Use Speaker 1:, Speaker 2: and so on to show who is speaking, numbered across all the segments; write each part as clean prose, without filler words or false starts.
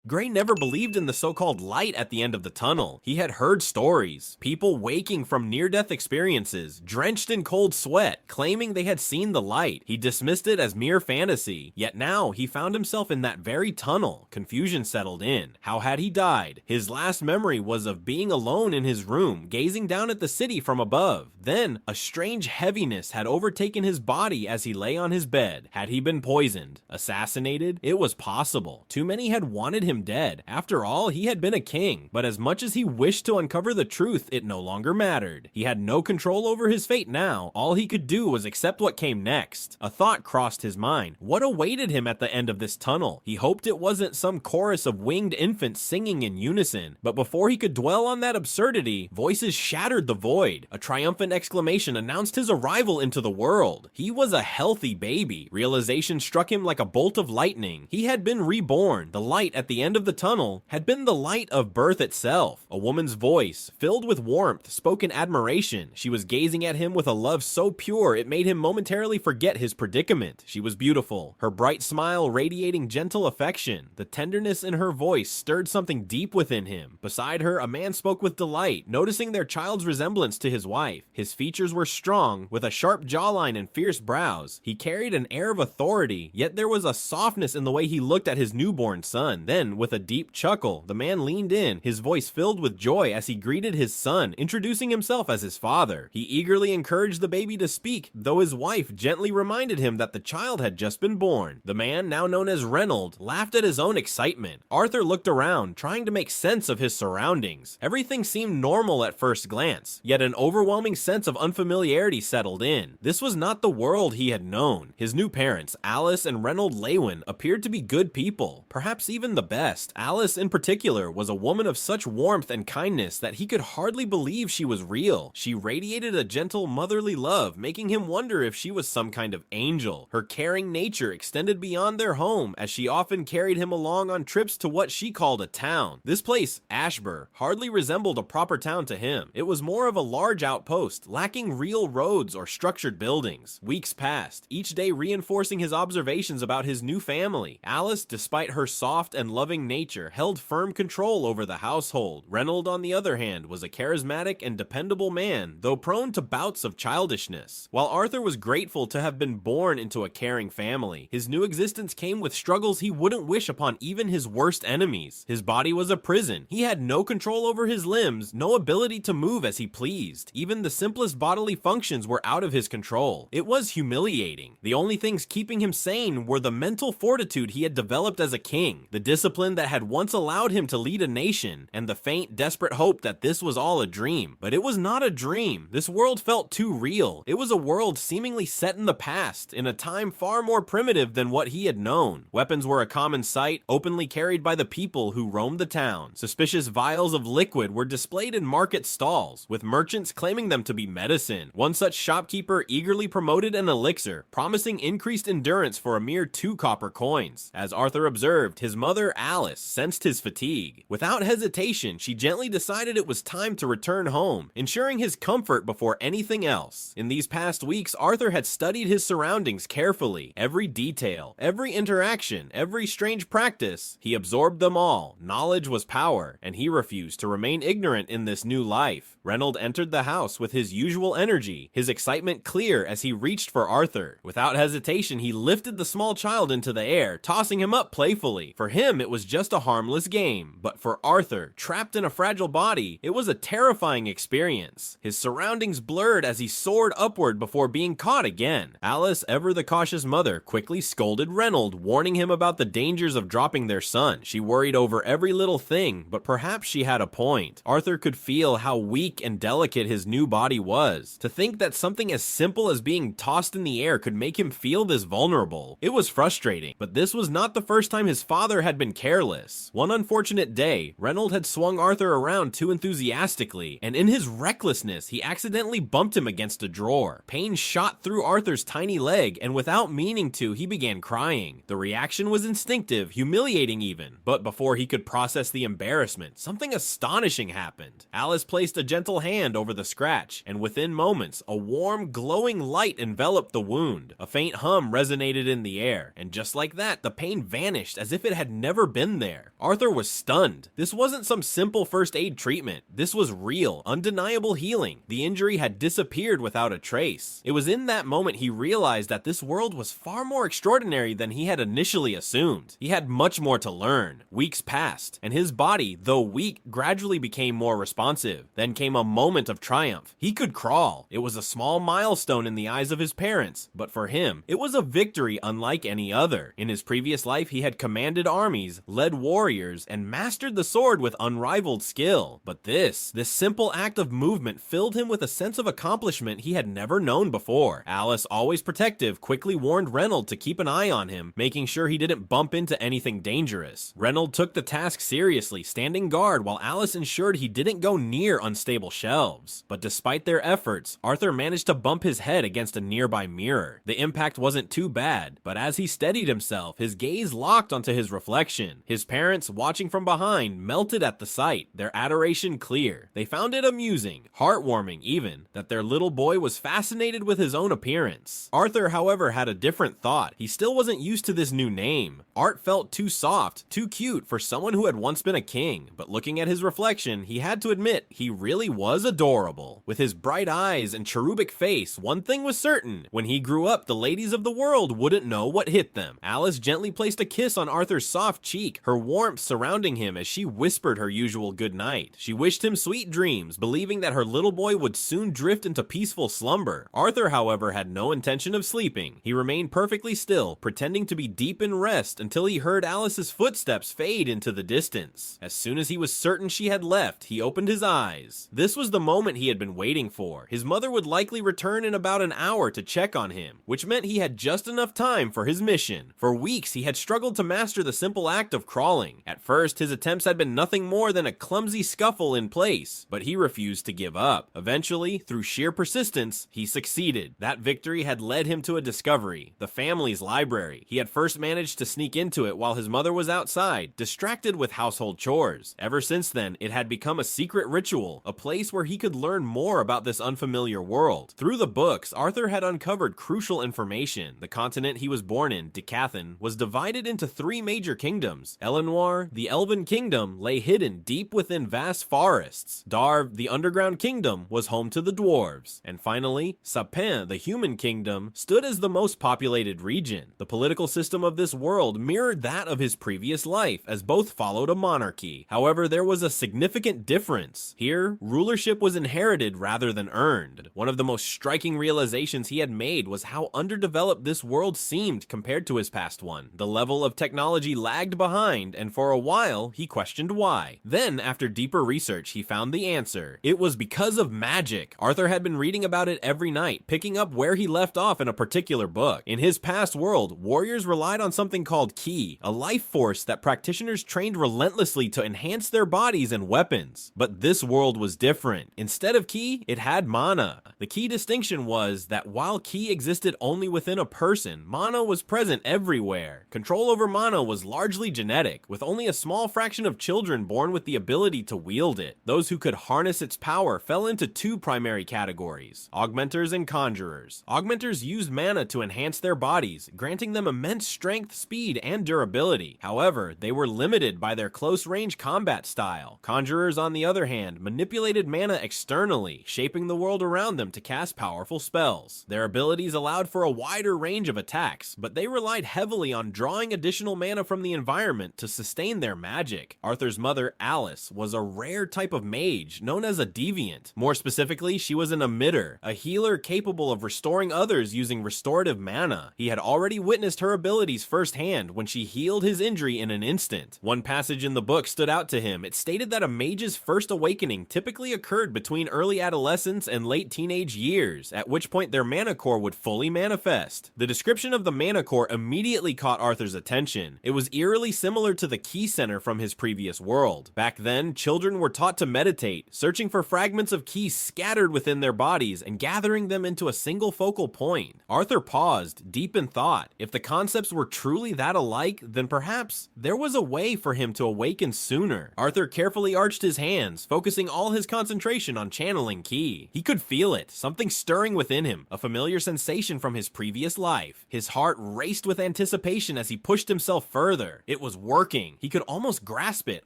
Speaker 1: Gray never believed in the so-called light at the end of the tunnel. He had heard stories, people waking from near-death experiences, drenched in cold sweat, claiming they had seen the light. He dismissed it as mere fantasy, yet now he found himself in that very tunnel. Confusion settled in. How had he died? His last memory was of being alone in his room, gazing down at the city from above. Then, a strange heaviness had overtaken his body as he lay on his bed. Had he been poisoned? Assassinated? It was possible. Too many had wanted him dead. After all, he had been a king, but as much as he wished to uncover the truth, it no longer mattered. He had no control over his fate now. All he could do was accept what came next. A thought crossed his mind. What awaited him at the end of this tunnel? He hoped it wasn't some chorus of winged infants singing in unison, but before he could dwell on that absurdity, voices shattered the void. A triumphant exclamation announced his arrival into the world. He was a healthy baby. Realization struck him like a bolt of lightning. He had been reborn. The light at the end of the tunnel had been the light of birth itself. A woman's voice, filled with warmth, spoke in admiration. She was gazing at him with a love so pure it made him momentarily forget his predicament. She was beautiful, her bright smile radiating gentle affection. The tenderness in her voice stirred something deep within him. Beside her, a man spoke with delight, noticing their child's resemblance to his wife. His features were strong, with a sharp jawline and fierce brows. He carried an air of authority, yet there was a softness in the way he looked at his newborn son. Then, with a deep chuckle, the man leaned in, his voice filled with joy as he greeted his son, introducing himself as his father. He eagerly encouraged the baby to speak, though his wife gently reminded him that the child had just been born. The man, now known as Reynolds, laughed at his own excitement. Arthur looked around, trying to make sense of his surroundings. Everything seemed normal at first glance, yet an overwhelming sense of unfamiliarity settled in. This was not the world he had known. His new parents, Alice and Reynolds Leywin, appeared to be good people, perhaps even the best. Alice, in particular, was a woman of such warmth and kindness that he could hardly believe she was real. She radiated a gentle, motherly love, making him wonder if she was some kind of angel. Her caring nature extended beyond their home, as she often carried him along on trips to what she called a town. This place, Ashbur, hardly resembled a proper town to him. It was more of a large outpost, lacking real roads or structured buildings. Weeks passed, each day reinforcing his observations about his new family. Alice, despite her soft and loving nature, held firm control over the household. Reynolds, on the other hand, was a charismatic and dependable man, though prone to bouts of childishness. While Arthur was grateful to have been born into a caring family, his new existence came with struggles he wouldn't wish upon even his worst enemies. His body was a prison. He had no control over his limbs, no ability to move as he pleased. Even the simplest bodily functions were out of his control. It was humiliating. The only things keeping him sane were the mental fortitude he had developed as a king, the discipline that had once allowed him to lead a nation, and the faint, desperate hope that this was all a dream. But it was not a dream. This world felt too real. It was a world seemingly set in the past, in a time far more primitive than what he had known. Weapons were a common sight, openly carried by the people who roamed the town. Suspicious vials of liquid were displayed in market stalls, with merchants claiming them to be medicine. One such shopkeeper eagerly promoted an elixir, promising increased endurance for a mere 2 copper coins. As Arthur observed, his mother, Alice, sensed his fatigue. Without hesitation, she gently decided it was time to return home, ensuring his comfort before anything else. In these past weeks, Arthur had studied his surroundings carefully. Every detail, every interaction, every strange practice, he absorbed them all. Knowledge was power, and he refused to remain ignorant in this new life. Reynolds entered the house with his usual energy, his excitement clear as he reached for Arthur. Without hesitation, he lifted the small child into the air, tossing him up playfully. For him, it was just a harmless game, but for Arthur, trapped in a fragile body, it was a terrifying experience. His surroundings blurred as he soared upward before being caught again. Alice, ever the cautious mother, quickly scolded Reynolds, warning him about the dangers of dropping their son. She worried over every little thing, but perhaps she had a point. Arthur could feel how weak and delicate his new body was. To think that something as simple as being tossed in the air could make him feel this vulnerable. It was frustrating, but this was not the first time his father had been careless. One unfortunate day, Reynolds had swung Arthur around too enthusiastically, and in his recklessness, he accidentally bumped him against a drawer. Pain shot through Arthur's tiny leg, and without meaning to, he began crying. The reaction was instinctive, humiliating even, but before he could process the embarrassment, something astonishing happened. Alice placed a gentle hand over the scratch, and within moments, a warm, glowing light enveloped the wound. A faint hum resonated in the air, and just like that, the pain vanished as if it had never been there. Arthur was stunned. This wasn't some simple first aid treatment. This was real, undeniable healing. The injury had disappeared without a trace. It was in that moment he realized that this world was far more extraordinary than he had initially assumed. He had much more to learn. Weeks passed, and his body, though weak, gradually became more responsive. Then came a moment of triumph. He could crawl. It was a small milestone in the eyes of his parents, but for him, it was a victory unlike any other. In his previous life, he had commanded armies, led warriors, and mastered the sword with unrivaled skill. But this simple act of movement filled him with a sense of accomplishment he had never known before. Alice, always protective, quickly warned Reynolds to keep an eye on him, making sure he didn't bump into anything dangerous. Reynolds took the task seriously, standing guard while Alice ensured he didn't go near unstable shelves. But despite their efforts, Arthur managed to bump his head against a nearby mirror. The impact wasn't too bad, but as he steadied himself, his gaze locked onto his reflection. His parents, watching from behind, melted at the sight, their adoration clear. They found it amusing, heartwarming even, that their little boy was fascinated with his own appearance. Arthur, however, had a different thought. He still wasn't used to this new name. Art felt too soft, too cute for someone who had once been a king, but looking at his reflection, he had to admit he really was adorable. With his bright eyes and cherubic face, one thing was certain: when he grew up, the ladies of the world wouldn't know what hit them. Alice gently placed a kiss on Arthur's soft cheek, her warmth surrounding him as she whispered her usual goodnight. She wished him sweet dreams, believing that her little boy would soon drift into peaceful slumber. Arthur, however, had no intention of sleeping. He remained perfectly still, pretending to be deep in rest until he heard Alice's footsteps fade into the distance. As soon as he was certain she had left, he opened his eyes. This was the moment he had been waiting for. His mother would likely return in about an hour to check on him, which meant he had just enough time for his mission. For weeks, he had struggled to master the simple act of crawling. At first, his attempts had been nothing more than a clumsy scuffle in place, but he refused to give up. Eventually, through sheer persistence, he succeeded. That victory had led him to a discovery: the family's library. He had first managed to sneak into it while his mother was outside, distracted with household chores. Ever since then, it had become a secret ritual, a place where he could learn more about this unfamiliar world. Through the books, Arthur had uncovered crucial information. The continent he was born in, Dicathen, was divided into three major kingdoms. Elenoir, the Elven kingdom, lay hidden deep within vast forests. Darv, the underground kingdom, was home to the dwarves. And finally, Sapin, the human kingdom, stood as the most populated region. The political system of this world mirrored that of his previous life, as both followed a monarchy. However, there was a significant difference. Here, rulership was inherited rather than earned. One of the most striking realizations he had made was how underdeveloped this world seemed compared to his past one. The level of technology lagged behind, and for a while, he questioned why. Then, after deeper research, he found the answer. It was because of magic. Arthur had been reading about it every night, picking up where he left off in a particular book. In his past world, warriors relied on something called ki, a life force that practitioners trained relentlessly to enhance their bodies and weapons. But this world was different. Instead of ki, it had mana. The key distinction was that while ki existed only within a person, mana was present everywhere. Control over mana was largely genetic, with only a small fraction of children born with the ability to wield it. Those who could harness its power fell into two primary categories: augmenters and conjurers. Augmenters used mana to enhance their bodies, granting them immense strength, speed, and durability. However, they were limited by their close-range combat style. Conjurers, on the other hand, manipulated mana externally, shaping the world around them to cast powerful spells. Their abilities allowed for a wider range of attacks, but they relied heavily on drawing additional mana from the environment to sustain their magic. Arthur's mother, Alice, was a rare type of mage known as a deviant. More specifically, she was an emitter, a healer capable of restoring others using restorative mana. He had already witnessed her abilities firsthand when she healed his injury in an instant. One passage in the book stood out to him. It stated that a mage's first awakening typically occurred between early adolescence and late teenage years, at which point their mana core would fully manifest. The description of the mana core immediately caught Arthur's attention. It was eerily similar to the Ki Center from his previous world. Back then, children were taught to meditate, searching for fragments of Ki scattered within their bodies and gathering them into a single focal point. Arthur paused, deep in thought. If the concepts were truly that alike, then perhaps there was a way for him to awaken sooner. Arthur carefully arched his hands, focusing all his concentration on channeling Ki. He could feel it, something stirring within him, a familiar sensation from his previous life. His heart raced with anticipation as he pushed himself further. It was working. He could almost grasp it,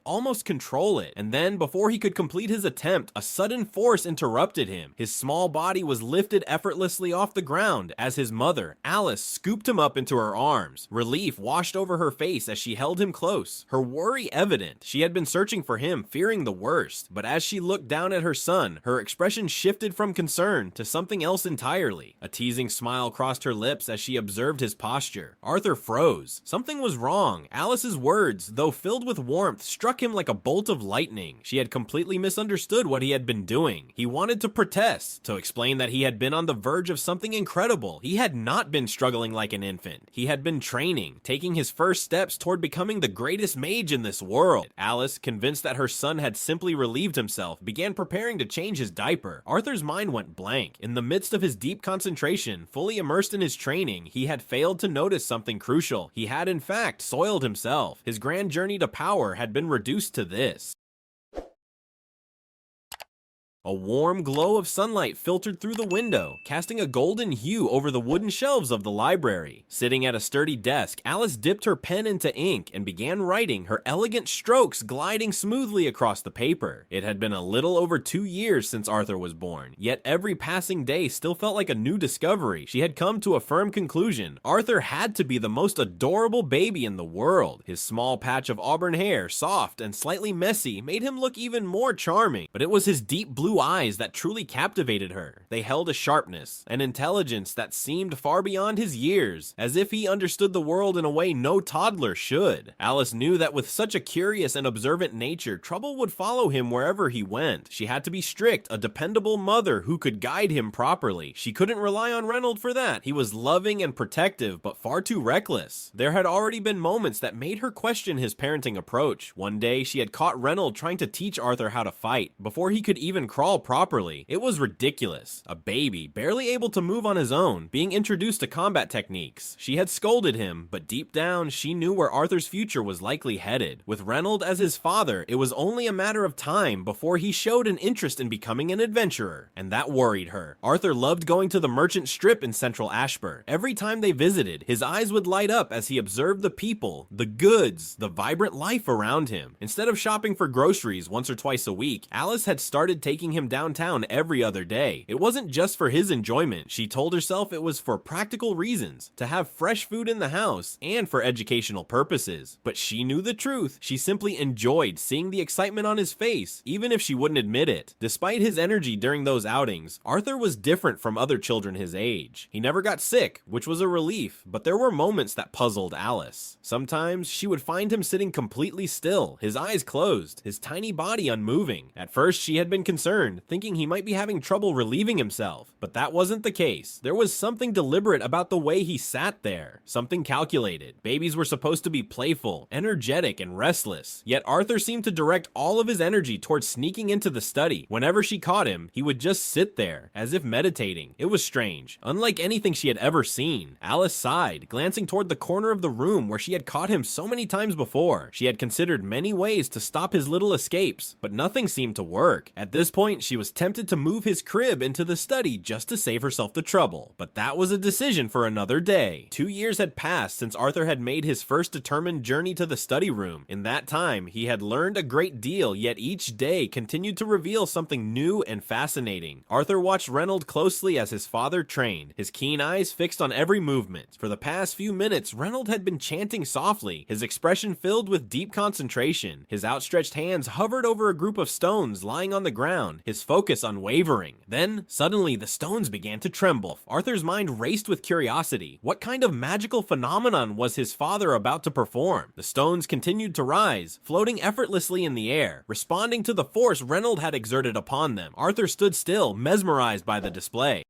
Speaker 1: almost control it. And then, before he could complete his attempt, a sudden force interrupted him. His small body was lifted effortlessly off the ground as his mother, Alice, scooped him up into her arms. Relief washed over her face as she held him close, her worry evident. She had been searching for him, fearing the worst. But as she looked down at her son, her expression shifted from concern to something else entirely. A teasing smile crossed her lips as she observed his posture. Arthur froze. Something was wrong. Alice's words, though filled with warmth, struck him like a bolt of lightning. She had completely misunderstood what he had been doing. He wanted to protest, to explain that he had been on the verge of something incredible. He had not been struggling like an infant. He had been training, taking his first steps toward becoming the greatest mage in this world. Alice, convinced that her son had simply relieved himself, began preparing to change his diaper. Arthur's mind went blank. In the midst of his deep concentration, fully immersed in his training, he had failed to notice something crucial. He had in fact soiled himself. His grand journey to power had been reduced to this. A warm glow of sunlight filtered through the window, casting a golden hue over the wooden shelves of the library. Sitting at a sturdy desk, Alice dipped her pen into ink and began writing, her elegant strokes gliding smoothly across the paper. It had been a little over 2 years since Arthur was born, yet every passing day still felt like a new discovery. She had come to a firm conclusion. Arthur had to be the most adorable baby in the world. His small patch of auburn hair, soft and slightly messy, made him look even more charming, but it was his deep blue eyes that truly captivated her. They held a sharpness, an intelligence that seemed far beyond his years, as if he understood the world in a way no toddler should. Alice knew that with such a curious and observant nature, trouble would follow him wherever he went. She had to be strict, a dependable mother who could guide him properly. She couldn't rely on Reynolds for that. He was loving and protective, but far too reckless. There had already been moments that made her question his parenting approach. One day, she had caught Reynolds trying to teach Arthur how to fight, before he could even crawl properly. It was ridiculous. A baby, barely able to move on his own, being introduced to combat techniques. She had scolded him, but deep down, she knew where Arthur's future was likely headed. With Reynolds as his father, it was only a matter of time before he showed an interest in becoming an adventurer, and that worried her. Arthur loved going to the merchant strip in central Ashburn. Every time they visited, his eyes would light up as he observed the people, the goods, the vibrant life around him. Instead of shopping for groceries once or twice a week, Alice had started taking him downtown every other day. It wasn't just for his enjoyment. She told herself it was for practical reasons, to have fresh food in the house, and for educational purposes. But she knew the truth. She simply enjoyed seeing the excitement on his face, even if she wouldn't admit it. Despite his energy during those outings, Arthur was different from other children his age. He never got sick, which was a relief, but there were moments that puzzled Alice. Sometimes she would find him sitting completely still, his eyes closed, his tiny body unmoving. At first, she had been concerned, thinking he might be having trouble relieving himself, but that wasn't the case. There was something deliberate about the way he sat there, something calculated. Babies were supposed to be playful, energetic, and restless, yet Arthur seemed to direct all of his energy towards sneaking into the study. Whenever she caught him, he would just sit there, as if meditating. It was strange, unlike anything she had ever seen. Alice sighed, glancing toward the corner of the room where she had caught him so many times before. She had considered many ways to stop his little escapes, but nothing seemed to work. At this point, she was tempted to move his crib into the study just to save herself the trouble, but that was a decision for another day. 2 years had passed since Arthur had made his first determined journey to the study room. In that time, he had learned a great deal, yet each day continued to reveal something new and fascinating. Arthur watched Reynolds closely as his father trained, his keen eyes fixed on every movement. For the past few minutes, Reynolds had been chanting softly, his expression filled with deep concentration. His outstretched hands hovered over a group of stones lying on the ground, his focus unwavering. Then, suddenly, the stones began to tremble. Arthur's mind raced with curiosity. What kind of magical phenomenon was his father about to perform? The stones continued to rise, floating effortlessly in the air, responding to the force Reynolds had exerted upon them. Arthur stood still, mesmerized by the display.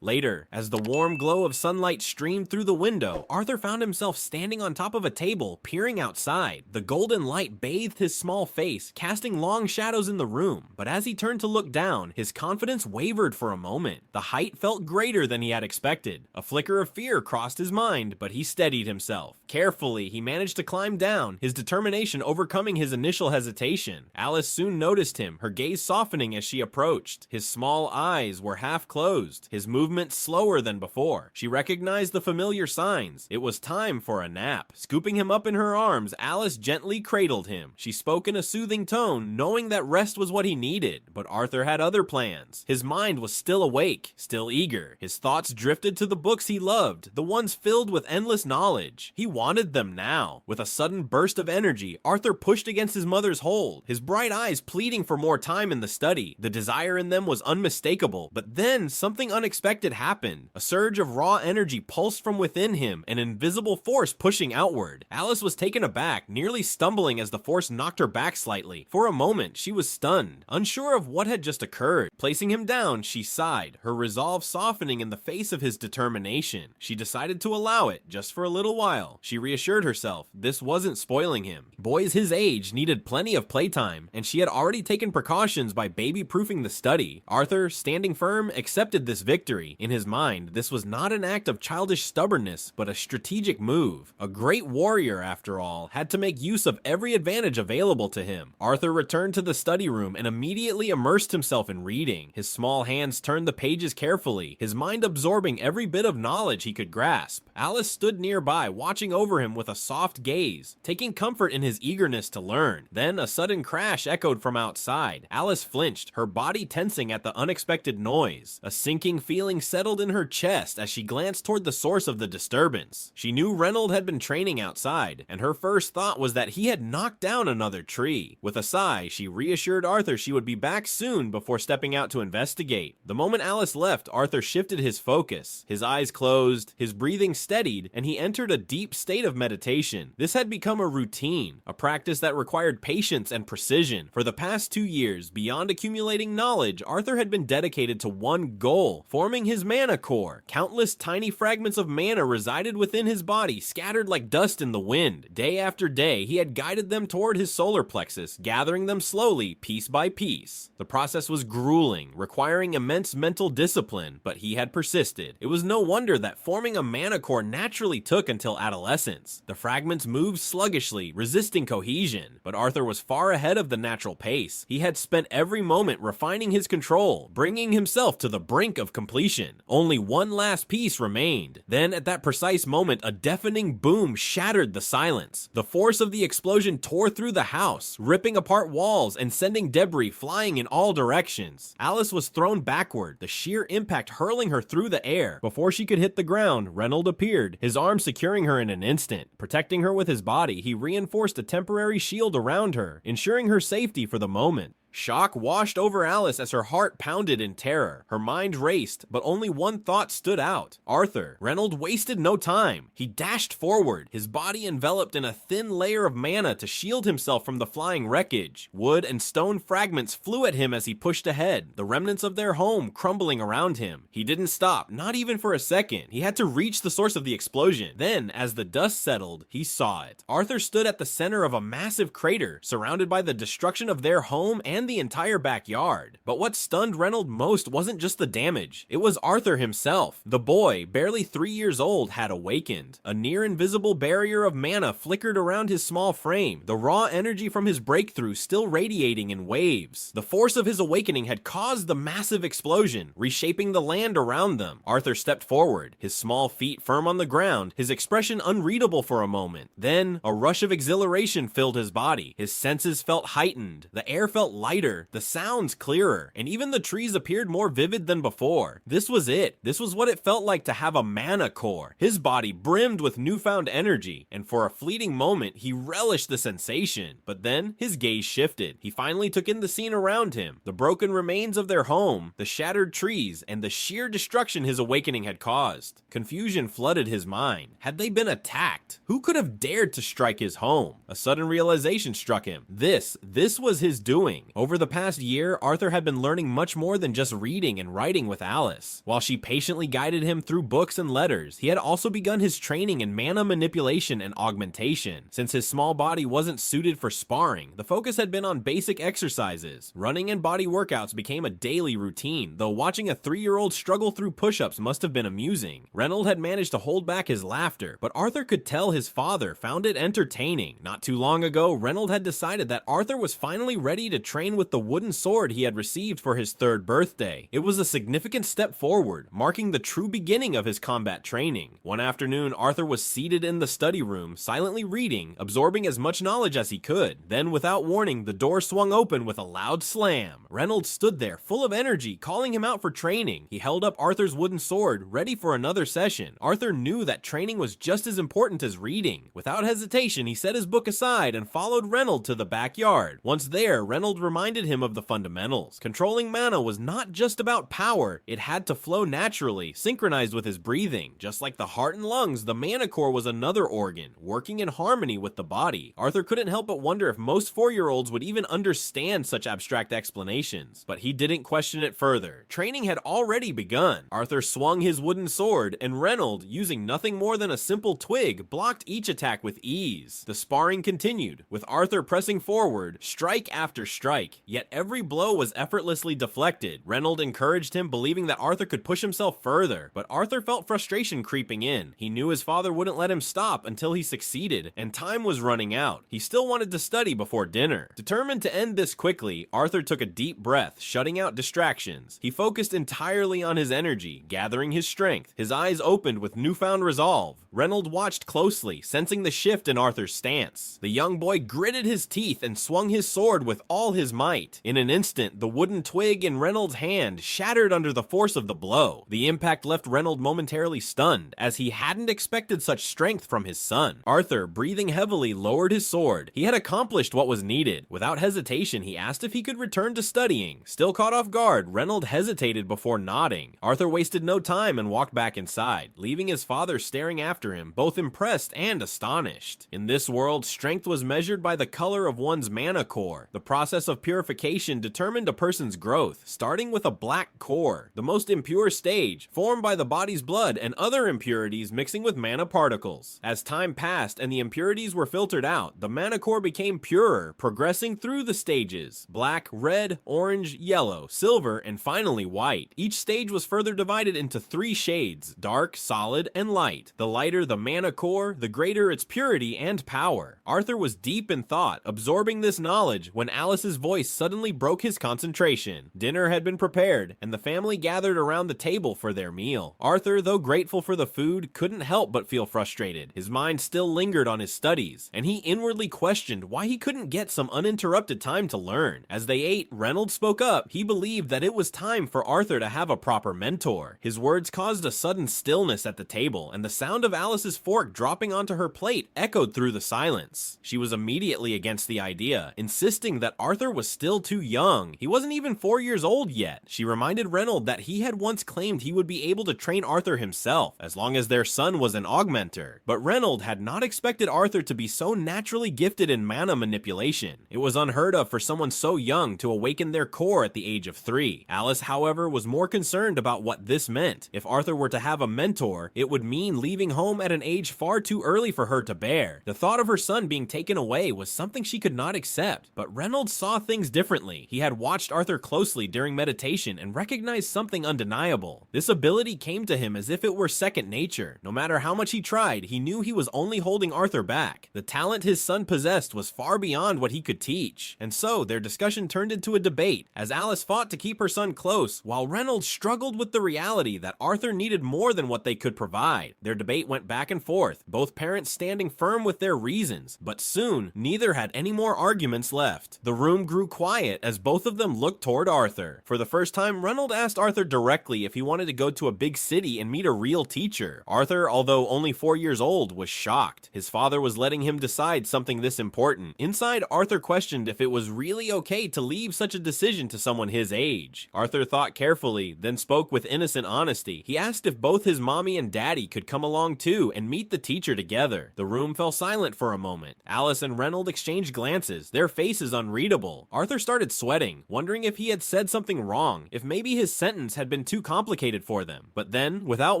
Speaker 1: Later, as the warm glow of sunlight streamed through the window, Arthur found himself standing on top of a table, peering outside. The golden light bathed his small face, casting long shadows in the room. But as he turned to look down, his confidence wavered for a moment. The height felt greater than he had expected. A flicker of fear crossed his mind, but he steadied himself. Carefully, he managed to climb down, his determination overcoming his initial hesitation. Alice soon noticed him, her gaze softening as she approached. His small eyes were half closed, his movements slower than before. She recognized the familiar signs. It was time for a nap. Scooping him up in her arms, Alice gently cradled him. She spoke in a soothing tone, knowing that rest was what he needed, but Arthur had other plans. His mind was still awake, still eager. His thoughts drifted to the books he loved, the ones filled with endless knowledge. He wanted them now. With a sudden burst of energy, Arthur pushed against his mother's hold, his bright eyes pleading for more time in the study. The desire in them was unmistakable, but then something unexpected happened. A surge of raw energy pulsed from within him, an invisible force pushing outward. Alice was taken aback, nearly stumbling as the force knocked her back slightly. For a moment, she was stunned, unsure of what had just occurred. Placing him down, she sighed, her resolve softening in the face of his determination. She decided to allow it, just for a little while. She reassured herself this wasn't spoiling him. Boys his age needed plenty of playtime, and she had already taken precautions by baby-proofing the study. Arthur, standing firm, accepted this victory. In his mind, this was not an act of childish stubbornness, but a strategic move. A great warrior, after all, had to make use of every advantage available to him. Arthur returned to the study room and immediately immersed himself in reading. His small hands turned the pages carefully, his mind absorbing every bit of knowledge he could grasp. Alice stood nearby, watching over him with a soft gaze, taking comfort in his eagerness to learn. Then a sudden crash echoed from outside. Alice flinched, her body tensing at the unexpected noise. A sinking feeling settled in her chest as she glanced toward the source of the disturbance. She knew Reynolds had been training outside, and her first thought was that he had knocked down another tree. With a sigh, she reassured Arthur she would be back soon before stepping out to investigate. The moment Alice left, Arthur shifted his focus. His eyes closed, his breathing steadied, and he entered a deep state of meditation. This had become a routine, a practice that required patience and precision. For the past 2 years, beyond accumulating knowledge, Arthur had been dedicated to one goal, forming his mana core. Countless tiny fragments of mana resided within his body, scattered like dust in the wind. Day after day, he had guided them toward his solar plexus, gathering them slowly, piece by piece. The process was grueling, requiring immense mental discipline, but he had persisted. It was no wonder that forming a mana core naturally took until adolescence. The fragments moved sluggishly, resisting cohesion, but Arthur was far ahead of the natural pace. He had spent every moment refining his control, bringing himself to the brink of completion. Only one last piece remained. Then, at that precise moment, a deafening boom shattered the silence. The force of the explosion tore through the house, ripping apart walls and sending debris flying in all directions. Alice was thrown backward, the sheer impact hurling her through the air. Before she could hit the ground, Reynolds appeared, his arm securing her in an instant. Protecting her with his body, he reinforced a temporary shield around her, ensuring her safety for the moment. Shock washed over Alice as her heart pounded in terror. Her mind raced, but only one thought stood out. Arthur. Reynolds wasted no time. He dashed forward, his body enveloped in a thin layer of mana to shield himself from the flying wreckage. Wood and stone fragments flew at him as he pushed ahead, the remnants of their home crumbling around him. He didn't stop, not even for a second. He had to reach the source of the explosion. Then, as the dust settled, he saw it. Arthur stood at the center of a massive crater, surrounded by the destruction of their home and the entire backyard. But what stunned Reynolds most wasn't just the damage. It was Arthur himself. The boy, barely 3 years old, had awakened. A near-invisible barrier of mana flickered around his small frame, the raw energy from his breakthrough still radiating in waves. The force of his awakening had caused the massive explosion, reshaping the land around them. Arthur stepped forward, his small feet firm on the ground, his expression unreadable for a moment. Then, a rush of exhilaration filled his body. His senses felt heightened. The air felt lighter, the sounds clearer, and even the trees appeared more vivid than before. This was it. This was what it felt like to have a mana core. His body brimmed with newfound energy, and for a fleeting moment, he relished the sensation. But then, his gaze shifted. He finally took in the scene around him, the broken remains of their home, the shattered trees, and the sheer destruction his awakening had caused. Confusion flooded his mind. Had they been attacked? Who could have dared to strike his home? A sudden realization struck him. This was his doing. Over the past year, Arthur had been learning much more than just reading and writing with Alice. While she patiently guided him through books and letters, he had also begun his training in mana manipulation and augmentation. Since his small body wasn't suited for sparring, the focus had been on basic exercises. Running and body workouts became a daily routine, though watching a 3-year-old struggle through push-ups must have been amusing. Reynolds had managed to hold back his laughter, but Arthur could tell his father found it entertaining. Not too long ago, Reynolds had decided that Arthur was finally ready to train train with the wooden sword he had received for his 3rd birthday. It was a significant step forward, marking the true beginning of his combat training. One afternoon, Arthur was seated in the study room, silently reading, absorbing as much knowledge as he could. Then, without warning, the door swung open with a loud slam. Reynolds stood there, full of energy, calling him out for training. He held up Arthur's wooden sword, ready for another session. Arthur knew that training was just as important as reading. Without hesitation, he set his book aside and followed Reynolds to the backyard. Once there, Reynolds reminded him of the fundamentals. Controlling mana was not just about power, it had to flow naturally, synchronized with his breathing. Just like the heart and lungs, the mana core was another organ, working in harmony with the body. Arthur couldn't help but wonder if most 4-year-olds would even understand such abstract explanations, but he didn't question it further. Training had already begun. Arthur swung his wooden sword, and Reynolds, using nothing more than a simple twig, blocked each attack with ease. The sparring continued, with Arthur pressing forward, strike after strike, yet every blow was effortlessly deflected. Reynolds encouraged him, believing that Arthur could push himself further, but Arthur felt frustration creeping in. He knew his father wouldn't let him stop until he succeeded, and time was running out. He still wanted to study before dinner. Determined to end this quickly, Arthur took a deep breath, shutting out distractions. He focused entirely on his energy, gathering his strength. His eyes opened with newfound resolve. Reynolds watched closely, sensing the shift in Arthur's stance. The young boy gritted his teeth and swung his sword with all his might. In an instant, the wooden twig in Reynolds' hand shattered under the force of the blow. The impact left Reynolds momentarily stunned, as he hadn't expected such strength from his son. Arthur, breathing heavily, lowered his sword. He had accomplished what was needed. Without hesitation, he asked if he could return to studying. Still caught off guard, Reynolds hesitated before nodding. Arthur wasted no time and walked back inside, leaving his father staring after him, both impressed and astonished. In this world, strength was measured by the color of one's mana core. The process of purification determined a person's growth, starting with a black core, the most impure stage, formed by the body's blood and other impurities mixing with mana particles. As time passed and the impurities were filtered out, the mana core became purer, progressing through the stages: black, red, orange, yellow, silver, and finally white. Each stage was further divided into 3 shades: dark, solid, and light. The lighter the mana core, the greater its purity and power. Arthur was deep in thought, absorbing this knowledge, when Alice's voice suddenly broke his concentration. Dinner had been prepared, and the family gathered around the table for their meal. Arthur, though grateful for the food, couldn't help but feel frustrated. His mind still lingered on his studies, and he inwardly questioned why he couldn't get some uninterrupted time to learn. As they ate, Reynolds spoke up. He believed that it was time for Arthur to have a proper mentor. His words caused a sudden stillness at the table, and the sound of Alice's fork dropping onto her plate echoed through the silence. She was immediately against the idea, insisting that Arthur was still too young. He wasn't even 4 years old yet. She reminded Reynolds that he had once claimed he would be able to train Arthur himself, as long as their son was an augmenter. But Reynolds had not expected Arthur to be so naturally gifted in mana manipulation. It was unheard of for someone so young to awaken their core at the age of 3. Alice, however, was more concerned about what this meant. If Arthur were to have a mentor, it would mean leaving home at an age far too early for her to bear. The thought of her son being taken away was something she could not accept, but Reynolds saw things differently. He had watched Arthur closely during meditation and recognized something undeniable. This ability came to him as if it were second nature. No matter how much he tried, he knew he was only holding Arthur back. The talent his son possessed was far beyond what he could teach, and so their discussion turned into a debate, as Alice fought to keep her son close, while Reynolds struggled with the reality that Arthur needed more than what they could provide. Their debate went back and forth, both parents standing firm with their reasons, but soon, neither had any more arguments left. The room grew quiet as both of them looked toward Arthur. For the first time, Reynolds asked Arthur directly if he wanted to go to a big city and meet a real teacher. Arthur, although only 4 years old, was shocked. His father was letting him decide something this important. Inside, Arthur questioned if it was really okay to leave such a decision to someone his age. Arthur thought carefully, then spoke with innocent honesty. He asked if both his mommy and daddy could come along too and meet the teacher together. The room fell silent for a moment. Alice and Reynolds exchanged glances, their faces unreadable. Arthur started sweating, wondering if he had said something wrong, if maybe his sentence had been too complicated for them. But then, without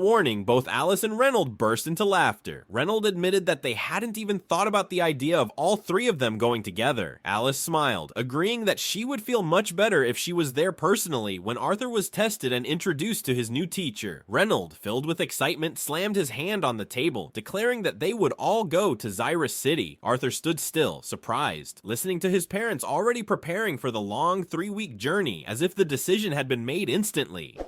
Speaker 1: warning, both Alice and Reynolds burst into laughter. Reynolds admitted that they hadn't even thought about the idea of all 3 of them going together. Alice smiled, agreeing that she would feel much better if she was there personally when Arthur was tested and introduced to his new teacher. Reynolds, filled with excitement, slammed his hand on the table, declaring that they would all go to Xyrus City. Arthur stood still, surprised, listening to his parents already preparing for the long 3-week journey as if the decision had been made instantly.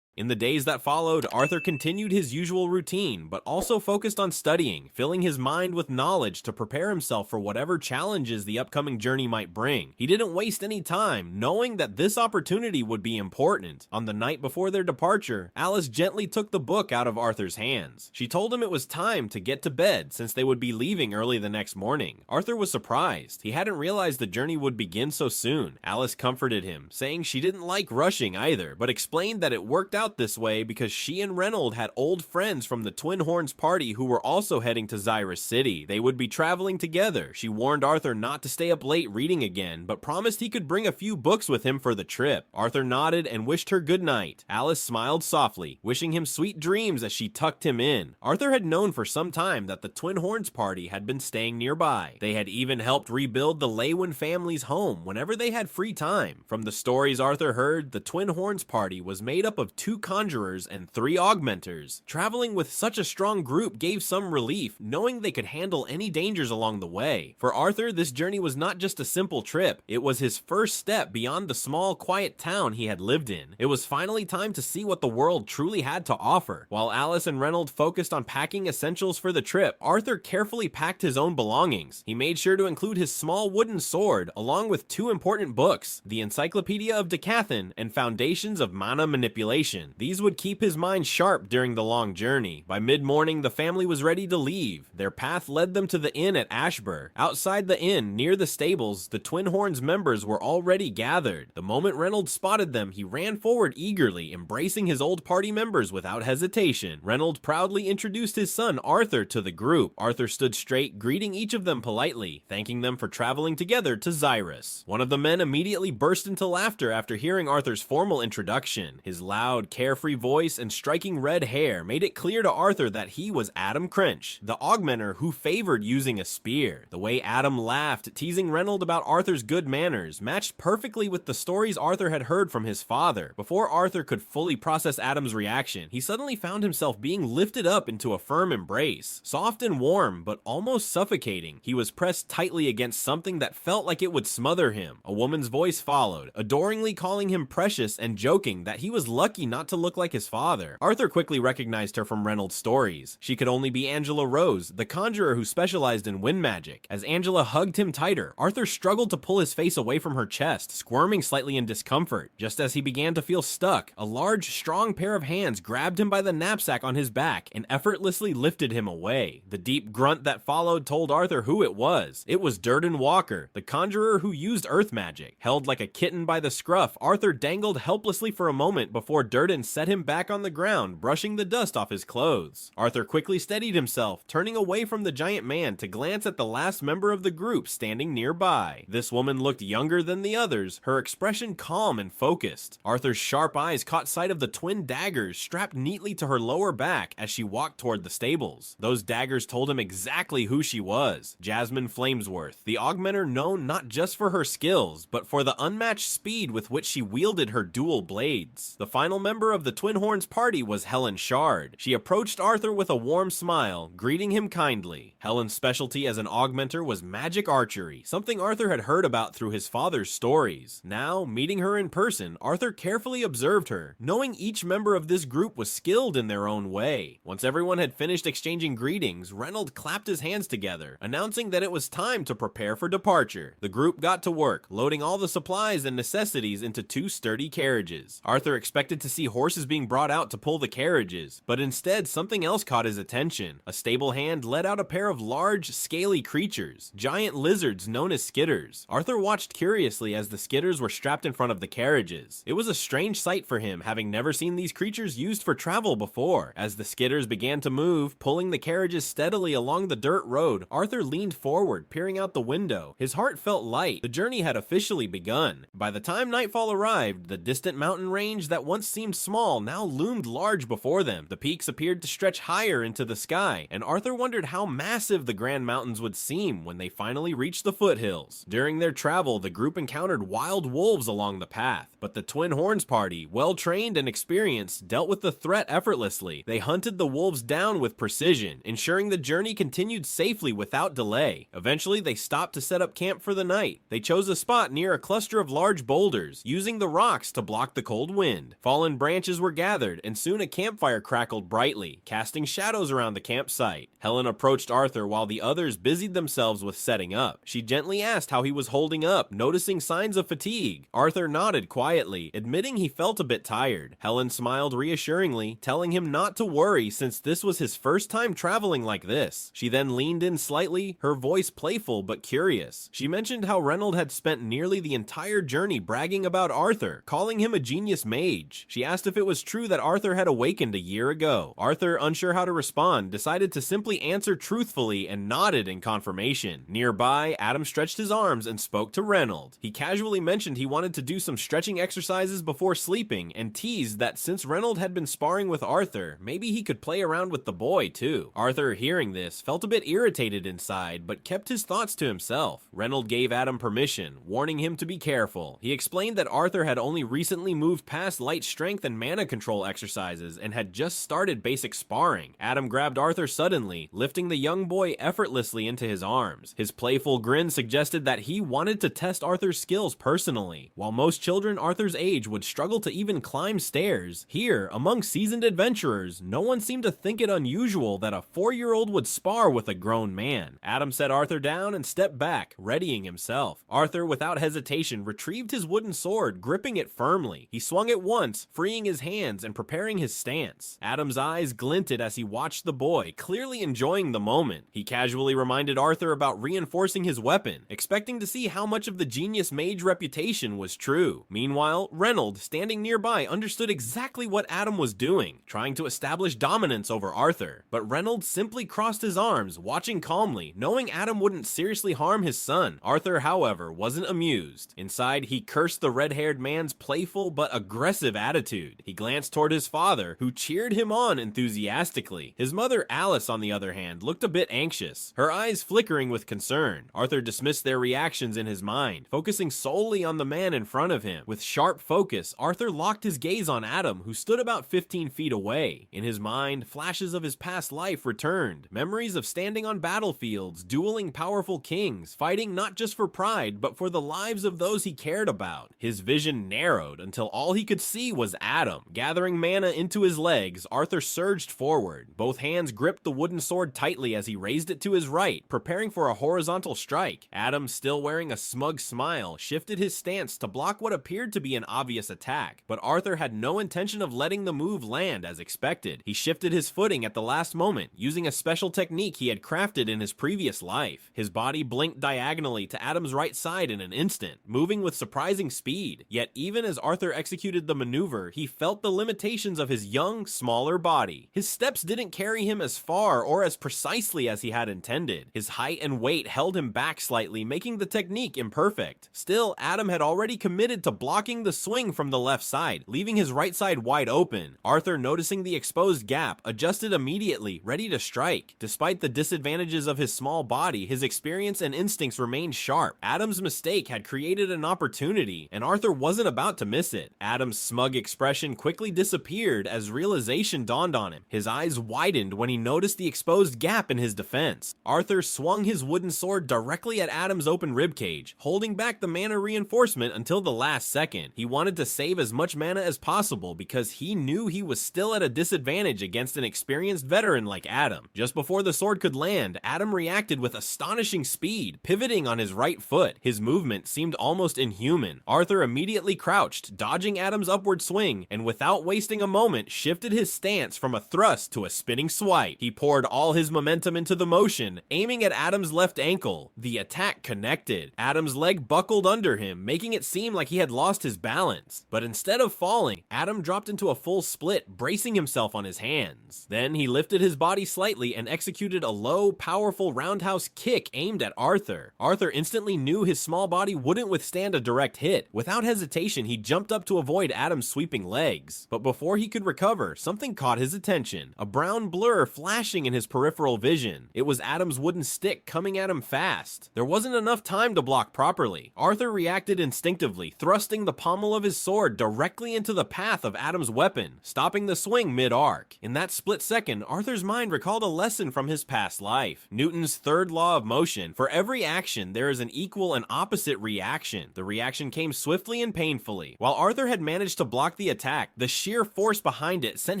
Speaker 1: In the days that followed, Arthur continued his usual routine, but also focused on studying, filling his mind with knowledge to prepare himself for whatever challenges the upcoming journey might bring. He didn't waste any time, knowing that this opportunity would be important. On the night before their departure, Alice gently took the book out of Arthur's hands. She told him it was time to get to bed since they would be leaving early the next morning. Arthur was surprised. He hadn't realized the journey would begin so soon. Alice comforted him, saying she didn't like rushing either, but explained that it worked out this way because she and Reynolds had old friends from the Twin Horns party who were also heading to Xyrus City. They would be traveling together. She warned Arthur not to stay up late reading again, but promised he could bring a few books with him for the trip. Arthur nodded and wished her good night. Alice smiled softly, wishing him sweet dreams as she tucked him in. Arthur had known for some time that the Twin Horns party had been staying nearby. They had even helped rebuild the Leywin family's home whenever they had free time. From the stories Arthur heard, the Twin Horns party was made up of 2 conjurers and 3 augmenters. Traveling with such a strong group gave some relief, knowing they could handle any dangers along the way. For Arthur, this journey was not just a simple trip, it was his first step beyond the small, quiet town he had lived in. It was finally time to see what the world truly had to offer. While Alice and Reynolds focused on packing essentials for the trip, Arthur carefully packed his own belongings. He made sure to include his small wooden sword, along with 2 important books, the Encyclopedia of Dicathen and Foundations of Mana Manipulation. These would keep his mind sharp during the long journey. By mid-morning, the family was ready to leave. Their path led them to the inn at Ashbur. Outside the inn, near the stables, the Twin Horns members were already gathered. The moment Reynolds spotted them, he ran forward eagerly, embracing his old party members without hesitation. Reynolds proudly introduced his son Arthur to the group. Arthur stood straight, greeting each of them politely, thanking them for traveling together to Xyrus. One of the men immediately burst into laughter after hearing Arthur's formal introduction. His loud, carefree voice and striking red hair made it clear to Arthur that he was Adam Crench, the augmenter who favored using a spear. The way Adam laughed, teasing Reynolds about Arthur's good manners, matched perfectly with the stories Arthur had heard from his father. Before Arthur could fully process Adam's reaction, he suddenly found himself being lifted up into a firm embrace. Soft and warm, but almost suffocating, he was pressed tightly against something that felt like it would smother him. A woman's voice followed, adoringly calling him precious and joking that he was lucky not to look like his father. Arthur quickly recognized her from Reynolds' stories. She could only be Angela Rose, the conjurer who specialized in wind magic. As Angela hugged him tighter, Arthur struggled to pull his face away from her chest, squirming slightly in discomfort. Just as he began to feel stuck, a large, strong pair of hands grabbed him by the knapsack on his back and effortlessly lifted him away. The deep grunt that followed told Arthur who it was. It was Durden Walker, the conjurer who used earth magic. Held like a kitten by the scruff, Arthur dangled helplessly for a moment before Durden set him back on the ground, brushing the dust off his clothes. Arthur quickly steadied himself, turning away from the giant man to glance at the last member of the group standing nearby. This woman looked younger than the others, her expression calm and focused. Arthur's sharp eyes caught sight of the twin daggers strapped neatly to her lower back as she walked toward the stables. Those daggers told him exactly who she was, Jasmine Flamesworth, the augmenter known not just for her skills, but for the unmatched speed with which she wielded her dual blades. The final member of the Twin Horns party was Helen Shard. She approached Arthur with a warm smile, greeting him kindly. Helen's specialty as an augmenter was magic archery, something Arthur had heard about through his father's stories. Now, meeting her in person, Arthur carefully observed her, knowing each member of this group was skilled in their own way. Once everyone had finished exchanging greetings, Reynolds clapped his hands together, announcing that it was time to prepare for departure. The group got to work, loading all the supplies and necessities into 2 sturdy carriages. Arthur expected to see horses being brought out to pull the carriages, but instead something else caught his attention. A stable hand led out a pair of large, scaly creatures, giant lizards known as skitters. Arthur watched curiously as the skitters were strapped in front of the carriages. It was a strange sight for him, having never seen these creatures used for travel before. As the skitters began to move, pulling the carriages steadily along the dirt road, Arthur leaned forward, peering out the window. His heart felt light. The journey had officially begun. By the time nightfall arrived, the distant mountain range that once seemed small now loomed large before them. The peaks appeared to stretch higher into the sky, and Arthur wondered how massive the Grand Mountains would seem when they finally reached the foothills. During their travel, the group encountered wild wolves along the path, but the Twin Horns party, well trained and experienced, dealt with the threat effortlessly. They hunted the wolves down with precision, ensuring the journey continued safely without delay. Eventually, they stopped to set up camp for the night. They chose a spot near a cluster of large boulders, using the rocks to block the cold wind. Fallen branches were gathered, and soon a campfire crackled brightly, casting shadows around the campsite. Helen approached Arthur while the others busied themselves with setting up. She gently asked how he was holding up, noticing signs of fatigue. Arthur nodded quietly, admitting he felt a bit tired. Helen smiled reassuringly, telling him not to worry since this was his first time traveling like this. She then leaned in slightly, her voice playful but curious. She mentioned how Reynolds had spent nearly the entire journey bragging about Arthur, calling him a genius mage. She asked if it was true that Arthur had awakened a year ago. Arthur, unsure how to respond, decided to simply answer truthfully and nodded in confirmation. Nearby, Adam stretched his arms and spoke to Reynolds. He casually mentioned he wanted to do some stretching exercises before sleeping and teased that since Reynolds had been sparring with Arthur, maybe he could play around with the boy too. Arthur, hearing this, felt a bit irritated inside but kept his thoughts to himself. Reynolds gave Adam permission, warning him to be careful. He explained that Arthur had only recently moved past light strength and mana control exercises and had just started basic sparring. Adam grabbed Arthur suddenly, lifting the young boy effortlessly into his arms. His playful grin suggested that he wanted to test Arthur's skills personally. While most children Arthur's age would struggle to even climb stairs, here, among seasoned adventurers, no one seemed to think it unusual that a 4-year-old would spar with a grown man. Adam set Arthur down and stepped back, readying himself. Arthur, without hesitation, retrieved his wooden sword, gripping it firmly. He swung it once, freeing his hands and preparing his stance. Adam's eyes glinted as he watched the boy, clearly enjoying the moment. He casually reminded Arthur about reinforcing his weapon, expecting to see how much of the genius mage reputation was true. Meanwhile, Reynolds, standing nearby, understood exactly what Adam was doing, trying to establish dominance over Arthur. But Reynolds simply crossed his arms, watching calmly, knowing Adam wouldn't seriously harm his son. Arthur, however, wasn't amused. Inside, he cursed the red-haired man's playful but aggressive attitude. He glanced toward his father, who cheered him on enthusiastically. His mother, Alice, on the other hand, looked a bit anxious, her eyes flickering with concern. Arthur dismissed their reactions in his mind, focusing solely on the man in front of him. With sharp focus, Arthur locked his gaze on Adam, who stood about 15 feet away. In his mind, flashes of his past life returned. Memories of standing on battlefields, dueling powerful kings, fighting not just for pride, but for the lives of those he cared about. His vision narrowed until all he could see was Adam. Gathering mana into his legs, Arthur surged forward. Both hands gripped the wooden sword tightly as he raised it to his right, preparing for a horizontal strike. Adam, still wearing a smug smile, shifted his stance to block what appeared to be an obvious attack, but Arthur had no intention of letting the move land as expected. He shifted his footing at the last moment, using a special technique he had crafted in his previous life. His body blinked diagonally to Adam's right side in an instant, moving with surprising speed. Yet even as Arthur executed the maneuver, he felt the limitations of his young, smaller body. His steps didn't carry him as far or as precisely as he had intended. His height and weight held him back slightly, making the technique imperfect. Still, Adam had already committed to blocking the swing from the left side, leaving his right side wide open. Arthur, noticing the exposed gap, adjusted immediately, ready to strike. Despite the disadvantages of his small body, his experience and instincts remained sharp. Adam's mistake had created an opportunity, and Arthur wasn't about to miss it. Adam's smug expression quickly disappeared as realization dawned on him. His eyes widened when he noticed the exposed gap in his defense. Arthur swung his wooden sword directly at Adam's open ribcage, holding back the mana reinforcement until the last second. He wanted to save as much mana as possible because he knew he was still at a disadvantage against an experienced veteran like Adam. Just before the sword could land, Adam reacted with astonishing speed, pivoting on his right foot. His movement seemed almost inhuman. Arthur immediately crouched, dodging Adam's upward swing, and without wasting a moment, shifted his stance from a thrust to a spinning swipe. He poured all his momentum into the motion, aiming at Adam's left ankle. The attack connected. Adam's leg buckled under him, making it seem like he had lost his balance. But instead of falling, Adam dropped into a full split, bracing himself on his hands. Then he lifted his body slightly and executed a low, powerful roundhouse kick aimed at Arthur. Arthur instantly knew his small body wouldn't withstand a direct hit. Without hesitation, he jumped up to avoid Adam's sweeping legs. But before he could recover, something caught his attention. A brown blur flashing in his peripheral vision. It was Adam's wooden stick coming at him fast. There wasn't enough time to block properly. Arthur reacted instinctively, thrusting the pommel of his sword directly into the path of Adam's weapon, stopping the swing mid-arc. In that split second, Arthur's mind recalled a lesson from his past life. Newton's third law of motion. For every action, there is an equal and opposite reaction. The reaction came swiftly and painfully. While Arthur had managed to block the attack, the sheer force behind it sent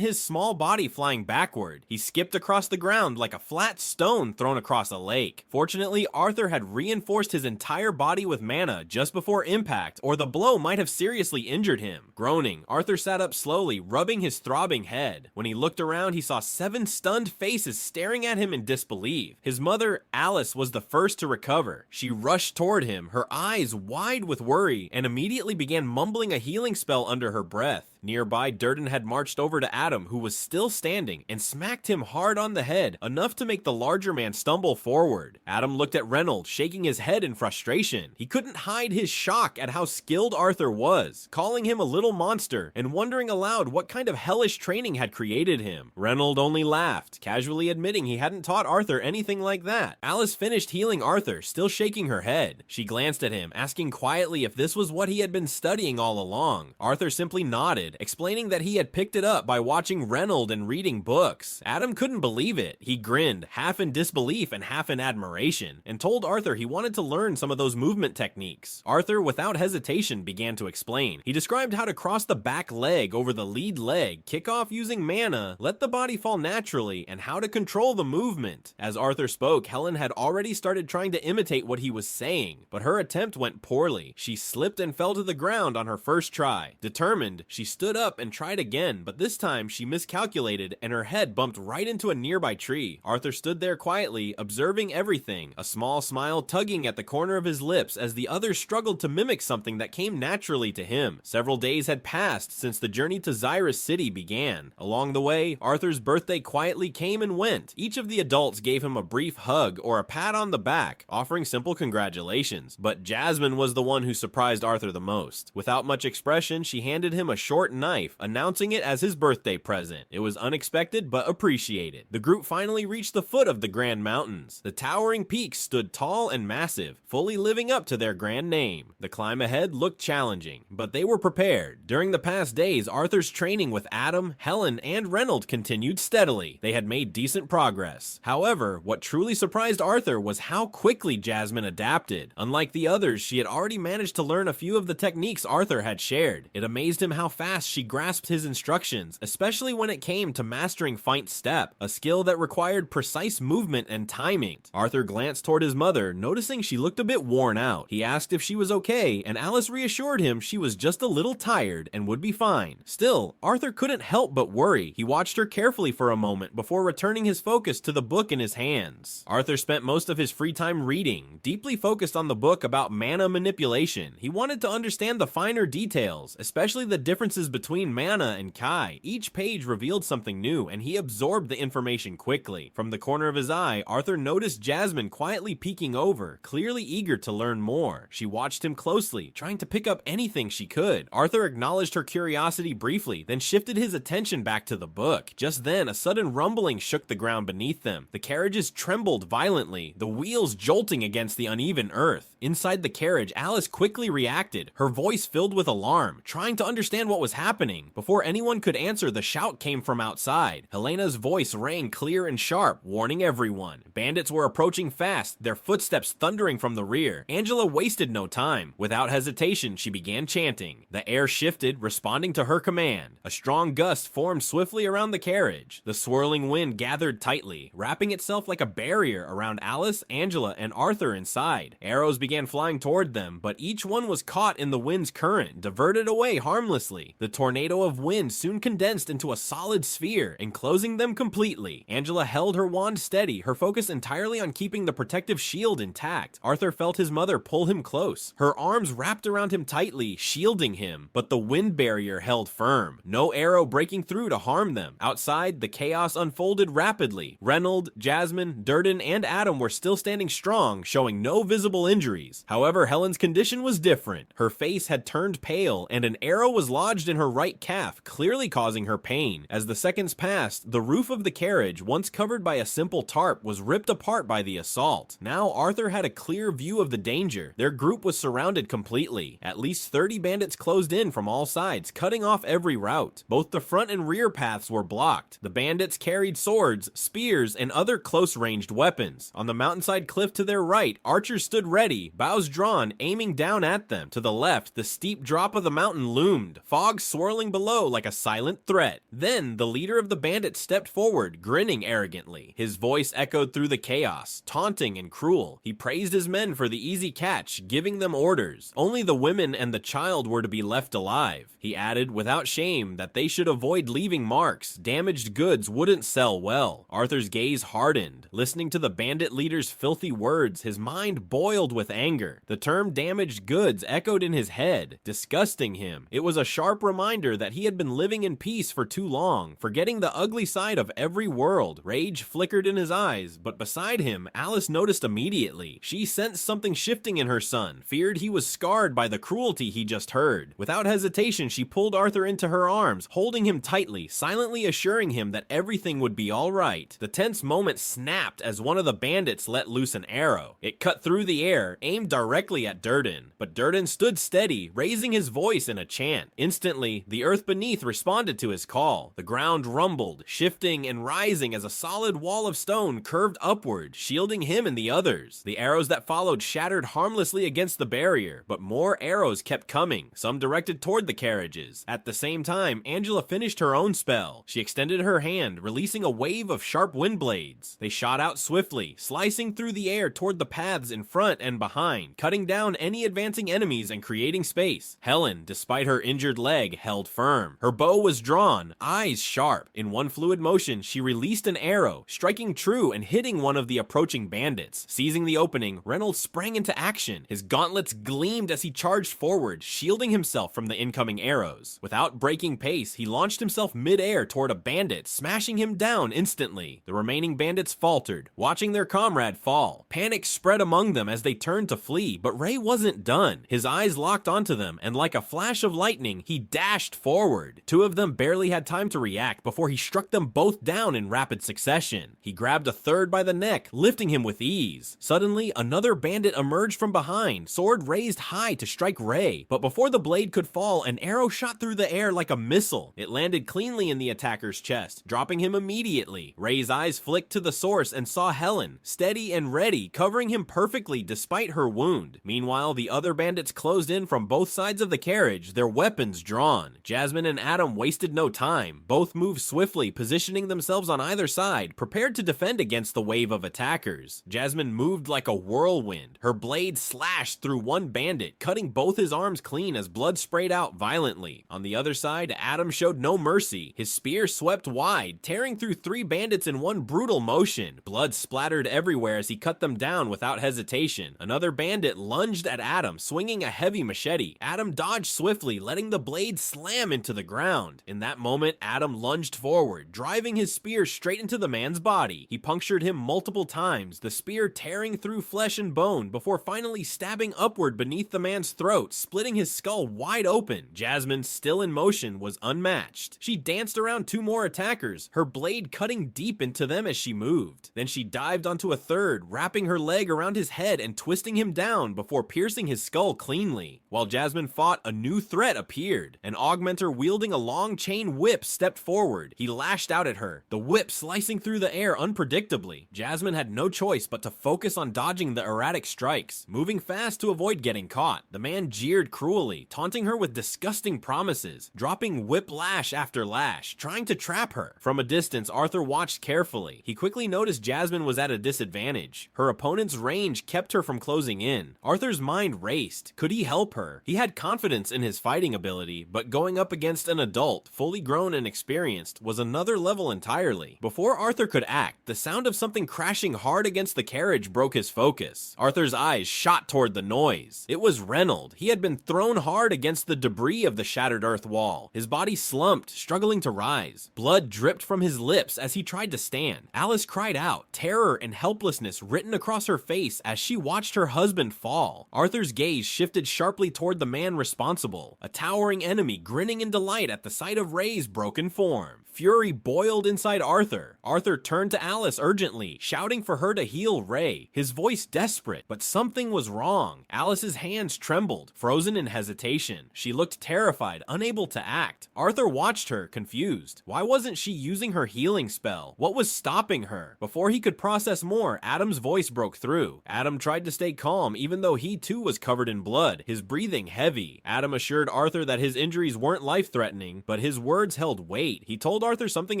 Speaker 1: his small body flying backward. He skipped across the ground like a flat stone thrown across a lake. Fortunately, Arthur had reinforced his entire body with mana just before impact, or the blow might have seriously injured him. Groaning, Arthur sat up slowly, rubbing his throbbing head. When he looked around, he saw 7 stunned faces staring at him in disbelief. His mother, Alice, was the first to recover. She rushed toward him, her eyes wide with worry, and immediately began mumbling a healing spell under her breath. Nearby, Durden had marched over to Adam, who was still standing, and smacked him hard on the head, enough to make the larger man stumble forward. Adam looked at Reynolds, shaking his head in frustration. He couldn't hide his shock at how skilled Arthur was, calling him a little monster, and wondering aloud what kind of hellish training had created him. Reynolds only laughed, casually admitting he hadn't taught Arthur anything like that. Alice finished healing Arthur, still shaking her head. She glanced at him, asking quietly if this was what he had been studying all along. Arthur simply nodded, explaining that he had picked it up by watching Reynolds and reading books. Adam couldn't believe it. He grinned, half in disbelief and half in admiration, and told Arthur he wanted to learn some of those movement techniques. Arthur, without hesitation, began to explain. He described how to cross the back leg over the lead leg, kick off using mana, let the body fall naturally, and how to control the movement. As Arthur spoke, Helen had already started trying to imitate what he was saying, but her attempt went poorly. She slipped and fell to the ground on her first try. Determined, she stood up and tried again, but this time she miscalculated and her head bumped right into a nearby tree. Arthur stood there quietly, observing everything, a small smile tugging at the corner of his lips as the others struggled to mimic something that came naturally to him. Several days had passed since the journey to Xyrus City began. Along the way, Arthur's birthday quietly came and went. Each of the adults gave him a brief hug or a pat on the back, offering simple congratulations. But Jasmine was the one who surprised Arthur the most. Without much expression, she handed him a short knife, announcing it as his birthday present. It was unexpected but appreciated. The group finally reached the foot of the Grand Mountains. The towering peaks stood tall and massive, fully living up to their grand name. The climb ahead looked challenging, but they were prepared. During the past days, Arthur's training with Adam, Helen, and Reynolds continued steadily. They had made decent progress. However, what truly surprised Arthur was how quickly Jasmine adapted. Unlike the others, she had already managed to learn a few of the techniques Arthur had shared. It amazed him how fast she grasped his instructions, especially when it came to mastering feint step, a skill that required precise movement and timing. Arthur glanced toward his mother, noticing she looked a bit worn out. He asked if she was okay, and Alice reassured him she was just a little tired and would be fine. Still, Arthur couldn't help but worry. He watched her carefully for a moment before returning his focus to the book in his hands. Arthur spent most of his free time reading, deeply focused on the book about mana manipulation. He wanted to understand the finer details, especially the differences between mana and kai. Each page revealed something new, and he absorbed the information quickly. From the corner of his eye, Arthur noticed Jasmine quietly peeking over, clearly eager to learn more. She watched him closely, trying to pick up anything she could. Arthur acknowledged her curiosity briefly, then shifted his attention back to the book. Just then, a sudden rumbling shook the ground beneath them. The carriages trembled violently, the wheels jolting against the uneven earth. Inside the carriage, Alice quickly reacted, her voice filled with alarm, trying to understand what was happening. Before anyone could answer, the shout came from outside. Helena's voice rang clear and sharp, warning everyone. Bandits were approaching fast, their footsteps thundering from the rear. Angela wasted no time. Without hesitation, she began chanting. The air shifted, responding to her command. A strong gust formed swiftly around the carriage. The swirling wind gathered tightly, wrapping itself like a barrier around Alice, Angela, and Arthur inside. Arrows began flying toward them, but each one was caught in the wind's current, diverted away harmlessly. The tornado of wind soon condensed into a solid sphere, enclosing them completely. Angela held her wand steady, her focus entirely on keeping the protective shield intact. Arthur felt his mother pull him close. Her arms wrapped around him tightly, shielding him, but the wind barrier held firm, no arrow breaking through to harm them. Outside, the chaos unfolded rapidly. Reynolds, Jasmine, Durden, and Adam were still standing strong, showing no visible injuries. However, Helen's condition was different. Her face had turned pale, and an arrow was lodged in her right calf, clearly causing her pain. As the seconds passed, the roof of the carriage, once covered by a simple tarp, was ripped apart by the assault. Now Arthur had a clear view of the danger. Their group was surrounded completely. At least 30 bandits closed in from all sides, cutting off every route. Both the front and rear paths were blocked. The bandits carried swords, spears, and other close-ranged weapons. On the mountainside cliff to their right, archers stood ready, bows drawn, aiming down at them. To the left, the steep drop of the mountain loomed, fog swirling below like a silent threat. Then, the leader of the bandits stepped forward, grinning arrogantly. His voice echoed through the chaos, taunting and cruel. He praised his men for the easy catch, giving them orders. Only the women and the child were to be left alive. He added, without shame, that they should avoid leaving marks. Damaged goods wouldn't sell well. Arthur's gaze hardened. Listening to the bandit leader's filthy words, his mind boiled with anger. The term damaged goods echoed in his head, disgusting him. It was a sharp reminder that he had been living in peace for too long, forgetting the ugly side of every world. Rage flickered in his eyes, but beside him, Alice noticed immediately. She sensed something shifting in her son, feared he was scarred by the cruelty he just heard. Without hesitation, she pulled Arthur into her arms, holding him tightly, silently assuring him that everything would be all right. The tense moment snapped as one of the bandits let loose an arrow. It cut through the air, aimed directly at Durden, but Durden stood steady, raising his voice in a chant. Instantly, the earth beneath responded to his call. The ground rumbled, shifting and rising as a solid wall of stone curved upward, shielding him and the others. The arrows that followed shattered harmlessly against the barrier, but more arrows kept coming, some directed toward the carriages. At the same time, Angela finished her own spell. She extended her hand, releasing a wave of sharp wind blades. They shot out swiftly, slicing through the air toward the paths in front and behind, cutting down any advancing enemies and creating space. Helen, despite her injured leg, held firm. Her bow was drawn, eyes sharp. In one fluid motion, she released an arrow, striking true and hitting one of the approaching bandits. Seizing the opening, Reynolds sprang into action. His gauntlets gleamed as he charged forward, shielding himself from the incoming arrows. Without breaking pace, he launched himself mid-air toward a bandit, smashing him down instantly. The remaining bandits faltered, watching their comrade fall. Panic spread among them as they turned to flee, but Ray wasn't done. His eyes locked onto them, and like a flash of lightning, he dashed forward. Two of them barely had time to react before he struck them both down in rapid succession. He grabbed a third by the neck, lifting him with ease. Suddenly, another bandit emerged from behind, sword raised high to strike Ray, but before the blade could fall, an arrow shot through the air like a missile. It landed cleanly in the attacker's chest, dropping him immediately. Ray's eyes flicked to the source and saw Helen, steady and ready, covering him perfectly despite her wound. Meanwhile, the other bandits closed in from both sides of the carriage, their weapons drawn. Jasmine and Adam wasted no time. Both moved swiftly, positioning themselves on either side, prepared to defend against the wave of attackers. Jasmine moved like a whirlwind. Her blade slashed through one bandit, cutting both his arms clean as blood sprayed out violently. On the other side, Adam showed no mercy. His spear swept wide, tearing through three bandits in one brutal motion. Blood splattered everywhere as he cut them down without hesitation. Another bandit lunged at Adam, swinging a heavy machete. Adam dodged swiftly, letting the blade slam into the ground. In that moment, Adam lunged forward, driving his spear straight into the man's body. He punctured him multiple times, the spear tearing through flesh and bone before finally stabbing upward beneath the man's throat, splitting his skull wide open. Jasmine, still in motion, was unmatched. She danced around two more attackers, her blade cutting deep into them as she moved. Then she dived onto a third, wrapping her leg around his head and twisting him down before piercing his skull cleanly. While Jasmine fought, a new threat appeared. An augmenter wielding a long chain whip stepped forward. He lashed out at her, the whip slicing through the air unpredictably. Jasmine had no choice but to focus on dodging the erratic strikes, moving fast to avoid getting caught. The man jeered cruelly, taunting her with disgusting promises, dropping whip lash after lash, trying to trap her. From a distance, Arthur watched carefully. He quickly noticed Jasmine was at a disadvantage. Her opponent's range kept her from closing in. Arthur's mind raced. Could he help her? He had confidence in his fighting ability, but going up against an adult, fully grown and experienced, was another level entirely. Before Arthur could act, the sound of something crashing hard against the carriage broke his focus. Arthur's eyes shot toward the noise. It was Reynolds. He had been thrown hard against the debris of the shattered earth wall. His body slumped, struggling to rise. Blood dripped from his lips as he tried to stand. Alice cried out, terror and helplessness written across her face as she watched her husband fall. Arthur's gaze shifted sharply toward the man responsible, a towering enemy enemy grinning in delight at the sight of Ray's broken form. Fury boiled inside Arthur. Arthur turned to Alice urgently, shouting for her to heal Ray, his voice desperate, but something was wrong. Alice's hands trembled, frozen in hesitation. She looked terrified, unable to act. Arthur watched her, confused. Why wasn't she using her healing spell? What was stopping her? Before he could process more, Adam's voice broke through. Adam tried to stay calm, even though he too was covered in blood, his breathing heavy. Adam assured Arthur that his injuries weren't life-threatening, but his words held weight. He told Arthur something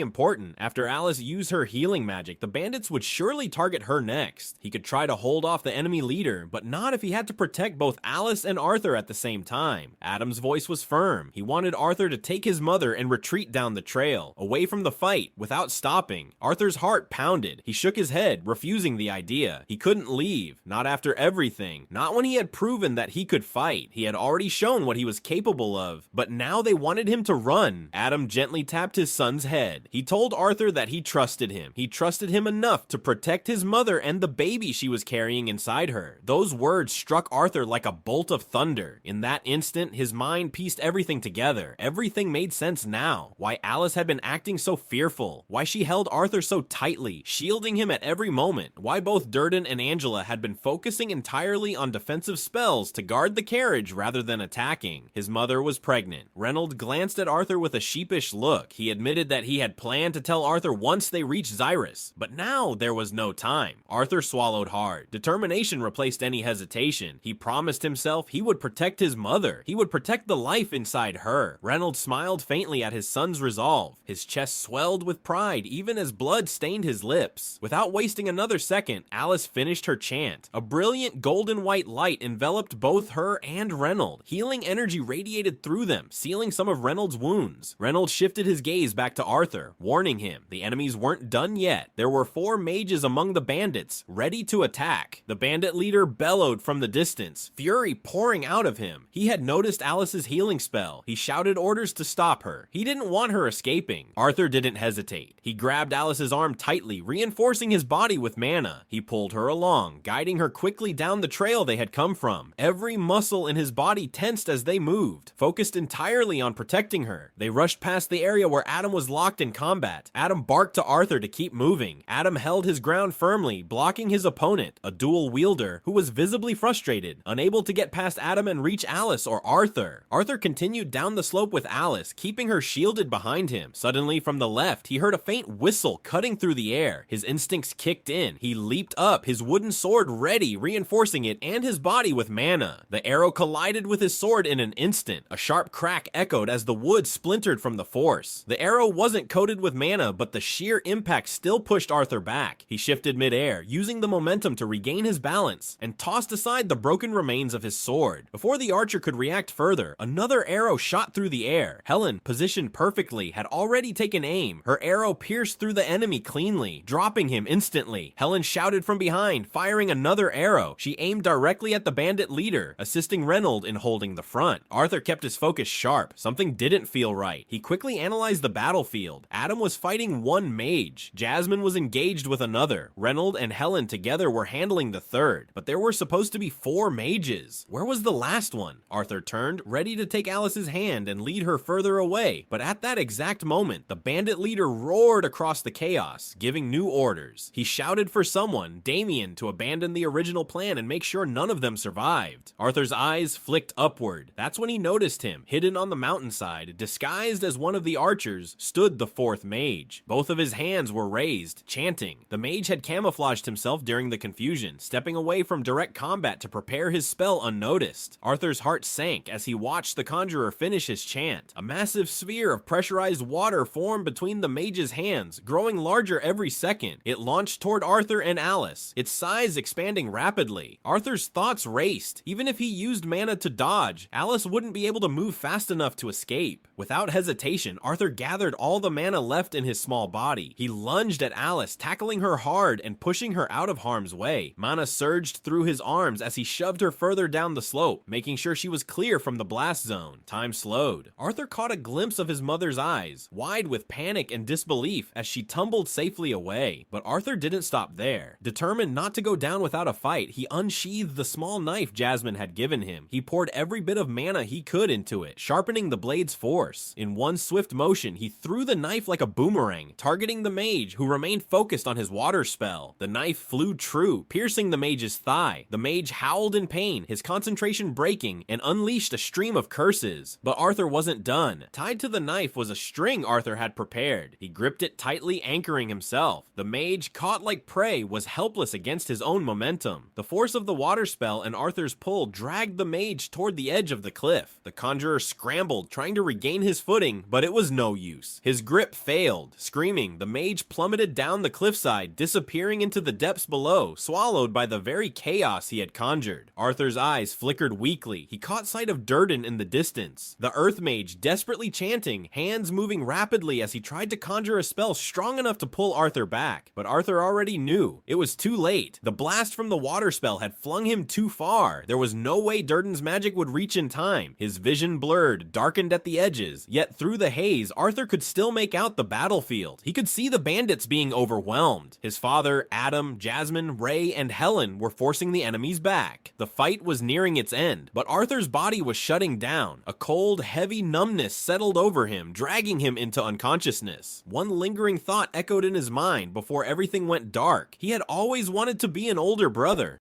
Speaker 1: important. After Alice used her healing magic, the bandits would surely target her next. He could try to hold off the enemy leader, but not if he had to protect both Alice and Arthur at the same time. Adam's voice was firm. He wanted Arthur to take his mother and retreat down the trail, away from the fight, without stopping. Arthur's heart pounded. He shook his head, refusing the idea. He couldn't leave. Not after everything. Not when he had proven that he could fight. He had already shown what he was capable of. But now they wanted him to run. Adam gently tapped his son's head. He told Arthur that he trusted him. He trusted him enough to protect his mother and the baby she was carrying inside her. Those words struck Arthur like a bolt of thunder. In that instant, his mind pieced everything together. Everything made sense now. Why Alice had been acting so fearful. Why she held Arthur so tightly, shielding him at every moment. Why both Durden and Angela had been focusing entirely on defensive spells to guard the carriage rather than attacking. His mother was pregnant. Reynolds glanced at Arthur with a sheepish look. He admitted that he had planned to tell Arthur once they reached Xyrus, but now there was no time. Arthur swallowed hard. Determination replaced any hesitation. He promised himself he would protect his mother. He would protect the life inside her. Reynolds smiled faintly at his son's resolve. His chest swelled with pride even as blood stained his lips. Without wasting another second, Alice finished her chant. A brilliant golden white light enveloped both her and Reynolds. Healing energy radiated through them, sealing some of Reynolds' wounds. Reynolds shifted his gaze back to Arthur, warning him the enemies weren't done yet. There were 4 mages among the bandits, ready to attack. The bandit leader bellowed from the distance, fury pouring out of him. He had noticed Alice's healing spell. He shouted orders to stop her. He didn't want her escaping. Arthur didn't hesitate. He grabbed Alice's arm tightly, reinforcing his body with mana. He pulled her along, guiding her quickly down the trail they had come from. Every muscle in his body tensed as they moved, focused entirely on protecting her. They rushed past the area where Adam was locked in combat. Adam barked to Arthur to keep moving. Adam held his ground firmly, blocking his opponent, a dual wielder who was visibly frustrated, unable to get past Adam and reach Alice or Arthur. Arthur continued down the slope with Alice, keeping her shielded behind him. Suddenly, from the left, he heard a faint whistle cutting through the air. His instincts kicked in. He leaped up, his wooden sword ready, reinforcing it and his body with mana. The arrow collided with his sword in an instant. A sharp crack echoed as the wood splintered from the force. The arrow wasn't coated with mana, but the sheer impact still pushed Arthur back. He shifted midair, using the momentum to regain his balance, and tossed aside the broken remains of his sword. Before the archer could react further, another arrow shot through the air. Helen, positioned perfectly, had already taken aim. Her arrow pierced through the enemy cleanly, dropping him instantly. Helen shouted from behind, firing another arrow. She aimed directly at the bandit leader, assisting Reynolds in holding the front. Arthur kept his focus sharp. Something didn't feel right. He quickly analyzed the battlefield. Adam was fighting one mage. Jasmine was engaged with another. Reynolds and Helen together were handling the third. But there were supposed to be 4 mages. Where was the last one? Arthur turned, ready to take Alice's hand and lead her further away. But at that exact moment, the bandit leader roared across the chaos, giving new orders. He shouted for someone, Damien, to abandon the original plan and make sure none of them survived. Arthur's eyes flicked upward. That's when he noticed him. Hidden on the mountainside, disguised as one of the archers, stood the 4th mage. Both of his hands were raised, chanting. The mage had camouflaged himself during the confusion, stepping away from direct combat to prepare his spell unnoticed. Arthur's heart sank as he watched the conjurer finish his chant. A massive sphere of pressurized water formed between the mage's hands, growing larger every second. It launched toward Arthur and Alice, its size expanding rapidly. Arthur's thoughts raced. Even if he used mana to dodge, Alice wouldn't be able to move fast enough to escape. Without hesitation, Arthur gathered all the mana left in his small body. He lunged at Alice, tackling her hard and pushing her out of harm's way. Mana surged through his arms as he shoved her further down the slope, making sure she was clear from the blast zone. Time slowed. Arthur caught a glimpse of his mother's eyes, wide with panic and disbelief as she tumbled safely away. But Arthur didn't stop there. Determined not to go down without a fight, he unsheathed the small knife Jasmine had given him. He poured every bit of mana he could into it. it, sharpening the blade's force. In one swift motion, he threw the knife like a boomerang, targeting the mage, who remained focused on his water spell. The knife flew true, piercing the mage's thigh. The mage howled in pain, his concentration breaking, and unleashed a stream of curses. But Arthur wasn't done. Tied to the knife was a string Arthur had prepared. He gripped it tightly, anchoring himself. The mage, caught like prey, was helpless against his own momentum. The force of the water spell and Arthur's pull dragged the mage toward the edge of the cliff. The conjurer scrambled, trying to regain his footing, but it was no use. His grip failed. Screaming, the mage plummeted down the cliffside, disappearing into the depths below, swallowed by the very chaos he had conjured. Arthur's eyes flickered weakly. He caught sight of Durden in the distance. The earth mage desperately chanting, hands moving rapidly as he tried to conjure a spell strong enough to pull Arthur back. But Arthur already knew. It was too late. The blast from the water spell had flung him too far. There was no way Durden's magic would reach in time. His vision blurred, darkened at the edges. Yet through the haze, Arthur could still make out the battlefield. He could see the bandits being overwhelmed. His father, Adam, Jasmine, Ray, and Helen were forcing the enemies back. The fight was nearing its end, but Arthur's body was shutting down. A cold, heavy numbness settled over him, dragging him into unconsciousness. One lingering thought echoed in his mind before everything went dark. He had always wanted to be an older brother.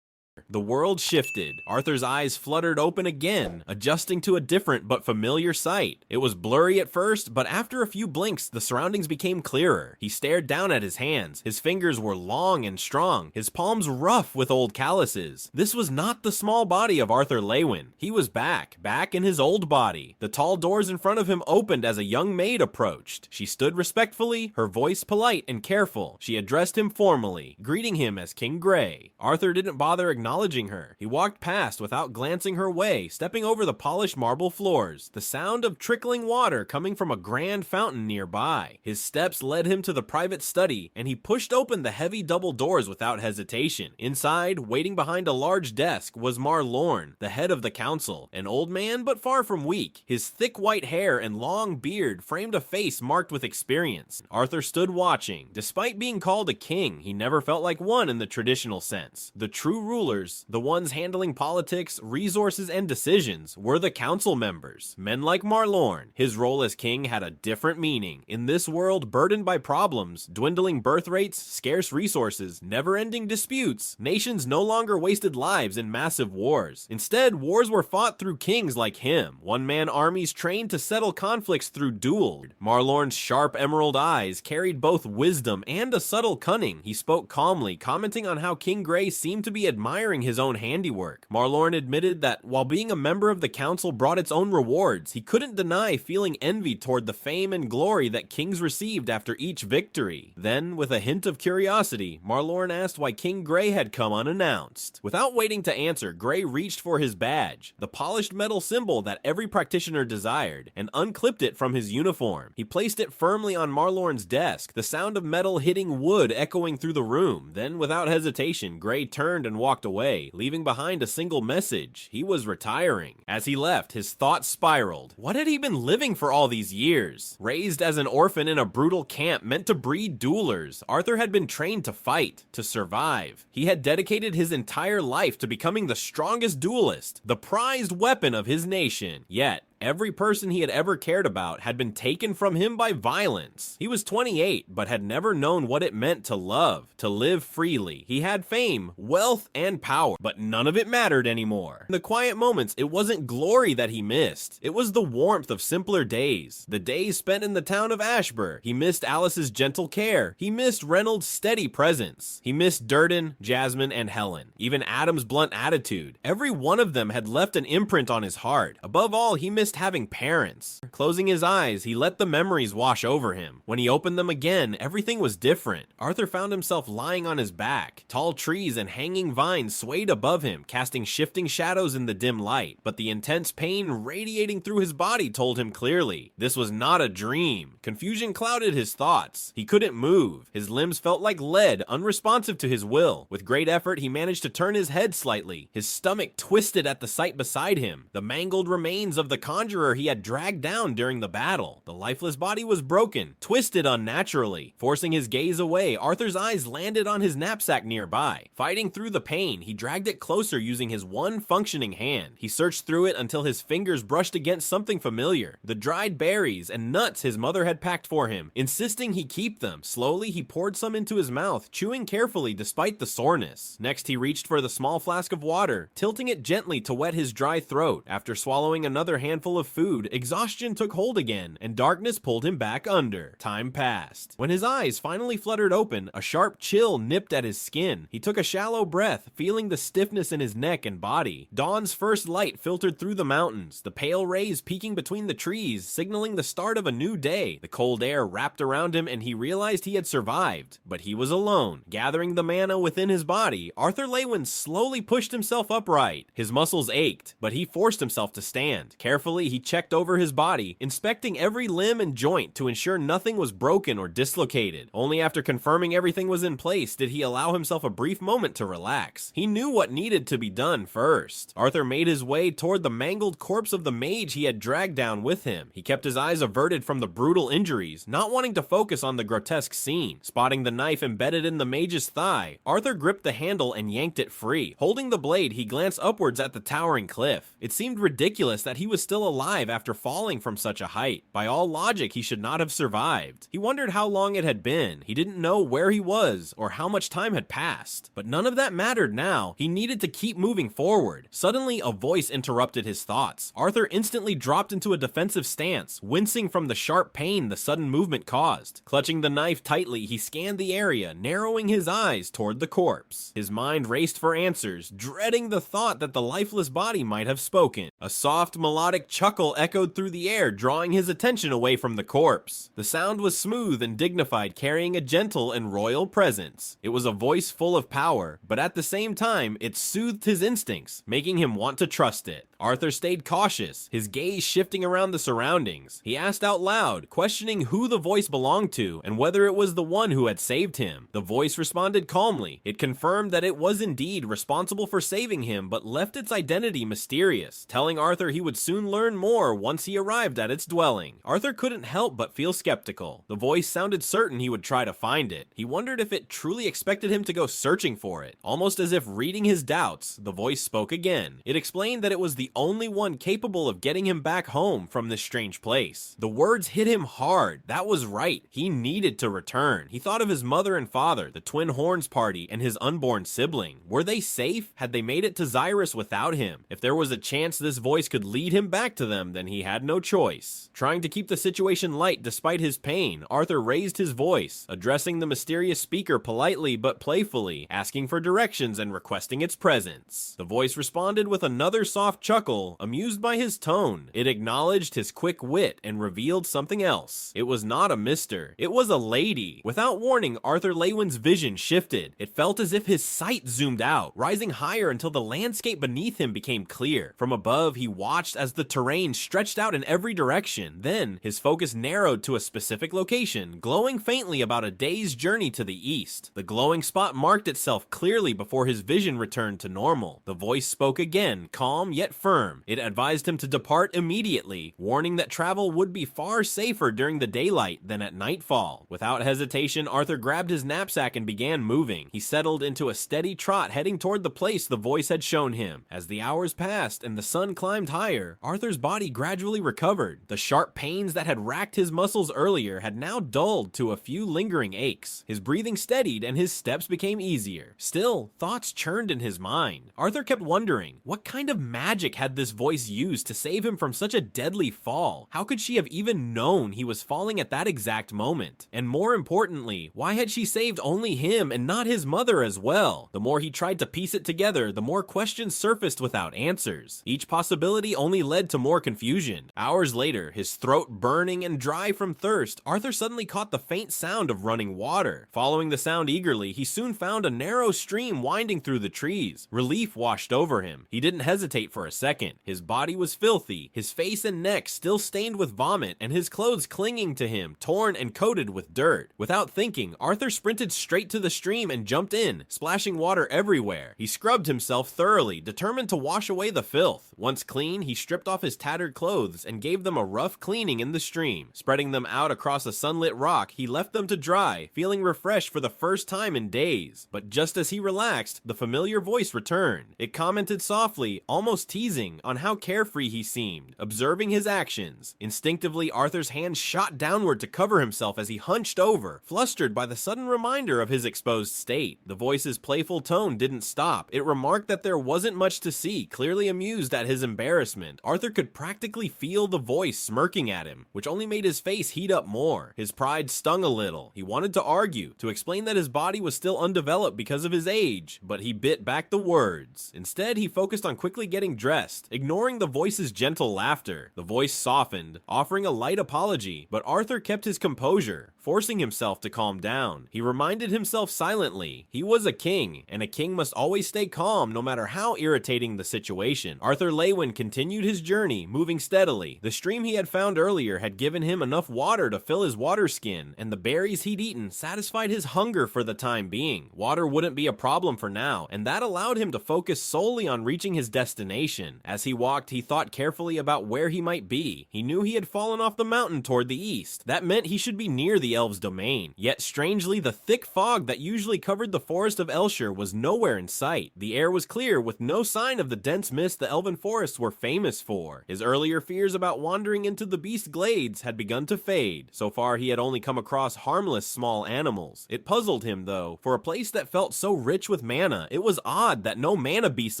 Speaker 1: The world shifted. Arthur's eyes fluttered open again, adjusting to a different but familiar sight. It was blurry at first, but after a few blinks, the surroundings became clearer. He stared down at his hands. His fingers were long and strong, his palms rough with old calluses. This was not the small body of Arthur Leywin. He was back in his old body. The tall doors in front of him opened as a young maid approached. She stood respectfully, her voice polite and careful. She addressed him formally, greeting him as King Gray. Arthur didn't bother acknowledging her. He walked past without glancing her way, stepping over the polished marble floors, the sound of trickling water coming from a grand fountain nearby. His steps led him to the private study, and he pushed open the heavy double doors without hesitation. Inside, waiting behind a large desk, was Marlorn, the head of the council, an old man but far from weak. His thick white hair and long beard framed a face marked with experience. Arthur stood watching. Despite being called a king, he never felt like one in the traditional sense. The true rulers, the ones handling politics, resources, and decisions, were the council members, men like Marlorn. His role as king had a different meaning. In this world burdened by problems, dwindling birth rates, scarce resources, never-ending disputes, nations no longer wasted lives in massive wars. Instead, wars were fought through kings like him, one-man armies trained to settle conflicts through duel. Marlorn's sharp emerald eyes carried both wisdom and a subtle cunning. He spoke calmly, commenting on how King Gray seemed to be admiring his own handiwork. Marlorn admitted that while being a member of the council brought its own rewards, he couldn't deny feeling envy toward the fame and glory that kings received after each victory. Then, with a hint of curiosity, Marlorn asked why King Gray had come unannounced. Without waiting to answer, Gray reached for his badge, the polished metal symbol that every practitioner desired, and unclipped it from his uniform. He placed it firmly on Marlorn's desk, the sound of metal hitting wood echoing through the room. Then, without hesitation, Gray turned and walked away, leaving behind a single message. He was retiring. As he left, his thoughts spiraled. What had he been living for all these years? Raised as an orphan in a brutal camp meant to breed duelers, Arthur had been trained to fight, to survive. He had dedicated his entire life to becoming the strongest duelist, the prized weapon of his nation. Yet, every person he had ever cared about had been taken from him by violence. He was 28, but had never known what it meant to love, to live freely. He had fame, wealth, and power, but none of it mattered anymore. In the quiet moments, it wasn't glory that he missed. It was the warmth of simpler days. The days spent in the town of Ashbur. He missed Alice's gentle care. He missed Reynolds' steady presence. He missed Durden, Jasmine, and Helen. Even Adam's blunt attitude. Every one of them had left an imprint on his heart. Above all, he missed having parents. Closing his eyes, he let the memories wash over him. When he opened them again, everything was different. Arthur found himself lying on his back. Tall trees and hanging vines swayed above him, casting shifting shadows in the dim light. But the intense pain radiating through his body told him clearly, this was not a dream. Confusion clouded his thoughts. He couldn't move. His limbs felt like lead, unresponsive to his will. With great effort, he managed to turn his head slightly. His stomach twisted at the sight beside him. The mangled remains of the conjurer he had dragged down during the battle. The lifeless body was broken, twisted unnaturally. Forcing his gaze away, Arthur's eyes landed on his knapsack nearby. Fighting through the pain, he dragged it closer using his one functioning hand. He searched through it until his fingers brushed against something familiar, the dried berries and nuts his mother had packed for him, insisting he keep them. Slowly, he poured some into his mouth, chewing carefully despite the soreness. Next, he reached for the small flask of water, tilting it gently to wet his dry throat. After swallowing another handful of food, exhaustion took hold again, and darkness pulled him back under. Time passed. When his eyes finally fluttered open, a sharp chill nipped at his skin. He took a shallow breath, feeling the stiffness in his neck and body. Dawn's first light filtered through the mountains, the pale rays peeking between the trees, signaling the start of a new day. The cold air wrapped around him, and he realized he had survived. But he was alone. Gathering the mana within his body, Arthur Leywin slowly pushed himself upright. His muscles ached, but he forced himself to stand. Carefully, he checked over his body, inspecting every limb and joint to ensure nothing was broken or dislocated. Only after confirming everything was in place did he allow himself a brief moment to relax. He knew what needed to be done first. Arthur made his way toward the mangled corpse of the mage he had dragged down with him. He kept his eyes averted from the brutal injuries, not wanting to focus on the grotesque scene. Spotting the knife embedded in the mage's thigh, Arthur gripped the handle and yanked it free. Holding the blade, he glanced upwards at the towering cliff. It seemed ridiculous that he was still alive after falling from such a height. By all logic, he should not have survived. He wondered how long it had been. He didn't know where he was or how much time had passed. But none of that mattered now. He needed to keep moving forward. Suddenly, a voice interrupted his thoughts. Arthur instantly dropped into a defensive stance, wincing from the sharp pain the sudden movement caused. Clutching the knife tightly, he scanned the area, narrowing his eyes toward the corpse. His mind raced for answers, dreading the thought that the lifeless body might have spoken. A soft, melodic chuckle echoed through the air, drawing his attention away from the corpse. The sound was smooth and dignified, carrying a gentle and royal presence. It was a voice full of power, but at the same time, it soothed his instincts, making him want to trust it. Arthur stayed cautious, his gaze shifting around the surroundings. He asked out loud, questioning who the voice belonged to and whether it was the one who had saved him. The voice responded calmly. It confirmed that it was indeed responsible for saving him, but left its identity mysterious, telling Arthur he would soon learn more once he arrived at its dwelling. Arthur couldn't help but feel skeptical. The voice sounded certain he would try to find it. He wondered if it truly expected him to go searching for it. Almost as if reading his doubts, the voice spoke again. It explained that it was the only one capable of getting him back home from this strange place. The words hit him hard. That was right. He needed to return. He thought of his mother and father, the Twin Horns party, and his unborn sibling. Were they safe? Had they made it to Xyrus without him? If there was a chance this voice could lead him back to them, then he had no choice. Trying to keep the situation light despite his pain, Arthur raised his voice, addressing the mysterious speaker politely but playfully, asking for directions and requesting its presence. The voice responded with another soft chuckle, amused by his tone. It acknowledged his quick wit and revealed something else. It was not a mister. It was a lady. Without warning, Arthur Leywin's vision shifted. It felt as if his sight zoomed out, rising higher until the landscape beneath him became clear. From above, he watched as the terrain stretched out in every direction. Then, his focus narrowed to a specific location, glowing faintly about a day's journey to the east. The glowing spot marked itself clearly before his vision returned to normal. The voice spoke again, calm yet firm. It advised him to depart immediately, warning that travel would be far safer during the daylight than at nightfall. Without hesitation, Arthur grabbed his knapsack and began moving. He settled into a steady trot, heading toward the place the voice had shown him. As the hours passed and the sun climbed higher, Arthur's body gradually recovered. The sharp pains that had racked his muscles earlier had now dulled to a few lingering aches. His breathing steadied and his steps became easier. Still, thoughts churned in his mind. Arthur kept wondering, what kind of magic had this voice used to save him from such a deadly fall? How could she have even known he was falling at that exact moment? And more importantly, why had she saved only him and not his mother as well? The more he tried to piece it together, the more questions surfaced without answers. Each possibility only led to more confusion. Hours later, his throat burning and dry from thirst, Arthur suddenly caught the faint sound of running water. Following the sound eagerly, he soon found a narrow stream winding through the trees. Relief washed over him. He didn't hesitate for a second. His body was filthy, his face and neck still stained with vomit, and his clothes clinging to him, torn and coated with dirt. Without thinking, Arthur sprinted straight to the stream and jumped in, splashing water everywhere. He scrubbed himself thoroughly, determined to wash away the filth. Once clean, he stripped off his his tattered clothes and gave them a rough cleaning in the stream. Spreading them out across a sunlit rock, he left them to dry, feeling refreshed for the first time in days. But just as he relaxed, the familiar voice returned. It commented softly, almost teasing, on how carefree he seemed, observing his actions. Instinctively, Arthur's hand shot downward to cover himself as he hunched over, flustered by the sudden reminder of his exposed state. The voice's playful tone didn't stop. It remarked that there wasn't much to see, clearly amused at his embarrassment. Arthur could practically feel the voice smirking at him, which only made his face heat up more. His pride stung a little. He wanted to argue, to explain that his body was still undeveloped because of his age, but he bit back the words. Instead, he focused on quickly getting dressed, ignoring the voice's gentle laughter. The voice softened, offering a light apology, but Arthur kept his composure, forcing himself to calm down. He reminded himself silently, he was a king, and a king must always stay calm no matter how irritating the situation. Arthur Leywin continued his journey, moving steadily. The stream he had found earlier had given him enough water to fill his water skin, and the berries he'd eaten satisfied his hunger for the time being. Water wouldn't be a problem for now, and that allowed him to focus solely on reaching his destination. As he walked, he thought carefully about where he might be. He knew he had fallen off the mountain toward the east. That meant he should be near the Elves' domain. Yet strangely, the thick fog that usually covered the forest of Elshire was nowhere in sight. The air was clear, with no sign of the dense mist the elven forests were famous for. His earlier fears about wandering into the beast glades had begun to fade. So far, he had only come across harmless small animals. It puzzled him, though. For a place that felt so rich with mana, it was odd that no mana beasts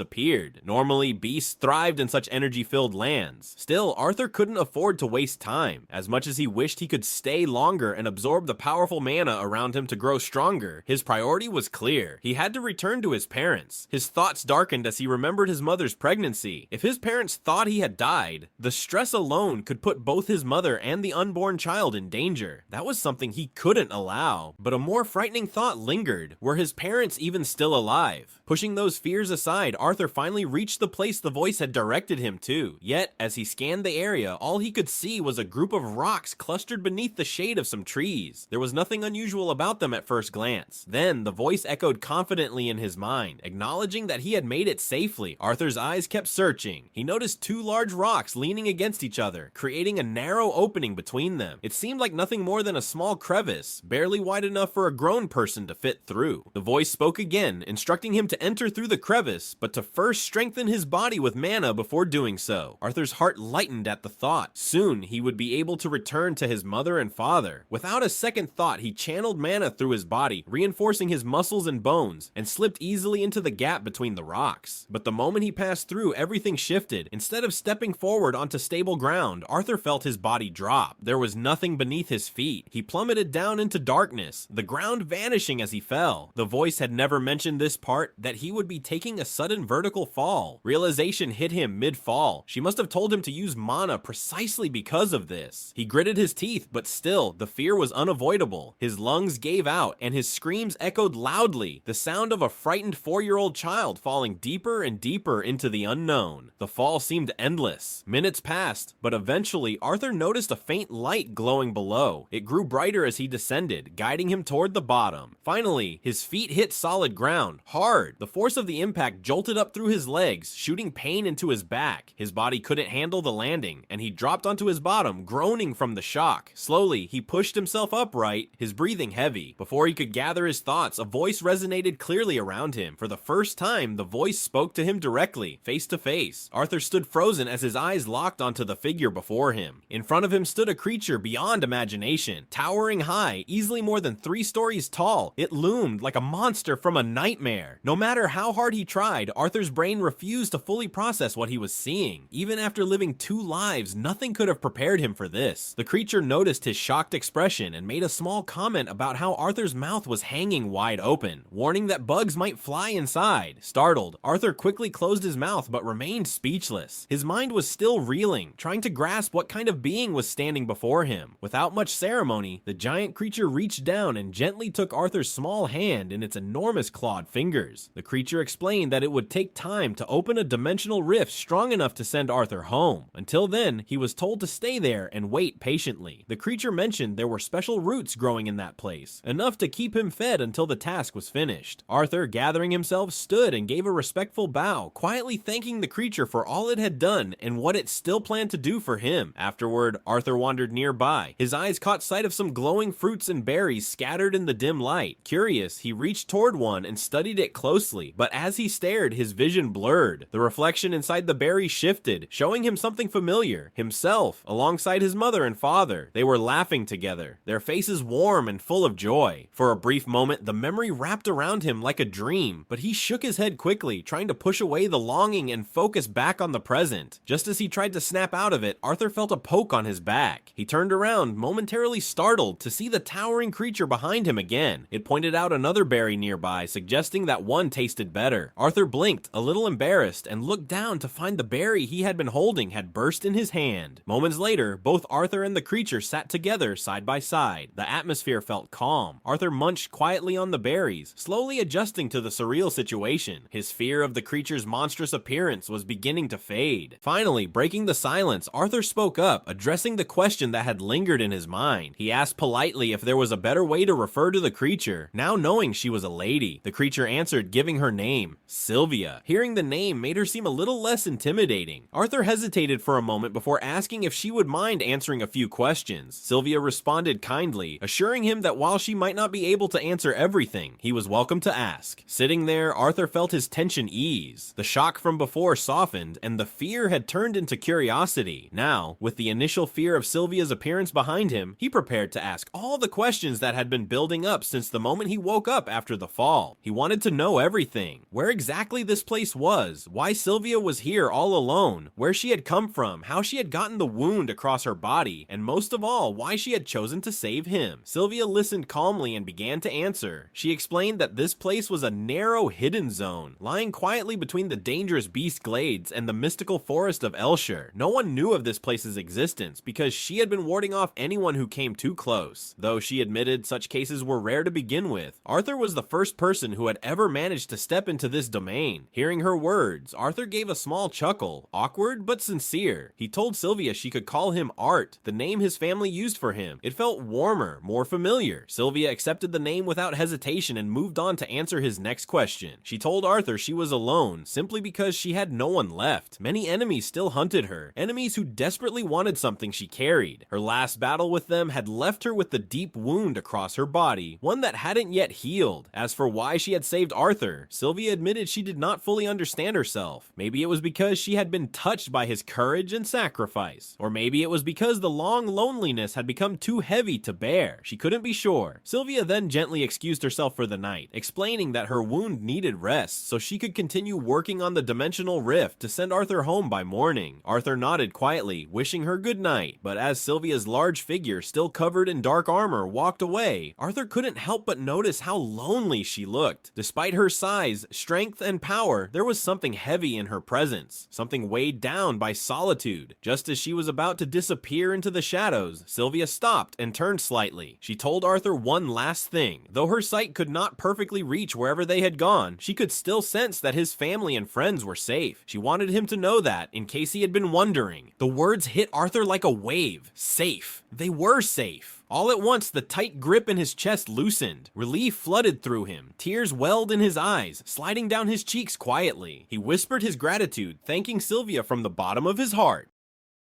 Speaker 1: appeared. Normally, beasts thrived in such energy-filled lands. Still, Arthur couldn't afford to waste time. As much as he wished he could stay longer and absorb the powerful mana around him to grow stronger, his priority was clear. He had to return to his parents. His thoughts darkened as he remembered his mother's pregnancy. If his parents thought he had died, the stress alone could put both his mother and the unborn child in danger. That was something he couldn't allow. But a more frightening thought lingered. Were his parents even still alive? Pushing those fears aside, Arthur finally reached the place the voice had directed him to. Yet, as he scanned the area, all he could see was a group of rocks clustered beneath the shade of some trees. There was nothing unusual about them at first glance. Then, the voice echoed confidently in his mind, acknowledging that he had made it safely. Arthur's eyes kept searching. He noticed two large rocks leaning against each other, creating a narrow opening between them. It seemed like nothing more than a small crevice, barely wide enough for a grown person to fit through. The voice spoke again, instructing him to enter through the crevice, but to first strengthen his body with mana before doing so. Arthur's heart lightened at the thought. Soon, he would be able to return to his mother and father. Without a second thought, he channeled mana through his body, reinforcing his muscles and bones, and slipped easily into the gap between the rocks. But the moment he passed through, everything shifted. Instead of stepping forward onto stable ground, Arthur felt his body drop. There was nothing beneath his feet. He plummeted down into darkness, the ground vanishing as he fell. The voice had never mentioned this part, that he would be taking a sudden vertical fall. Realization hit him mid-fall. She must have told him to use mana precisely because of this. He gritted his teeth, but still, the fear was unavoidable. His lungs gave out, and his screams echoed loudly, the sound of a frightened 4-year-old child falling deeper and deeper into the unknown. The fall seemed endless. Minutes passed, but eventually, Arthur noticed a faint light glowing below. It grew brighter as he descended, guiding him toward the bottom. Finally, his feet hit solid ground, hard. The force of the impact jolted up through his legs, shooting pain into his back. His body couldn't handle the landing, and he dropped onto his bottom, groaning from the shock. Slowly, he pushed himself upright, his breathing heavy. Before he could gather his thoughts, a voice resonated clearly around him. For the first time, the voice spoke to him directly, face to face. Arthur stood frozen as his eyes locked onto the figure before him. In front of him stood a creature beyond imagination. Towering high, easily more than 3 stories tall, it loomed like a monster from a nightmare. No matter how hard he tried, Arthur's brain refused to fully process what he was seeing. Even after living 2 lives, nothing could have prepared him for this. The creature noticed his shocked expression and made a small comment about how Arthur's mouth was hanging wide open, warning that bugs might fly inside. Startled, Arthur quickly closed his mouth but remained speechless. His mind was still reeling, trying to grasp what kind of being was standing before him. Without much ceremony, the giant creature reached down and gently took Arthur's small hand in its enormous clawed fingers. The creature explained that it would take time to open a dimensional rift strong enough to send Arthur home. Until then, he was told to stay there and wait patiently. The creature mentioned there were special roots growing in that place, enough to keep him fed until the task was finished. Arthur, gathering himself, stood and gave a respectful bow, quietly thanking the creature for all it had done and what it still planned to do for him. Afterward, Arthur wandered nearby. His eyes caught sight of some glowing fruits and berries scattered in the dim light. Curious, he reached toward one and studied it closely, but as he stared, his vision blurred. The reflection inside the berry shifted, showing him something familiar. Himself, alongside his mother and father. They were laughing together, their faces warm and full of joy. For a brief moment, the memory wrapped around him like a dream, but he shook his head quickly, trying to push away the longing and focus back on the present. Just as he tried to snap out of it, Arthur felt a poke on his back. He turned around, momentarily startled, to see the towering creature behind him again. It pointed out another berry nearby, suggesting that one tasted better. Arthur blinked, a little embarrassed, and looked down to find the berry he had been holding had burst in his hand. Moments later, both Arthur and the creature sat together side by side. The atmosphere felt calm. Arthur munched quietly on the berries, slowly adjusting to the surreal situation. His fear of the creature's monstrous appearance was beginning to fade. Finally, breaking the silence, Arthur spoke up, addressing the question that had lingered in his mind. He asked politely if there was a better way to refer to the creature, now knowing she was a lady. The creature answered, giving her name, Sylvia. Hearing the name made her seem a little less intimidating. Arthur hesitated for a moment before asking if she would mind answering a few questions. Sylvia responded kindly, assuring him that while she might not be able to answer everything, he was welcome to ask. Sitting there, Arthur felt his tension ease. The shock from before softened, and the fear had turned into curiosity. Now, with the initial fear of Sylvia's appearance behind him, he prepared to ask all the questions that had been building up since the moment he woke up after the fall. He wanted to know everything. Where exactly this place was, why Sylvia was here all alone, where she had come from, how she had gotten the wound across her body, and most of all, why she had chosen to save him. Sylvia listened calmly and began to answer. She explained that this place was a narrow hidden zone, lying quietly between the dangerous beast glades and the mystical forest of Elshire. No one knew of this place's existence because she had been warding off anyone who came too close. Though she admitted such cases were rare to begin with, Arthur was the first person who had ever managed to step into this domain. Hearing her words, Arthur gave a small chuckle, awkward but sincere. He told Sylvia she could call him Art, the name his family used for him. It felt warmer, more familiar. Sylvia accepted the name without hesitation and moved on to answer his next question. She told Arthur she was alone, simply because she had no one left. Many enemies still hunted her, enemies who desperately wanted something she carried. Her last battle with them had left her with the deep wound across her body, one that hadn't yet healed. As for why she had saved Arthur, Sylvia admitted she did not fully understand herself. Maybe it was because she had been touched by his courage and sacrifice, or maybe it was because the long loneliness had become too heavy to bear. She couldn't be sure. Sylvia then gently excused herself for the night, explaining that her wound needed rest so she could continue working on the dimensional rift to send Arthur home by morning. Arthur nodded quietly, wishing her good night, but as Sylvia's large figure, still covered in dark armor, walked away, Arthur couldn't help but notice how lonely she looked. Despite her size, strength, and power, there was something heavy in her presence, something weighed down by solitude. Just as she was about to disappear into the shadows, Sylvia stopped and turned slightly. She told Arthur one last thing. Though her sight could not perfectly reach wherever they had gone, she could still sense that his family and friends were safe. She wanted him to know that, in case he had been wondering. The words hit Arthur like a wave. Safe. They were safe. All at once, the tight grip in his chest loosened. Relief flooded through him. Tears welled in his eyes, sliding down his cheeks quietly. He whispered his gratitude, thanking Sylvia from the bottom of his heart.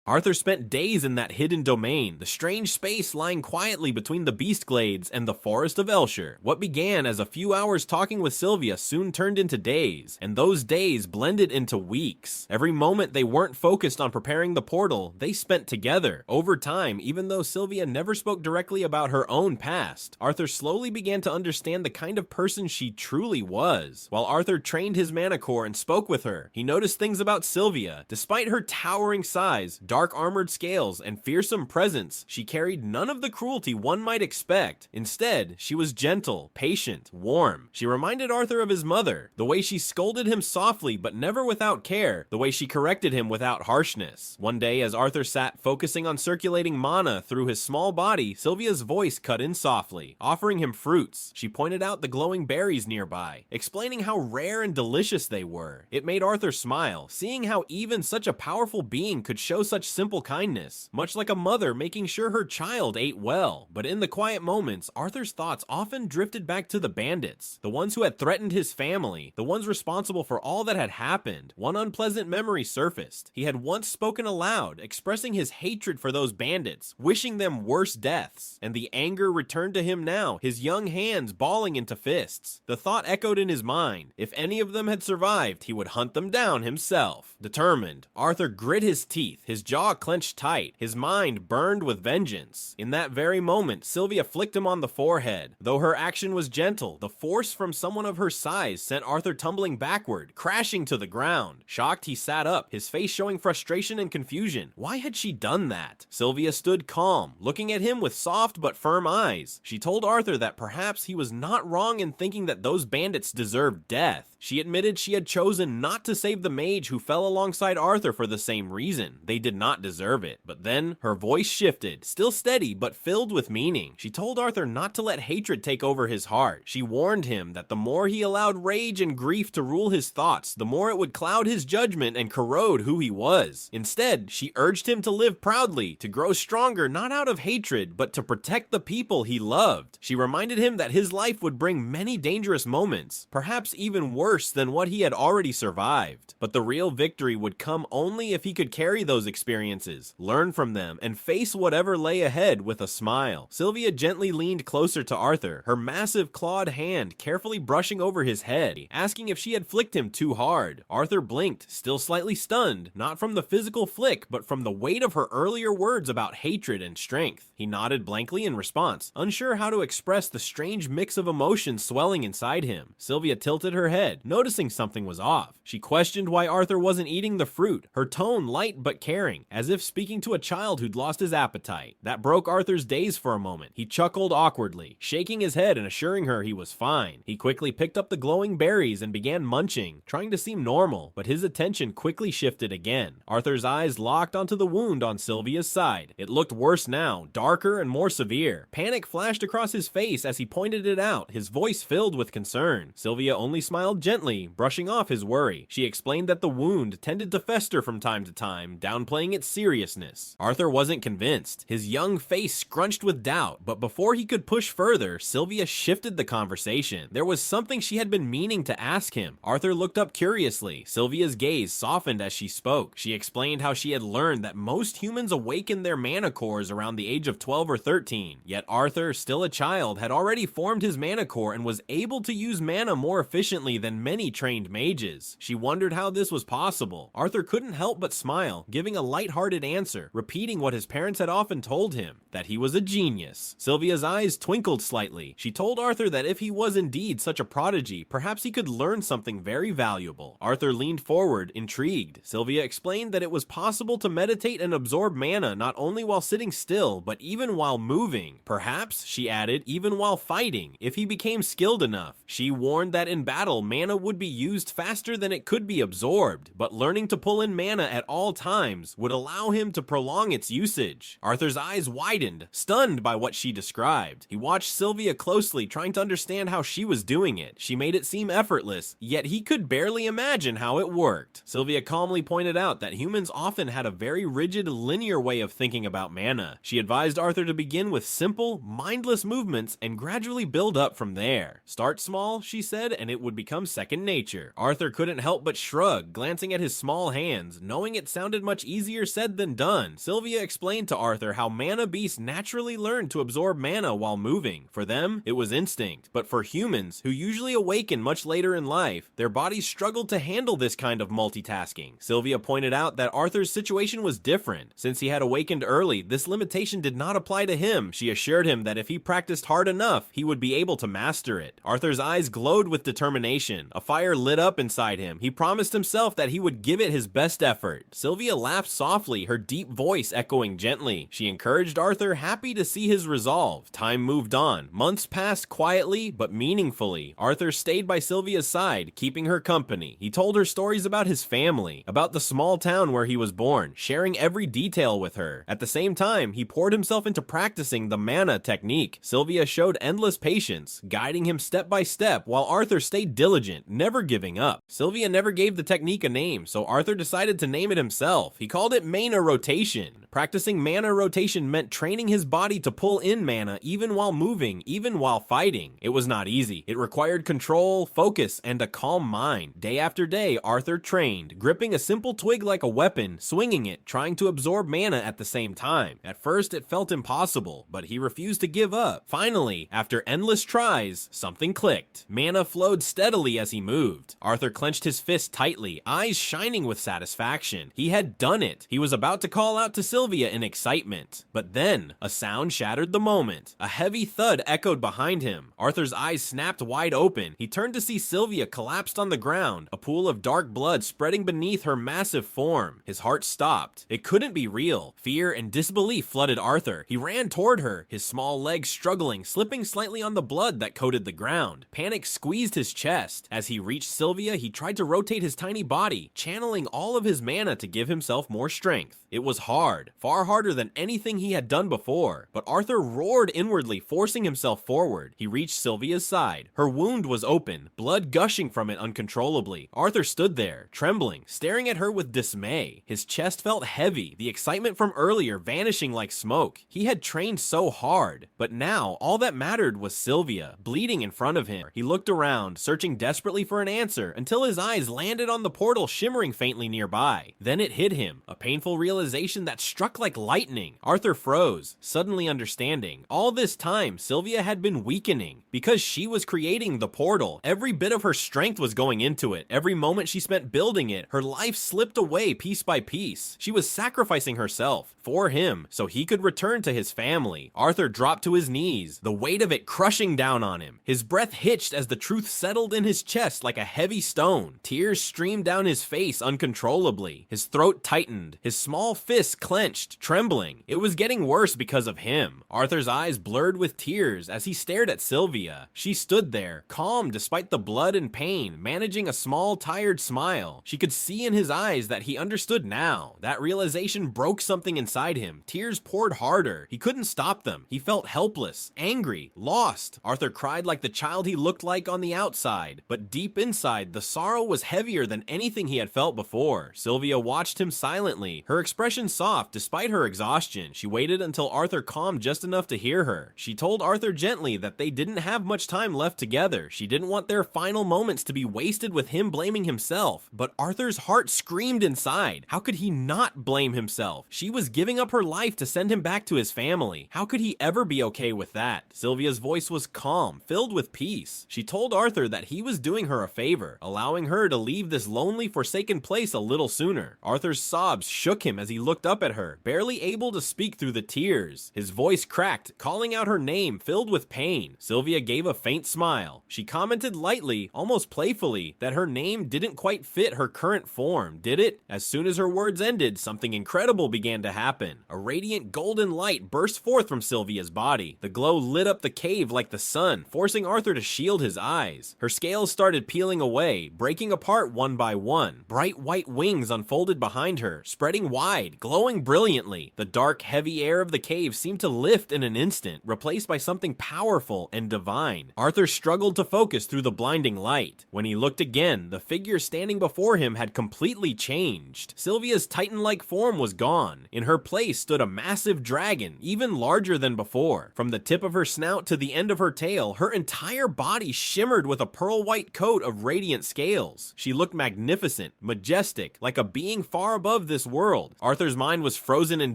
Speaker 1: Arthur spent days in that hidden domain, the strange space lying quietly between the beast glades and the forest of Elshire. What began as a few hours talking with Sylvia soon turned into days, and those days blended into weeks. Every moment they weren't focused on preparing the portal, they spent together. Over time, even though Sylvia never spoke directly about her own past, Arthur slowly began to understand the kind of person she truly was. While Arthur trained his mana core and spoke with her, he noticed things about Sylvia. Despite her towering size, dark dark armored scales, and fearsome presence, she carried none of the cruelty one might expect. Instead, she was gentle, patient, warm. She reminded Arthur of his mother, the way she scolded him softly but never without care, the way she corrected him without harshness. One day, as Arthur sat focusing on circulating mana through his small body, Sylvia's voice cut in softly, offering him fruits. She pointed out the glowing berries nearby, explaining how rare and delicious they were. It made Arthur smile, seeing how even such a powerful being could show such simple kindness, much like a mother making sure her child ate well. But in the quiet moments, Arthur's thoughts often drifted back to the bandits, the ones who had threatened his family, the ones responsible for all that had happened. One unpleasant memory surfaced. He had once spoken aloud, expressing his hatred for those bandits, wishing them worse deaths, and the anger returned to him now, his young hands balling into fists. The thought echoed in his mind. If any of them had survived, he would hunt them down himself. Determined, Arthur grit his teeth, his jaw clenched tight, his mind burned with vengeance. In that very moment, Sylvia flicked him on the forehead. Though her action was gentle, the force from someone of her size sent Arthur tumbling backward, crashing to the ground. Shocked, he sat up, his face showing frustration and confusion. Why had she done that? Sylvia stood calm, looking at him with soft but firm eyes. She told Arthur that perhaps he was not wrong in thinking that those bandits deserved death. She admitted she had chosen not to save the mage who fell alongside Arthur for the same reason. They did not deserve it. But then, her voice shifted, still steady but filled with meaning. She told Arthur not to let hatred take over his heart. She warned him that the more he allowed rage and grief to rule his thoughts, the more it would cloud his judgment and corrode who he was. Instead, she urged him to live proudly, to grow stronger not out of hatred, but to protect the people he loved. She reminded him that his life would bring many dangerous moments, perhaps even worse than what he had already survived. But the real victory would come only if he could carry those experiences, learn from them, and face whatever lay ahead with a smile. Sylvia gently leaned closer to Arthur, her massive clawed hand carefully brushing over his head, asking if she had flicked him too hard. Arthur blinked, still slightly stunned, not from the physical flick, but from the weight of her earlier words about hatred and strength. He nodded blankly in response, unsure how to express the strange mix of emotions swelling inside him. Sylvia tilted her head, noticing something was off. She questioned why Arthur wasn't eating the fruit, her tone light but caring, as if speaking to a child who'd lost his appetite. That broke Arthur's daze for a moment. He chuckled awkwardly, shaking his head and assuring her he was fine. He quickly picked up the glowing berries and began munching, trying to seem normal, but his attention quickly shifted again. Arthur's eyes locked onto the wound on Sylvia's side. It looked worse now, darker and more severe. Panic flashed across his face as he pointed it out, his voice filled with concern. Sylvia only smiled gently, brushing off his worry. She explained that the wound tended to fester from time to time, downplaying its seriousness. Arthur wasn't convinced, his young face scrunched with doubt, but before he could push further, Sylvia shifted the conversation. There was something she had been meaning to ask him. Arthur looked up curiously. Sylvia's gaze softened as she spoke. She explained how she had learned that most humans awaken their mana cores around the age of 12 or 13, yet Arthur, still a child, had already formed his mana core and was able to use mana more efficiently than many trained mages. She wondered how this was possible. Arthur couldn't help but smile, giving a light-hearted answer, repeating what his parents had often told him, that he was a genius. Sylvia's eyes twinkled slightly. She told Arthur that if he was indeed such a prodigy, perhaps he could learn something very valuable. Arthur leaned forward, intrigued. Sylvia explained that it was possible to meditate and absorb mana not only while sitting still, but even while moving. Perhaps, she added, even while fighting, if he became skilled enough. She warned that in battle, mana would be used faster than it could be absorbed, but learning to pull in mana at all times would allow him to prolong its usage. Arthur's eyes widened, stunned by what she described. He watched Sylvia closely, trying to understand how she was doing it. She made it seem effortless, yet he could barely imagine how it worked. Sylvia calmly pointed out that humans often had a very rigid, linear way of thinking about mana. She advised Arthur to begin with simple, mindless movements and gradually build up from there. Start small, she said, and it would become second nature. Arthur couldn't help but shrug, glancing at his small hands, knowing it sounded much easier said than done. Sylvia explained to Arthur how mana beasts naturally learn to absorb mana while moving. For them, it was instinct, but for humans, who usually awaken much later in life, their bodies struggled to handle this kind of multitasking. Sylvia pointed out that Arthur's situation was different. Since he had awakened early, this limitation did not apply to him. She assured him that if he practiced hard enough, he would be able to master it. Arthur's eyes glowed with determination. A fire lit up inside him. He promised himself that he would give it his best effort. Sylvia laughed softly softly, her deep voice echoing gently. She encouraged Arthur, happy to see his resolve. Time moved on. Months passed quietly but meaningfully. Arthur stayed by Sylvia's side, keeping her company. He told her stories about his family, about the small town where he was born, sharing every detail with her. At the same time, he poured himself into practicing the manhwa technique. Sylvia showed endless patience, guiding him step by step, while Arthur stayed diligent, never giving up. Sylvia never gave the technique a name, so Arthur decided to name it himself. He called it manhwa rotation. Practicing manhwa rotation meant training his body to pull in manhwa even while moving, even while fighting. It was not easy. It required control, focus, and a calm mind. Day after day, Arthur trained, gripping a simple twig like a weapon, swinging it, trying to absorb manhwa at the same time. At first, it felt impossible, but he refused to give up. Finally, after endless tries, something clicked. Manhwa flowed steadily as he moved. Arthur clenched his fist tightly, eyes shining with satisfaction. He had done it. He was about to call out to Sylvia in excitement. But then, a sound shattered the moment. A heavy thud echoed behind him. Arthur's eyes snapped wide open. He turned to see Sylvia collapsed on the ground, a pool of dark blood spreading beneath her massive form. His heart stopped. It couldn't be real. Fear and disbelief flooded Arthur. He ran toward her, his small legs struggling, slipping slightly on the blood that coated the ground. Panic squeezed his chest. As he reached Sylvia, he tried to rotate his tiny body, channeling all of his manhwa to give himself more strength. It was hard, far harder than anything he had done before, but Arthur roared inwardly, forcing himself forward. He reached Sylvia's side. Her wound was open, blood gushing from it uncontrollably. Arthur stood there, trembling, staring at her with dismay. His chest felt heavy, the excitement from earlier vanishing like smoke. He had trained so hard, but now all that mattered was Sylvia, bleeding in front of him. He looked around, searching desperately for an answer, until his eyes landed on the portal shimmering faintly nearby. Then it hit him, a painful realization that struck like lightning. Arthur froze, suddenly understanding. All this time, Sylvia had been weakening. Because she was creating the portal, every bit of her strength was going into it. Every moment she spent building it, her life slipped away piece by piece. She was sacrificing herself for him, so he could return to his family. Arthur dropped to his knees, the weight of it crushing down on him. His breath hitched as the truth settled in his chest like a heavy stone. Tears streamed down his face uncontrollably. His throat tightened, his small fists clenched, trembling. It was getting worse because of him. Arthur's eyes blurred with tears as he stared at Sylvia. She stood there, calm despite the blood and pain, managing a small, tired smile. She could see in his eyes that he understood now. That realization broke something inside him. Tears poured harder. He couldn't stop them. He felt helpless, angry, lost. Arthur cried like the child he looked like on the outside, but deep inside, the sorrow was heavier than anything he had felt before. Sylvia watched him silently, her expression soft despite her exhaustion. She waited until Arthur calmed just enough to hear her. She told Arthur gently that they didn't have much time left together. She didn't want their final moments to be wasted with him blaming himself. But Arthur's heart screamed inside. How could he not blame himself? She was giving up her life to send him back to his family. How could he ever be okay with that? Sylvia's voice was calm, filled with peace. She told Arthur that he was doing her a favor, allowing her to leave this lonely, forsaken place a little sooner. Arthur's sobs shook him as he looked up at her, barely able to speak through the tears. His voice cracked, calling out her name, filled with pain. Sylvia gave a faint smile. She commented lightly, almost playfully, that her name didn't quite fit her current form, did it? As soon as her words ended, something incredible began to happen. A radiant golden light burst forth from Sylvia's body. The glow lit up the cave like the sun, forcing Arthur to shield his eyes. Her scales started peeling away, breaking apart one by one. Bright white wings unfolded behind her, spreading wide, glowing brilliantly. The dark, heavy air of the cave seemed to lift in an instant, replaced by something powerful and divine. Arthur struggled to focus through the blinding light. When he looked again, the figure standing before him had completely changed. Sylvia's titan-like form was gone. In her place stood a massive dragon, even larger than before. From the tip of her snout to the end of her tail, her entire body shimmered with a pearl-white coat of radiant scales. She looked magnificent, majestic, like a being far above this world. Arthur's mind was frozen in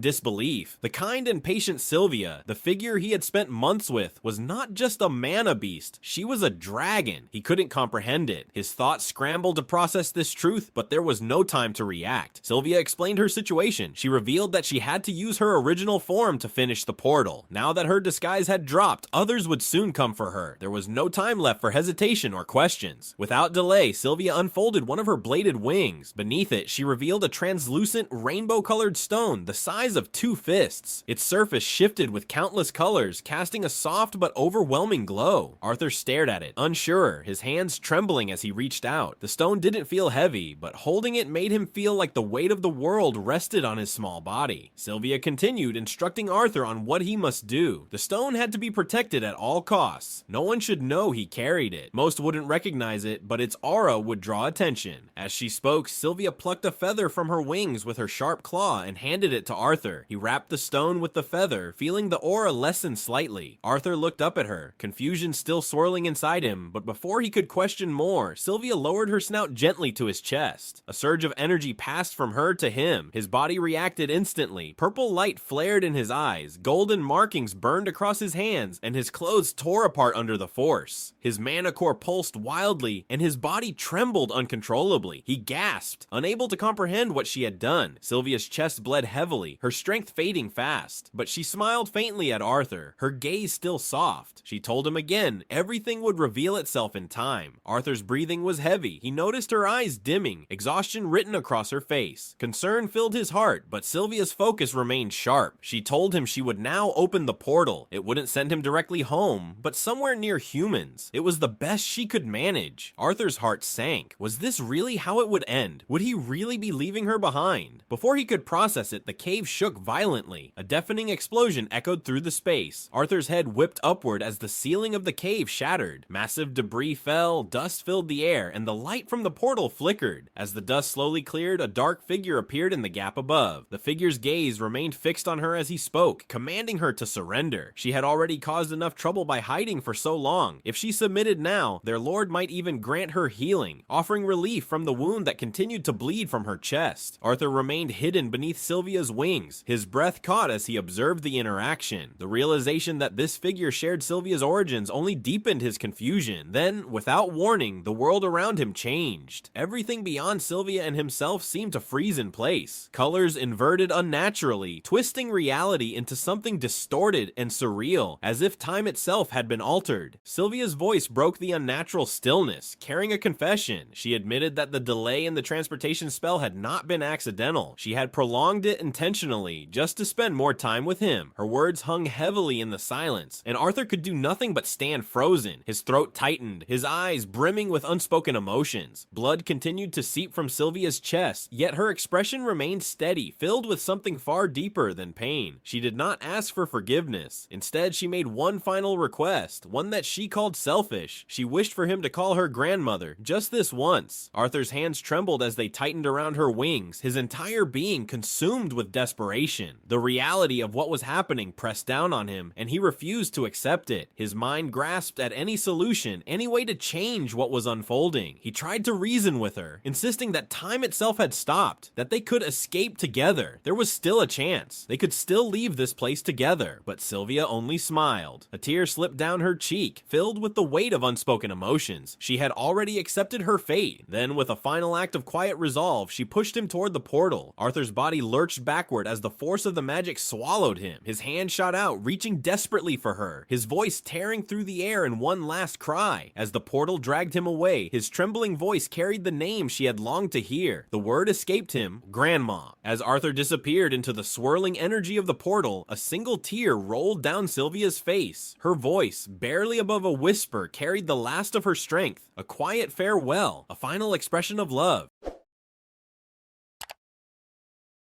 Speaker 1: disbelief. The kind and patient Sylvia, the figure he had spent months with, was not just a manhwa beast. She was a dragon. He couldn't comprehend it. His thoughts scrambled to process this truth, but there was no time to react. Sylvia explained her situation. She revealed that she had to use her original form to finish the portal. Now that her disguise had dropped, others would soon come for her. There was no time left for hesitation or questions. Without delay, Sylvia unfolded one of her bladed wings. Beneath it, she revealed a translucent translucent, rainbow-colored stone the size of 2 fists. Its surface shifted with countless colors, casting a soft but overwhelming glow. Arthur stared at it, unsure, his hands trembling as he reached out. The stone didn't feel heavy, but holding it made him feel like the weight of the world rested on his small body. Sylvia continued, instructing Arthur on what he must do. The stone had to be protected at all costs. No one should know he carried it. Most wouldn't recognize it, but its aura would draw attention. As she spoke, Sylvia plucked a feather from her wings with her sharp claw and handed it to Arthur. He wrapped the stone with the feather, feeling the aura lessen slightly. Arthur looked up at her, confusion still swirling inside him, but before he could question more, Sylvia lowered her snout gently to his chest. A surge of energy passed from her to him. His body reacted instantly. Purple light flared in his eyes, golden markings burned across his hands, and his clothes tore apart under the force. His mana core pulsed wildly, and his body trembled uncontrollably. He gasped, unable to comprehend what she had done. Sylvia's chest bled heavily, her strength fading fast, but she smiled faintly at Arthur, her gaze still soft. She told him again, everything would reveal itself in time. Arthur's breathing was heavy. He noticed her eyes dimming, exhaustion written across her face. Concern filled his heart, but Sylvia's focus remained sharp. She told him she would now open the portal. It wouldn't send him directly home, but somewhere near humans. It was the best she could manage. Arthur's heart sank. Was this really how it would end? Would he really be leaving her behind? Before he could process it, the cave shook violently. A deafening explosion echoed through the space. Arthur's head whipped upward as the ceiling of the cave shattered. Massive debris fell, dust filled the air, and the light from the portal flickered. As the dust slowly cleared, a dark figure appeared in the gap above. The figure's gaze remained fixed on her as he spoke, commanding her to surrender. She had already caused enough trouble by hiding for so long. If she submitted now, their lord might even grant her healing, offering relief from the wound that continued to bleed from her chest. Arthur remained hidden beneath Sylvia's wings, his breath caught as he observed the interaction. The realization that this figure shared Sylvia's origins only deepened his confusion. Then, without warning, the world around him changed. Everything beyond Sylvia and himself seemed to freeze in place. Colors inverted unnaturally, twisting reality into something distorted and surreal, as if time itself had been altered. Sylvia's voice broke the unnatural stillness, carrying a confession. She admitted that the delay in the transportation spell had not been accidental. She had prolonged it intentionally, just to spend more time with him. Her words hung heavily in the silence, and Arthur could do nothing but stand frozen. His throat tightened, his eyes brimming with unspoken emotions. Blood continued to seep from Sylvia's chest, yet her expression remained steady, filled with something far deeper than pain. She did not ask for forgiveness. Instead, she made one final request, one that she called selfish. She wished for him to call her grandmother, just this once. Arthur's hands trembled as they tightened around her wings, his entire being consumed with desperation. The reality of what was happening pressed down on him, and he refused to accept it. His mind grasped at any solution, any way to change what was unfolding. He tried to reason with her, insisting that time itself had stopped, that they could escape together. There was still a chance. They could still leave this place together, but Sylvia only smiled. A tear slipped down her cheek, filled with the weight of unspoken emotions. She had already accepted her fate. Then, with a final act of quiet resolve, she pushed him toward the portal. Arthur's body lurched backward as the force of the magic swallowed him. His hand shot out, reaching desperately for her, his voice tearing through the air in one last cry. As the portal dragged him away, his trembling voice carried the name she had longed to hear. The word escaped him, Grandma. As Arthur disappeared into the swirling energy of the portal, a single tear rolled down Sylvia's face. Her voice, barely above a whisper, carried the last of her strength, a quiet farewell, a final expression of love.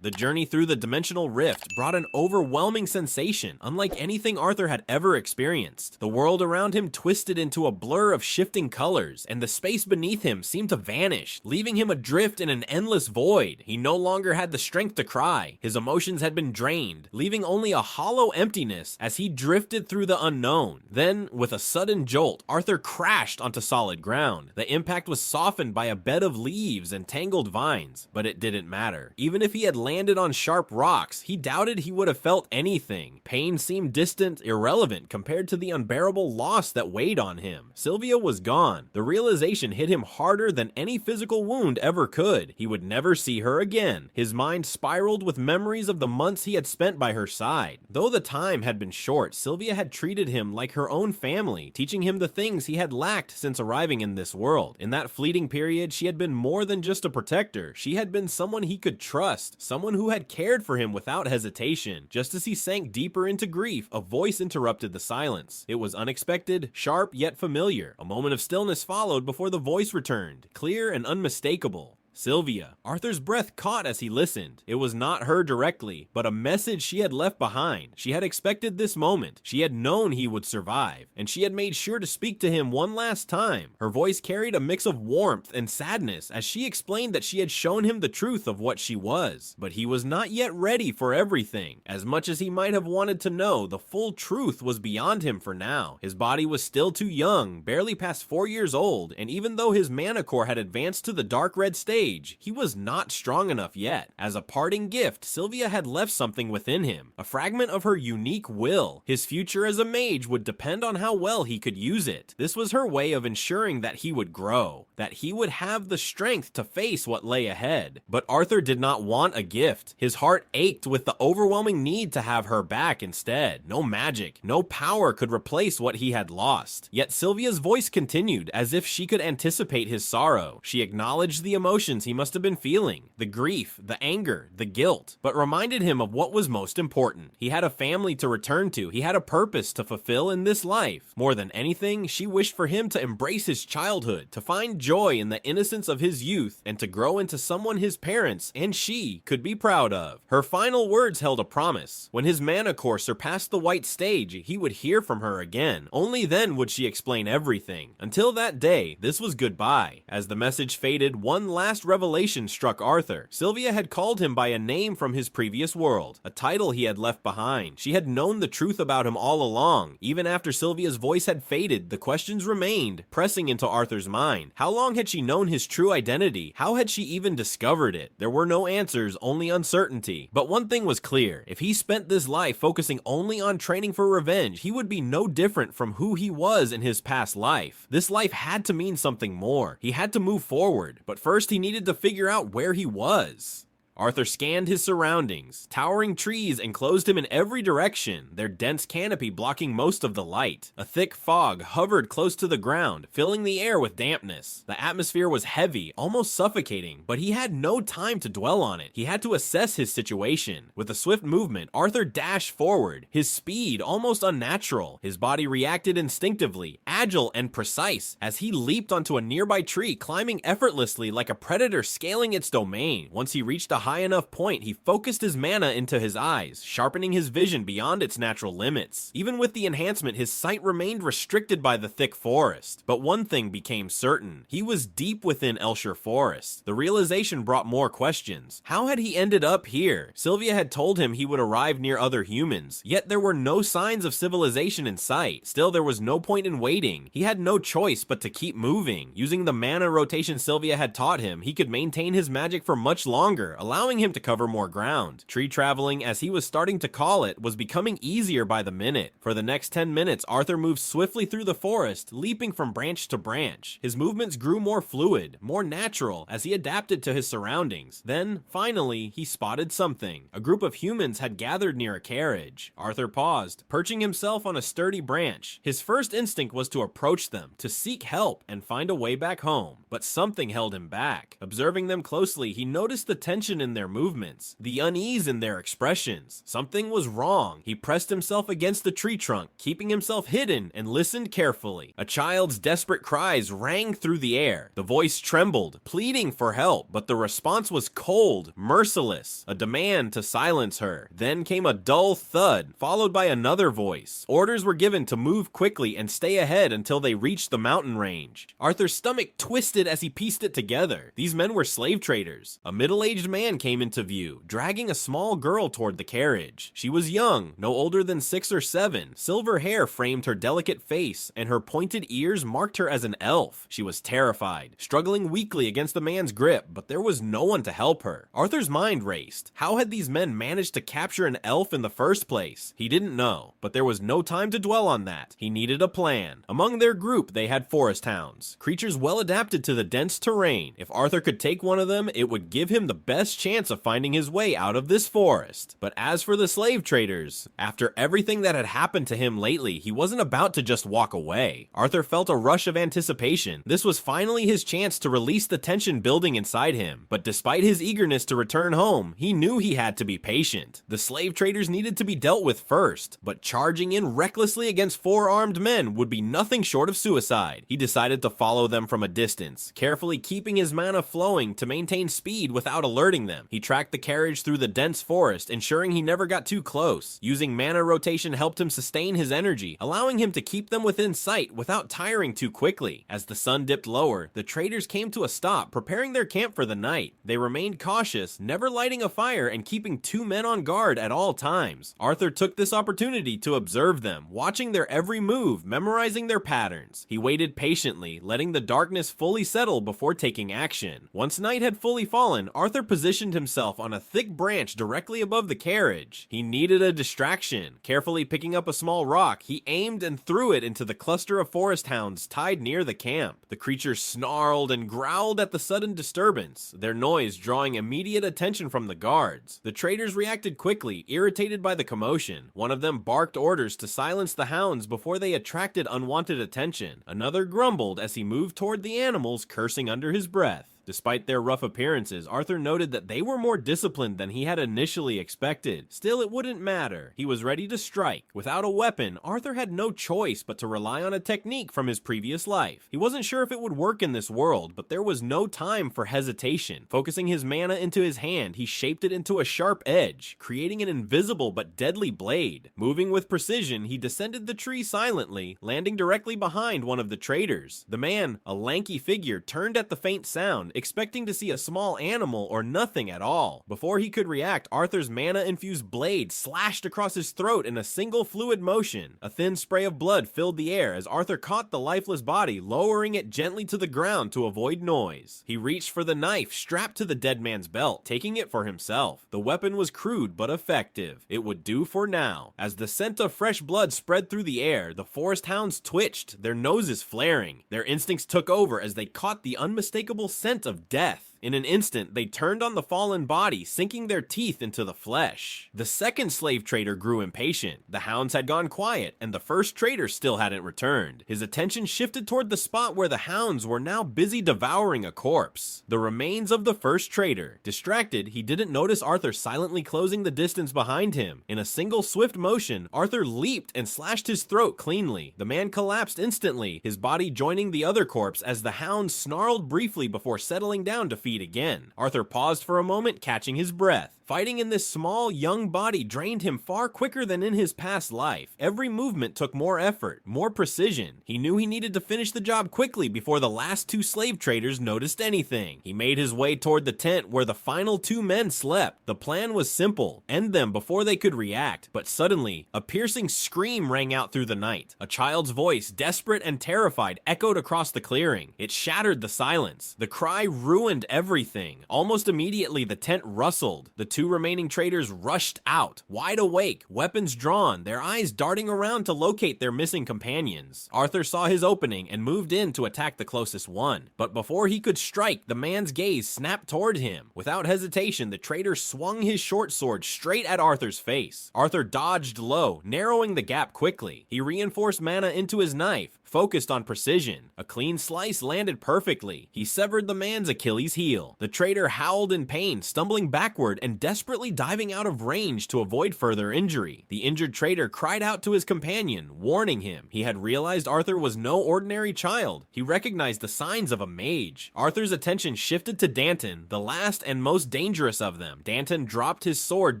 Speaker 1: The journey through the dimensional rift brought an overwhelming sensation, unlike anything Arthur had ever experienced. The world around him twisted into a blur of shifting colors, and the space beneath him seemed to vanish, leaving him adrift in an endless void. He no longer had the strength to cry. His emotions had been drained, leaving only a hollow emptiness as he drifted through the unknown. Then, with a sudden jolt, Arthur crashed onto solid ground. The impact was softened by a bed of leaves and tangled vines, but it didn't matter. Even if he had landed landed on sharp rocks, he doubted he would have felt anything. Pain seemed distant, irrelevant compared to the unbearable loss that weighed on him. Sylvia was gone. The realization hit him harder than any physical wound ever could. He would never see her again. His mind spiraled with memories of the months he had spent by her side. Though the time had been short, Sylvia had treated him like her own family, teaching him the things he had lacked since arriving in this world. In that fleeting period, she had been more than just a protector. She had been someone he could trust, someone who had cared for him without hesitation. Just as he sank deeper into grief, a voice interrupted the silence. It was unexpected, sharp, yet familiar. A moment of stillness followed before the voice returned, clear and unmistakable. Sylvia. Arthur's breath caught as he listened. It was not her directly, but a message she had left behind. She had expected this moment. She had known he would survive, and she had made sure to speak to him one last time. Her voice carried a mix of warmth and sadness as she explained that she had shown him the truth of what she was. But he was not yet ready for everything. As much as he might have wanted to know, the full truth was beyond him for now. His body was still too young, barely past 4 years old, and even though his mana core had advanced to the dark red stage, he was not strong enough yet. As a parting gift, Sylvia had left something within him, a fragment of her unique will. His future as a mage would depend on how well he could use it. This was her way of ensuring that he would grow, that he would have the strength to face what lay ahead. But Arthur did not want a gift. His heart ached with the overwhelming need to have her back instead. No magic, no power could replace what he had lost. Yet Sylvia's voice continued, as if she could anticipate his sorrow. She acknowledged the emotions he must have been feeling, the grief, the anger, the guilt, but reminded him of what was most important. He had a family to return to. He had a purpose to fulfill in this life. More than anything, she wished for him to embrace his childhood, to find joy in the innocence of his youth, and to grow into someone his parents and she could be proud of. Her final words held a promise. When his mana core surpassed the white stage, he would hear from her again. Only then would she explain everything. Until that day, this was goodbye. As the message faded, one last revelation struck Arthur. Sylvia had called him by a name from his previous world, a title he had left behind. She had known the truth about him all along. Even after Sylvia's voice had faded, the questions remained, pressing into Arthur's mind. How long had she known his true identity? How had she even discovered it? There were no answers, only uncertainty. But one thing was clear. If he spent this life focusing only on training for revenge, he would be no different from who he was in his past life. This life had to mean something more. He had to move forward, but first he needed to figure out where he was. Arthur scanned his surroundings. Towering trees enclosed him in every direction, their dense canopy blocking most of the light. A thick fog hovered close to the ground, filling the air with dampness. The atmosphere was heavy, almost suffocating, but he had no time to dwell on it. He had to assess his situation. With a swift movement, Arthur dashed forward, his speed almost unnatural. His body reacted instinctively, agile and precise, as he leaped onto a nearby tree, climbing effortlessly like a predator scaling its domain. Once he reached a high enough point, he focused his mana into his eyes, sharpening his vision beyond its natural limits. Even with the enhancement, his sight remained restricted by the thick forest. But one thing became certain. He was deep within Elshire Forest. The realization brought more questions. How had he ended up here? Sylvia had told him he would arrive near other humans, yet there were no signs of civilization in sight. Still, there was no point in waiting. He had no choice but to keep moving. Using the mana rotation Sylvia had taught him, he could maintain his magic for much longer, allowing him to cover more ground. Tree traveling, as he was starting to call it, was becoming easier by the minute. For the next 10 minutes, Arthur moved swiftly through the forest, leaping from branch to branch. His movements grew more fluid, more natural, as he adapted to his surroundings. Then, finally, he spotted something. A group of humans had gathered near a carriage. Arthur paused, perching himself on a sturdy branch. His first instinct was to approach them, to seek help, and find a way back home. But something held him back. Observing them closely, he noticed the tension in their movements, the unease in their expressions. Something was wrong. He pressed himself against the tree trunk, keeping himself hidden, and listened carefully. A child's desperate cries rang through the air. The voice trembled, pleading for help, but the response was cold, merciless, a demand to silence her. Then came a dull thud, followed by another voice. Orders were given to move quickly and stay ahead until they reached the mountain range. Arthur's stomach twisted as he pieced it together. These men were slave traders. A middle-aged man man came into view, dragging a small girl toward the carriage. She was young, no older than 6 or 7. Silver hair framed her delicate face, and her pointed ears marked her as an elf. She was terrified, struggling weakly against the man's grip, but there was no one to help her. Arthur's mind raced. How had these men managed to capture an elf in the first place? He didn't know, but there was no time to dwell on that. He needed a plan. Among their group, they had forest hounds, creatures well adapted to the dense terrain. If Arthur could take one of them, it would give him the best chance of finding his way out of this forest. But as for the slave traders, after everything that had happened to him lately, he wasn't about to just walk away. Arthur felt a rush of anticipation. This was finally his chance to release the tension building inside him. But despite his eagerness to return home, he knew he had to be patient. The slave traders needed to be dealt with first, but charging in recklessly against 4 armed men would be nothing short of suicide. He decided to follow them from a distance, carefully keeping his mana flowing to maintain speed without alerting them. He tracked the carriage through the dense forest, ensuring he never got too close. Using mana rotation helped him sustain his energy, allowing him to keep them within sight without tiring too quickly. As the sun dipped lower, the traders came to a stop, preparing their camp for the night. They remained cautious, never lighting a fire and keeping 2 men on guard at all times. Arthur took this opportunity to observe them, watching their every move, memorizing their patterns. He waited patiently, letting the darkness fully settle before taking action. Once night had fully fallen, Arthur positioned himself on a thick branch directly above the carriage. He needed a distraction. Carefully picking up a small rock, he aimed and threw it into the cluster of forest hounds tied near the camp. The creatures snarled and growled at the sudden disturbance, their noise drawing immediate attention from the guards. The traders reacted quickly, irritated by the commotion. One of them barked orders to silence the hounds before they attracted unwanted attention. Another grumbled as he moved toward the animals, cursing under his breath. Despite their rough appearances, Arthur noted that they were more disciplined than he had initially expected. Still, it wouldn't matter. He was ready to strike. Without a weapon, Arthur had no choice but to rely on a technique from his previous life. He wasn't sure if it would work in this world, but there was no time for hesitation. Focusing his mana into his hand, he shaped it into a sharp edge, creating an invisible but deadly blade. Moving with precision, he descended the tree silently, landing directly behind one of the traders. The man, a lanky figure, turned at the faint sound, expecting to see a small animal or nothing at all. Before he could react, Arthur's mana-infused blade slashed across his throat in a single fluid motion. A thin spray of blood filled the air as Arthur caught the lifeless body, lowering it gently to the ground to avoid noise. He reached for the knife strapped to the dead man's belt, taking it for himself. The weapon was crude but effective. It would do for now. As the scent of fresh blood spread through the air, the forest hounds twitched, their noses flaring. Their instincts took over as they caught the unmistakable scent of death. In an instant, they turned on the fallen body, sinking their teeth into the flesh. The second slave trader grew impatient. The hounds had gone quiet, and the first trader still hadn't returned. His attention shifted toward the spot where the hounds were now busy devouring a corpse, the remains of the first trader. Distracted, he didn't notice Arthur silently closing the distance behind him. In a single swift motion, Arthur leaped and slashed his throat cleanly. The man collapsed instantly, his body joining the other corpse as the hounds snarled briefly before settling down to feed again. Arthur paused for a moment, catching his breath. Fighting in this small, young body drained him far quicker than in his past life. Every movement took more effort, more precision. He knew he needed to finish the job quickly before the last 2 slave traders noticed anything. He made his way toward the tent where the final 2 men slept. The plan was simple: end them before they could react. But suddenly, a piercing scream rang out through the night. A child's voice, desperate and terrified, echoed across the clearing. It shattered the silence. The cry ruined everything. Almost immediately, the tent rustled. The 2 remaining traders rushed out, wide awake, weapons drawn, their eyes darting around to locate their missing companions. Arthur saw his opening and moved in to attack the closest one. But before he could strike, the man's gaze snapped toward him. Without hesitation, the trader swung his short sword straight at Arthur's face. Arthur dodged low, narrowing the gap quickly. He reinforced mana into his knife, focused on precision. A clean slice landed perfectly. He severed the man's Achilles heel. The trader howled in pain, stumbling backward and desperately diving out of range to avoid further injury. The injured trader cried out to his companion, warning him. He had realized Arthur was no ordinary child. He recognized the signs of a mage. Arthur's attention shifted to Danton, the last and most dangerous of them. Danton dropped his sword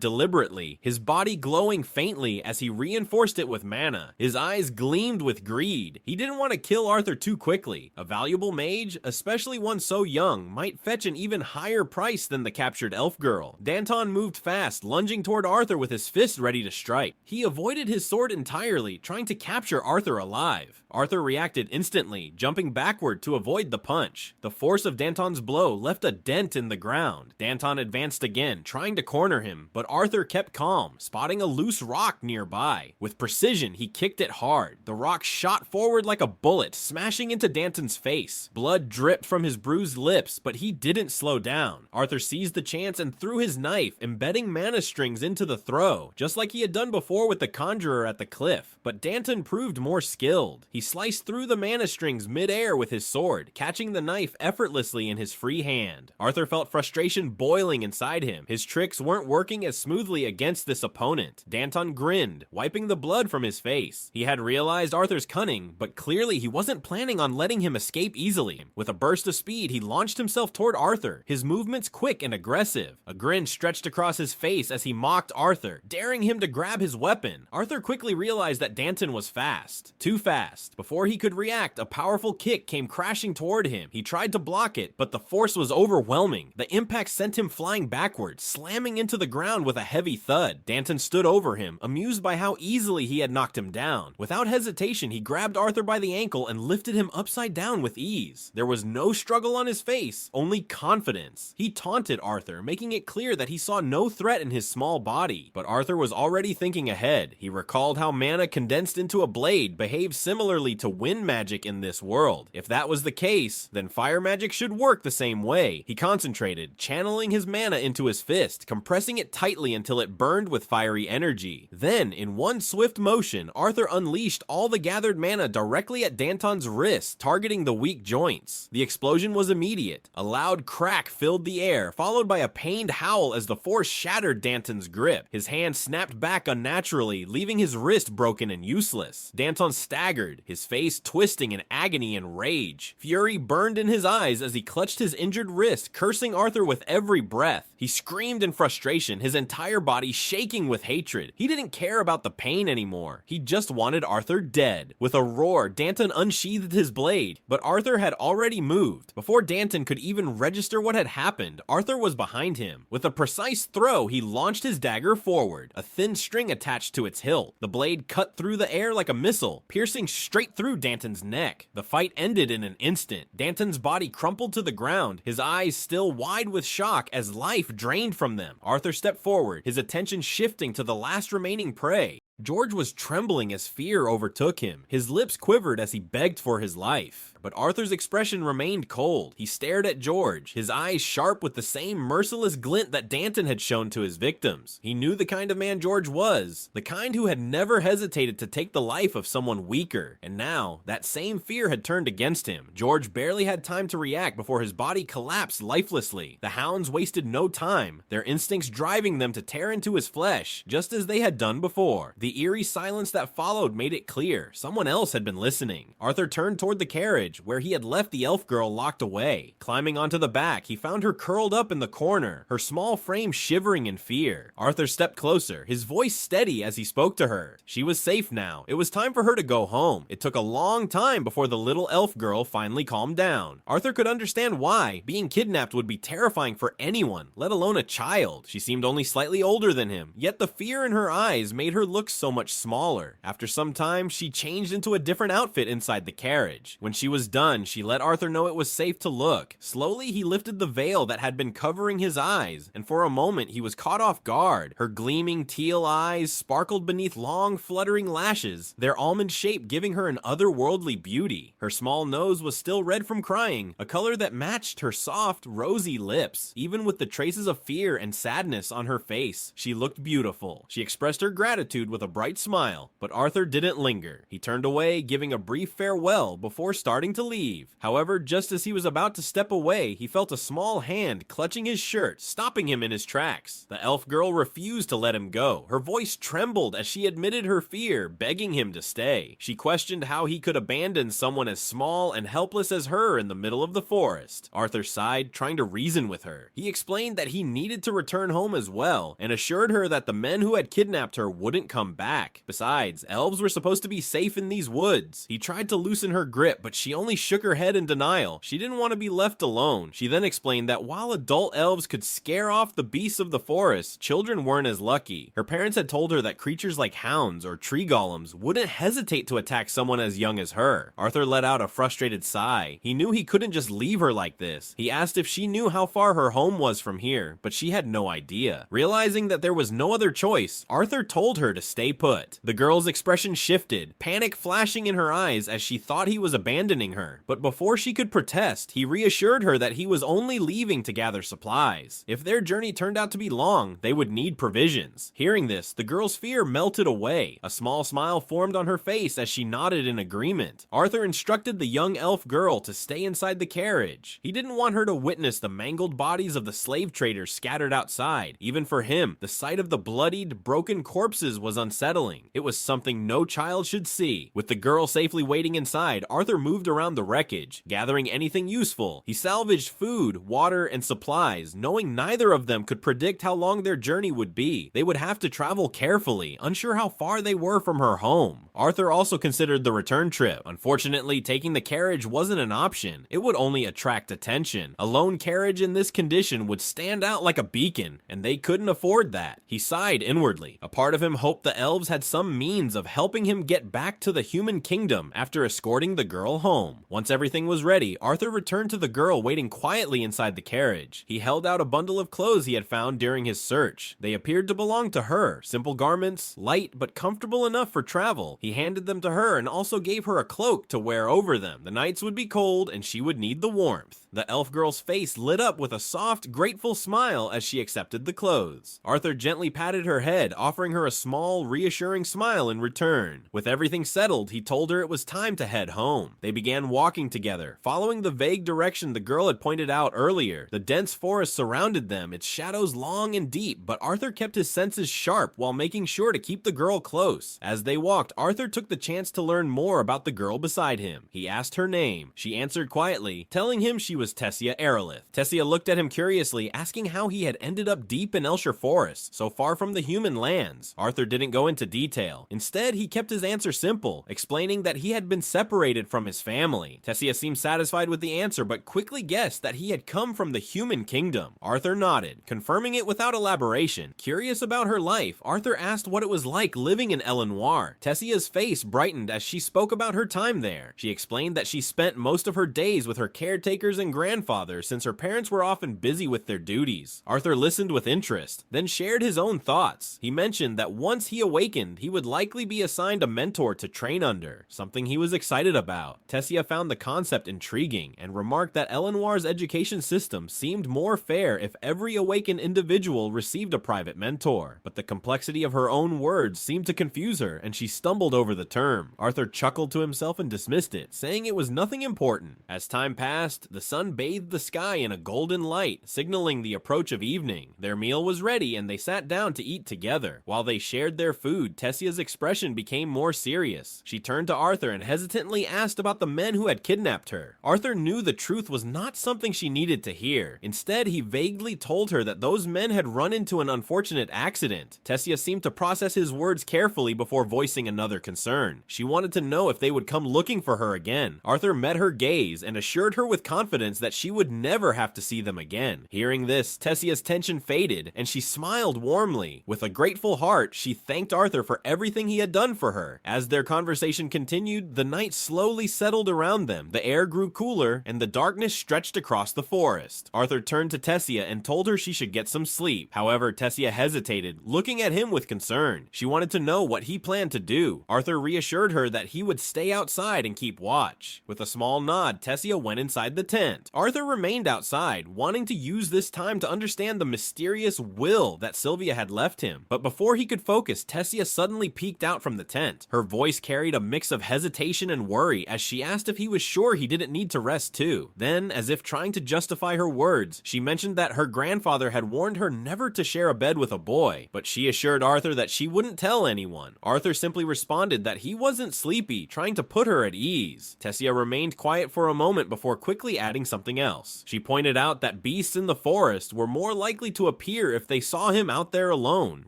Speaker 1: deliberately, his body glowing faintly as he reinforced it with mana. His eyes gleamed with greed. He didn't want to kill Arthur too quickly. A valuable mage, especially one so young, might fetch an even higher price than the captured elf girl. Danton moved fast, lunging toward Arthur with his fist ready to strike. He avoided his sword entirely, trying to capture Arthur alive. Arthur reacted instantly, jumping backward to avoid the punch. The force of Danton's blow left a dent in the ground. Danton advanced again, trying to corner him, but Arthur kept calm, spotting a loose rock nearby. With precision, he kicked it hard. The rock shot forward like a bullet, smashing into Danton's face. Blood dripped from his bruised lips, but he didn't slow down. Arthur seized the chance and threw his knife, embedding mana strings into the throw, just like he had done before with the conjurer at the cliff. But Danton proved more skilled. He sliced through the mana strings mid-air with his sword, catching the knife effortlessly in his free hand. Arthur felt frustration boiling inside him. His tricks weren't working as smoothly against this opponent. Danton grinned, wiping the blood from his face. He had realized Arthur's cunning, but clearly he wasn't planning on letting him escape easily. With a burst of speed, he launched himself toward Arthur, his movements quick and aggressive. A grin stretched across his face as he mocked Arthur, daring him to grab his weapon. Arthur quickly realized that Danton was fast. Too fast. Before he could react, a powerful kick came crashing toward him. He tried to block it, but the force was overwhelming. The impact sent him flying backwards, slamming into the ground with a heavy thud. Danton stood over him, amused by how easily he had knocked him down. Without hesitation, he grabbed Arthur by the ankle and lifted him upside down with ease. There was no struggle on his face, only confidence. He taunted Arthur, making it clear that he saw no threat in his small body. But Arthur was already thinking ahead. He recalled how mana condensed into a blade behaved similarly to wind magic in this world. If that was the case, then fire magic should work the same way. He concentrated, channeling his mana into his fist, compressing it tightly until it burned with fiery energy. Then, in one swift motion, Arthur unleashed all the gathered mana directly at Danton's wrist, targeting the weak joints. The explosion was immediate. A loud crack filled the air, followed by a pained howl as the force shattered Danton's grip. His hand snapped back unnaturally, leaving his wrist broken and useless. Danton staggered, his face twisting in agony and rage. Fury burned in his eyes as he clutched his injured wrist, cursing Arthur with every breath. He screamed in frustration, his entire body shaking with hatred. He didn't care about the pain anymore. He just wanted Arthur dead. With a roar, Danton unsheathed his blade, but Arthur had already moved. Before Danton could even register what had happened, Arthur was behind him. With a precise throw, he launched his dagger forward, a thin string attached to its hilt. The blade cut through the air like a missile, piercing straight through Danton's neck. The fight ended in an instant. Danton's body crumpled to the ground, his eyes still wide with shock as life drained from them. Arthur stepped forward, his attention shifting to the last remaining prey. George was trembling as fear overtook him. His lips quivered as he begged for his life. But Arthur's expression remained cold. He stared at George, his eyes sharp with the same merciless glint that Danton had shown to his victims. He knew the kind of man George was, the kind who had never hesitated to take the life of someone weaker. And now, that same fear had turned against him. George barely had time to react before his body collapsed lifelessly. The hounds wasted no time, their instincts driving them to tear into his flesh, just as they had done before. The eerie silence that followed made it clear someone else had been listening. Arthur turned toward the carriage, where he had left the elf girl locked away. Climbing onto the back, he found her curled up in the corner, her small frame shivering in fear. Arthur stepped closer, his voice steady as he spoke to her. She was safe now. It was time for her to go home. It took a long time before the little elf girl finally calmed down. Arthur could understand why. Being kidnapped would be terrifying for anyone, let alone a child. She seemed only slightly older than him, yet the fear in her eyes made her look so much smaller. After some time, she changed into a different outfit inside the carriage. When she was done, she let Arthur know it was safe to look. Slowly, he lifted the veil that had been covering his eyes, and for a moment, he was caught off guard. Her gleaming teal eyes sparkled beneath long, fluttering lashes, their almond shape giving her an otherworldly beauty. Her small nose was still red from crying, a color that matched her soft, rosy lips. Even with the traces of fear and sadness on her face, she looked beautiful. She expressed her gratitude with a bright smile, but Arthur didn't linger. He turned away, giving a brief farewell before starting to leave. However, just as he was about to step away, he felt a small hand clutching his shirt, stopping him in his tracks. The elf girl refused to let him go. Her voice trembled as she admitted her fear, begging him to stay. She questioned how he could abandon someone as small and helpless as her in the middle of the forest. Arthur sighed, trying to reason with her. He explained that he needed to return home as well, and assured her that the men who had kidnapped her wouldn't come him back. Besides, elves were supposed to be safe in these woods. He tried to loosen her grip, but she only shook her head in denial. She didn't want to be left alone. She then explained that while adult elves could scare off the beasts of the forest, children weren't as lucky. Her parents had told her that creatures like hounds or tree golems wouldn't hesitate to attack someone as young as her. Arthur let out a frustrated sigh. He knew he couldn't just leave her like this. He asked if she knew how far her home was from here, but she had no idea. Realizing that there was no other choice, Arthur told her to stay put. The girl's expression shifted, panic flashing in her eyes as she thought he was abandoning her. But before she could protest, he reassured her that he was only leaving to gather supplies. If their journey turned out to be long, they would need provisions. Hearing this, the girl's fear melted away. A small smile formed on her face as she nodded in agreement. Arthur instructed the young elf girl to stay inside the carriage. He didn't want her to witness the mangled bodies of the slave traders scattered outside. Even for him, the sight of the bloodied, broken corpses was unsettling. It was something no child should see. With the girl safely waiting inside, Arthur moved around the wreckage, gathering anything useful. He salvaged food, water, and supplies, knowing neither of them could predict how long their journey would be. They would have to travel carefully, unsure how far they were from her home. Arthur also considered the return trip. Unfortunately, taking the carriage wasn't an option. It would only attract attention. A lone carriage in this condition would stand out like a beacon, and they couldn't afford that. He sighed inwardly. A part of him hoped the elves had some means of helping him get back to the human kingdom after escorting the girl home. Once everything was ready, Arthur returned to the girl waiting quietly inside the carriage. He held out a bundle of clothes he had found during his search. They appeared to belong to her. Simple garments, light but comfortable enough for travel. He handed them to her and also gave her a cloak to wear over them. The nights would be cold and she would need the warmth. The elf girl's face lit up with a soft, grateful smile as she accepted the clothes. Arthur gently patted her head, offering her a small, reassuring smile in return. With everything settled, he told her it was time to head home. They began walking together, following the vague direction the girl had pointed out earlier. The dense forest surrounded them, its shadows long and deep, but Arthur kept his senses sharp while making sure to keep the girl close. As they walked, Arthur took the chance to learn more about the girl beside him. He asked her name. She answered quietly, telling him she was Tessia Aerolith. Tessia looked at him curiously, asking how he had ended up deep in Elsher Forest, so far from the human lands. Arthur didn't go into detail. Instead, he kept his answer simple, explaining that he had been separated from his family. Tessia seemed satisfied with the answer, but quickly guessed that he had come from the human kingdom. Arthur nodded, confirming it without elaboration. Curious about her life, Arthur asked what it was like living in Elenoir. Tessia's face brightened as she spoke about her time there. She explained that she spent most of her days with her caretakers and grandfather since her parents were often busy with their duties. Arthur listened with interest, then shared his own thoughts. He mentioned that once he awakened, he would likely be assigned a mentor to train under, something he was excited about. Tessia found the concept intriguing and remarked that Elenoir's education system seemed more fair if every awakened individual received a private mentor, but the complexity of her own words seemed to confuse her and she stumbled over the term. Arthur chuckled to himself and dismissed it, saying it was nothing important. As time passed, the sun bathed the sky in a golden light, signaling the approach of evening. Their meal was ready and they sat down to eat together. While they shared their food, Tessia's expression became more serious. She turned to Arthur and hesitantly asked about the men who had kidnapped her. Arthur knew the truth was not something she needed to hear. Instead, he vaguely told her that those men had run into an unfortunate accident. Tessia seemed to process his words carefully before voicing another concern. She wanted to know if they would come looking for her again. Arthur met her gaze and assured her with confidence that she would never have to see them again. Hearing this, Tessia's tension faded and she smiled warmly. With a grateful heart, she thanked Arthur for everything he had done for her. As their conversation continued, the night slowly settled around them. The air grew cooler and the darkness stretched across the forest. Arthur turned to Tessia and told her she should get some sleep. However, Tessia hesitated, looking at him with concern. She wanted to know what he planned to do. Arthur reassured her that he would stay outside and keep watch. With a small nod, Tessia went inside the tent. Arthur remained outside, wanting to use this time to understand the mysterious will that Sylvia had left him. But before he could focus, Tessia suddenly peeked out from the tent. Her voice carried a mix of hesitation and worry as she asked if he was sure he didn't need to rest too. Then, as if trying to justify her words, she mentioned that her grandfather had warned her never to share a bed with a boy, but she assured Arthur that she wouldn't tell anyone. Arthur simply responded that he wasn't sleepy, trying to put her at ease. Tessia remained quiet for a moment before quickly adding something else. She pointed out that beasts in the forest were more likely to appear if they saw him out there alone,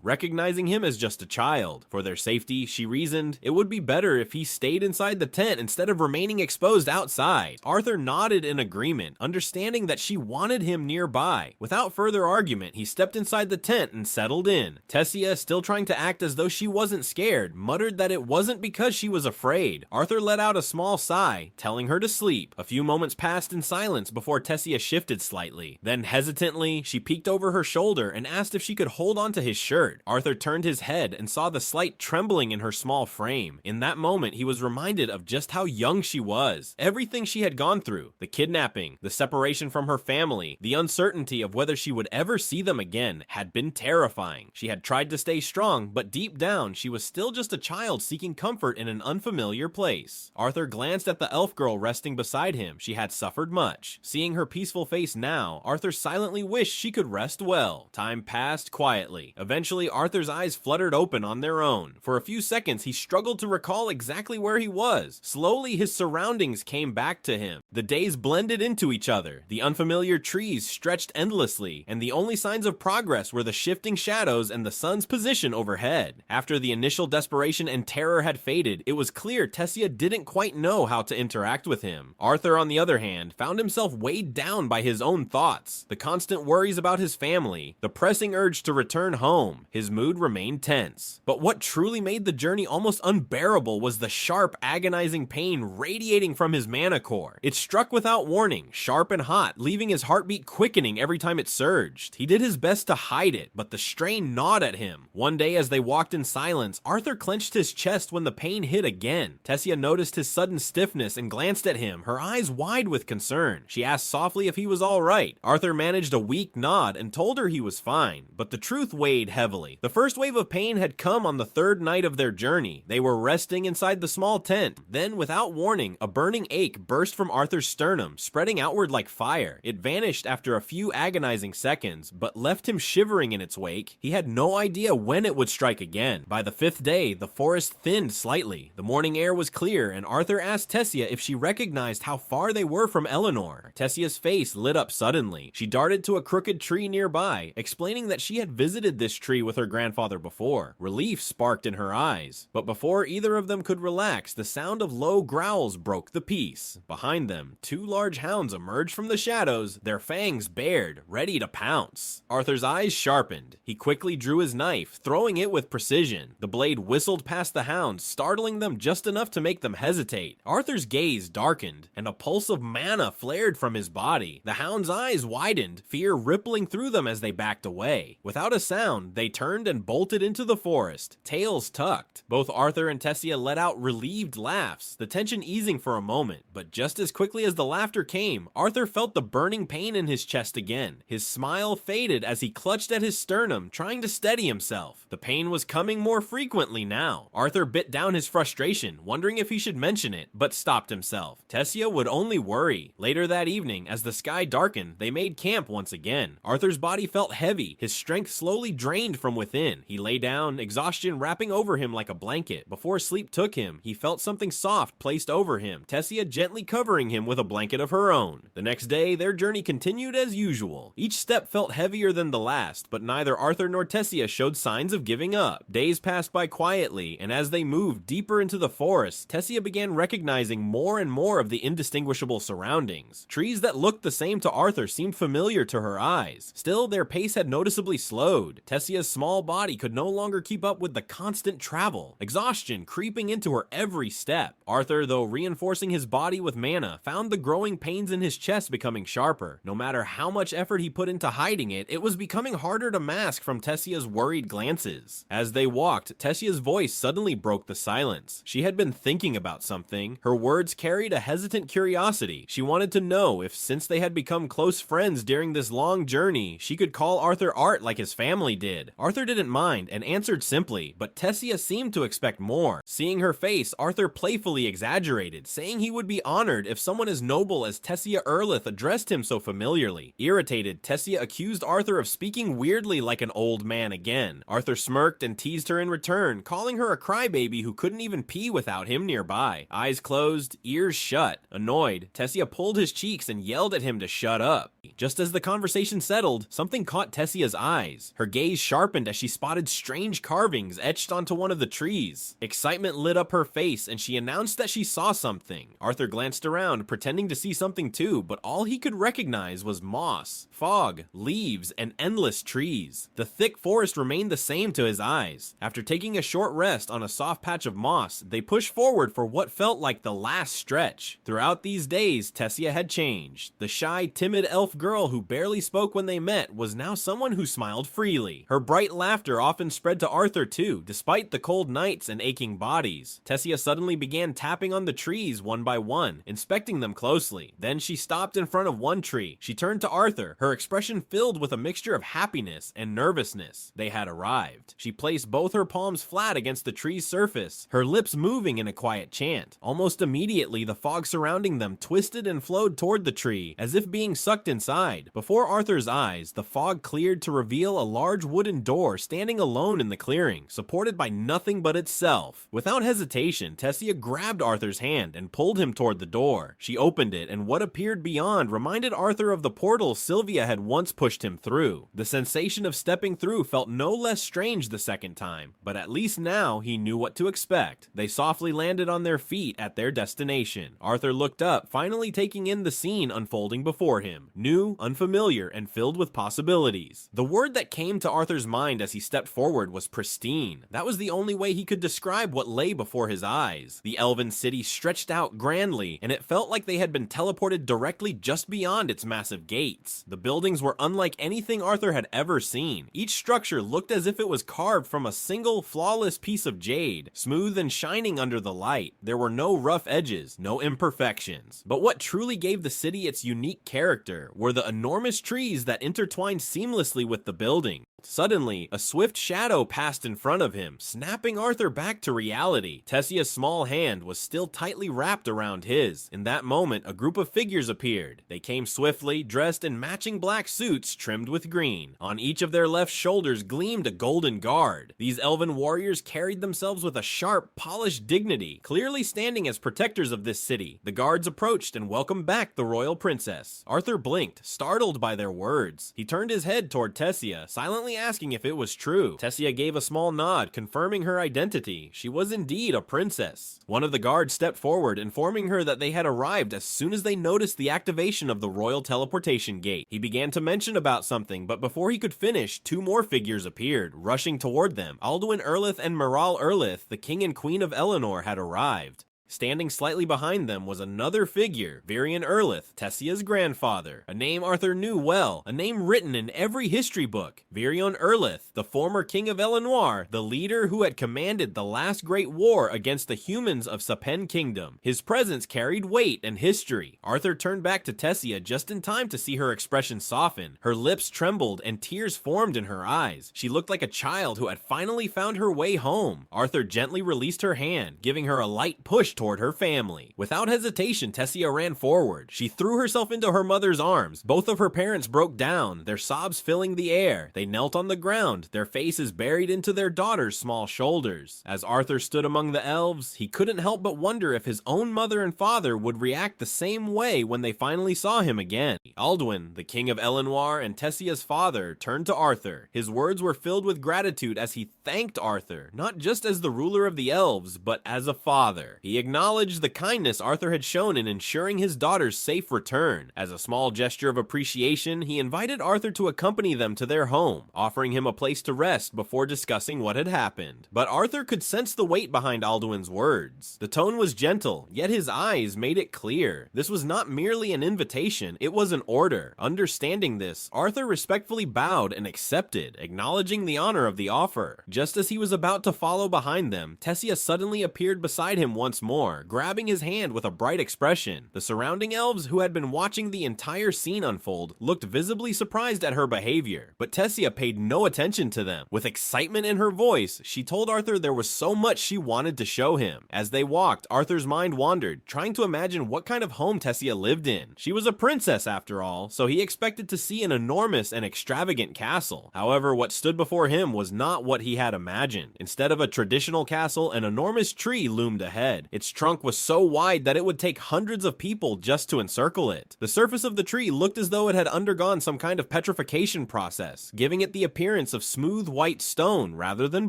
Speaker 1: recognizing him as just a child. For their safety, she reasoned, it would be better if he stayed inside the tent instead of remaining exposed outside. Arthur nodded in agreement, understanding that she wanted him nearby. Without further argument, he stepped inside the tent and settled in. Tessia, still trying to act as though she wasn't scared, muttered that it wasn't because she was afraid. Arthur let out a small sigh, telling her to sleep. A few moments passed in silence before Tessia shifted slightly. Then hesitantly, she peeked over her shoulder and asked if she could hold onto his shirt. Arthur turned his head and saw the slight trembling in her small frame. In that moment, he was reminded of just how young she was. Everything she had gone through, the kidnapping, the separation from her family, the uncertainty of whether she would ever see them again, had been terrifying. She had tried to stay strong, but deep down, she was still just a child seeking comfort in an unfamiliar place. Arthur glanced at the elf girl resting beside him. She had suffered much. Seeing her peaceful face now, Arthur silently wished she could rest well. Time passed quietly. Eventually, Arthur's eyes fluttered open on their own. For a few seconds, he struggled to recall exactly where he was. Slowly, his surroundings came back to him. The days blended into each other. The unfamiliar trees stretched endlessly, and the only signs of progress were the shifting shadows and the sun's position overhead. After the initial desperation and terror had faded, it was clear Tessia didn't quite know how to interact with him. Arthur, on the other hand, found himself weighed down by his own thoughts, the constant worries about his family, the pressing urge to return home. His mood remained tense. But what truly made the journey almost unbearable was the sharp, agonizing pain radiating from his mana core. It struck without warning, sharp and hot, leaving his heartbeat quickening every time it surged. He did his best to hide it, but the strain gnawed at him. One day, as they walked in silence, Arthur clenched his chest when the pain hit again. Tessia noticed his sudden stiffness and glanced at him, her eyes wide with concern. She asked softly if he was all right. Arthur managed a weak nod and told her he was fine, but the truth weighed heavily. The first wave of pain had come on the third night of their journey. They were resting inside the small tent. Then, without warning, a burning ache burst from Arthur's sternum, spreading outward like fire. It vanished after a few agonizing seconds, but left him shivering in its wake. He had no idea when it would strike again. By the fifth day, the forest thinned slightly. The morning air was clear, and Arthur asked Tessia if she recognized how far they were from Eleanor. Tessia's face lit up suddenly. She darted to a crooked tree nearby, explaining that she had visited this tree with her grandfather before. Relief sparked in her eyes. But before either of them could relax, the sound of low growls broke the peace. Behind them, two large hounds emerged from the shadows, their fangs bared, ready to pounce. Arthur's eyes sharpened. He quickly drew his knife, throwing it with precision. The blade whistled past the hounds, startling them just enough to make them hesitate. Arthur's gaze darkened, and a pulse of mana flared from his body. The hounds' eyes widened, fear rippling through them as they backed away. Without a sound, they turned and bolted into the forest, tails tucked. Both Arthur and Tessia let out relieved laughs, the tension easing for a moment, but just as quickly as the laughter came, Arthur felt the burning pain in his chest again. His smile faded as he clutched at his sternum, trying to steady himself. The pain was coming more frequently now. Arthur bit down his frustration, wondering if he should mention it, but stopped himself. Tessia would only worry. Later that evening, as the sky darkened, they made camp once again. Arthur's body felt heavy, his strength slowly drained from within. He lay down, exhaustion wrapping over him like a blanket. Before sleep took him, he felt something soft placed over him, Tessia gently covering him with a blanket of her own. The next day, their journey continued as usual. Each step felt heavier than the last, but neither Arthur nor Tessia showed signs of giving up. Days passed by quietly, and as they moved deeper into the forest, Tessia began recognizing more and more of the indistinguishable surroundings. Trees that looked the same to Arthur seemed familiar to her eyes. Still, their pace had noticeably slowed. Tessia's small body could no longer keep up with the constant travel, exhaustion creeping into her every step. Arthur, though reinforcing his body with mana, found the growing pains in his chest becoming sharper. No matter how much effort he put into hiding it, it was becoming harder to mask from Tessia's worried glances. As they walked, Tessia's voice suddenly broke the silence. She had been thinking about something. Her words carried a hesitant curiosity. She wanted to know if, since they had become close friends during this long journey, she could call Arthur Art like his family did. Arthur didn't mind and answered simply, but Tessia seemed to expect more. Seeing her face, Arthur playfully exaggerated, saying he would be honored if someone as noble as Tessia Erlith addressed him so familiarly. Irritated, Tessia accused Arthur of speaking weirdly like an old man again. Arthur smirked and teased her in return, calling her a crybaby who couldn't even pee without him nearby. Eyes closed, ears shut. Annoyed, Tessia pulled his cheeks and yelled at him to shut up. Just as the conversation settled, something caught Tessia's eyes. Her gaze sharpened as she spotted strange carvings etched onto one of the trees. Excitement lit up her face and she announced that she saw something. Arthur glanced around, pretending to see something too, but all he could recognize was moss, fog, leaves, and endless trees. The thick forest remained the same to his eyes. After taking a short rest on a soft patch of moss, they pushed forward for what felt like the last stretch. Throughout these days, Tessia had changed. The shy, timid elf girl who barely spoke when they met was now someone who smiled freely. Her bright laughter often spread to Arthur too, despite the cold nights and aching bodies. Tessia suddenly began tapping on the trees one by one, inspecting them closely. Then she stopped in front of one tree. She turned to Arthur, her expression filled with a mixture of happiness and nervousness. They had arrived. She placed both her palms flat against the tree's surface, her lips moving in a quiet chant. Almost immediately, the fog surrounding them twisted and flowed toward the tree, as if being sucked inside. Before Arthur's eyes, the fog cleared to reveal a large wooden door standing alone in the clearing, supported by nothing but itself. Without hesitation, Tessia grabbed Arthur's hand and pulled him toward the door. She opened it, and what appeared beyond reminded Arthur of the portal Sylvia had once pushed him through. The sensation of stepping through felt no less strange the second time, but at least now he knew what to expect. They softly landed on their feet at their destination. Arthur looked up, finally taking in the scene unfolding before him. New, unfamiliar, and filled with possibilities. The word that came to Arthur's mind as he stepped forward was pristine. That was the only way he could describe what lay before his eyes. The elven city stretched out grandly, and it felt like they had been teleported directly just beyond its massive gates. The buildings were unlike anything Arthur had ever seen. Each structure looked as if it was carved from a single, flawless piece of jade, smooth and shining under the light. There were no rough edges, no imperfections. But what truly gave the city its unique character were the enormous trees that intertwined seamlessly with the building. Suddenly, a swift shadow passed in front of him, snapping Arthur back to reality. Tessia's small hand was still tightly wrapped around his. In that moment, a group of figures appeared. They came swiftly, dressed in matching black suits trimmed with green. On each of their left shoulders gleamed a golden guard. These elven warriors carried themselves with a sharp, polished dignity, clearly standing as protectors of this city. The guards approached and welcomed back the royal princess. Arthur blinked, startled by their words. He turned his head toward Tessia, silently asking if it was true. Tessia gave a small nod, confirming her identity. She was indeed a princess. One of the guards stepped forward, informing her that they had arrived as soon as they noticed the activation of the royal teleportation gate. He began to mention about something, but before he could finish, two more figures appeared, rushing toward them. Alduin Erlith and Maral Erlith, the king and queen of Eleanor, had arrived. Standing slightly behind them was another figure, Varian Erlith, Tessia's grandfather, a name Arthur knew well, a name written in every history book. Varian Erlith, the former king of Eleanor, the leader who had commanded the last great war against the humans of Sapen Kingdom. His presence carried weight and history. Arthur turned back to Tessia just in time to see her expression soften. Her lips trembled and tears formed in her eyes. She looked like a child who had finally found her way home. Arthur gently released her hand, giving her a light push toward her family. Without hesitation, Tessia ran forward. She threw herself into her mother's arms. Both of her parents broke down, their sobs filling the air. They knelt on the ground, their faces buried into their daughter's small shoulders. As Arthur stood among the elves, he couldn't help but wonder if his own mother and father would react the same way when they finally saw him again. Alduin, the king of Eleanor and Tessia's father, turned to Arthur. His words were filled with gratitude as he thanked Arthur, not just as the ruler of the elves, but as a father. He acknowledged the kindness Arthur had shown in ensuring his daughter's safe return. As a small gesture of appreciation, he invited Arthur to accompany them to their home, offering him a place to rest before discussing what had happened. But Arthur could sense the weight behind Alduin's words. The tone was gentle, yet his eyes made it clear. This was not merely an invitation, it was an order. Understanding this, Arthur respectfully bowed and accepted, acknowledging the honor of the offer. Just as he was about to follow behind them, Tessia suddenly appeared beside him once more, grabbing his hand with a bright expression. The surrounding elves, who had been watching the entire scene unfold, looked visibly surprised at her behavior, but Tessia paid no attention to them. With excitement in her voice, she told Arthur there was so much she wanted to show him. As they walked, Arthur's mind wandered, trying to imagine what kind of home Tessia lived in. She was a princess after all, so he expected to see an enormous and extravagant castle. However, what stood before him was not what he had imagined. Instead of a traditional castle, an enormous tree loomed ahead. Its Its trunk was so wide that it would take hundreds of people just to encircle it. The surface of the tree looked as though it had undergone some kind of petrification process, giving it the appearance of smooth white stone rather than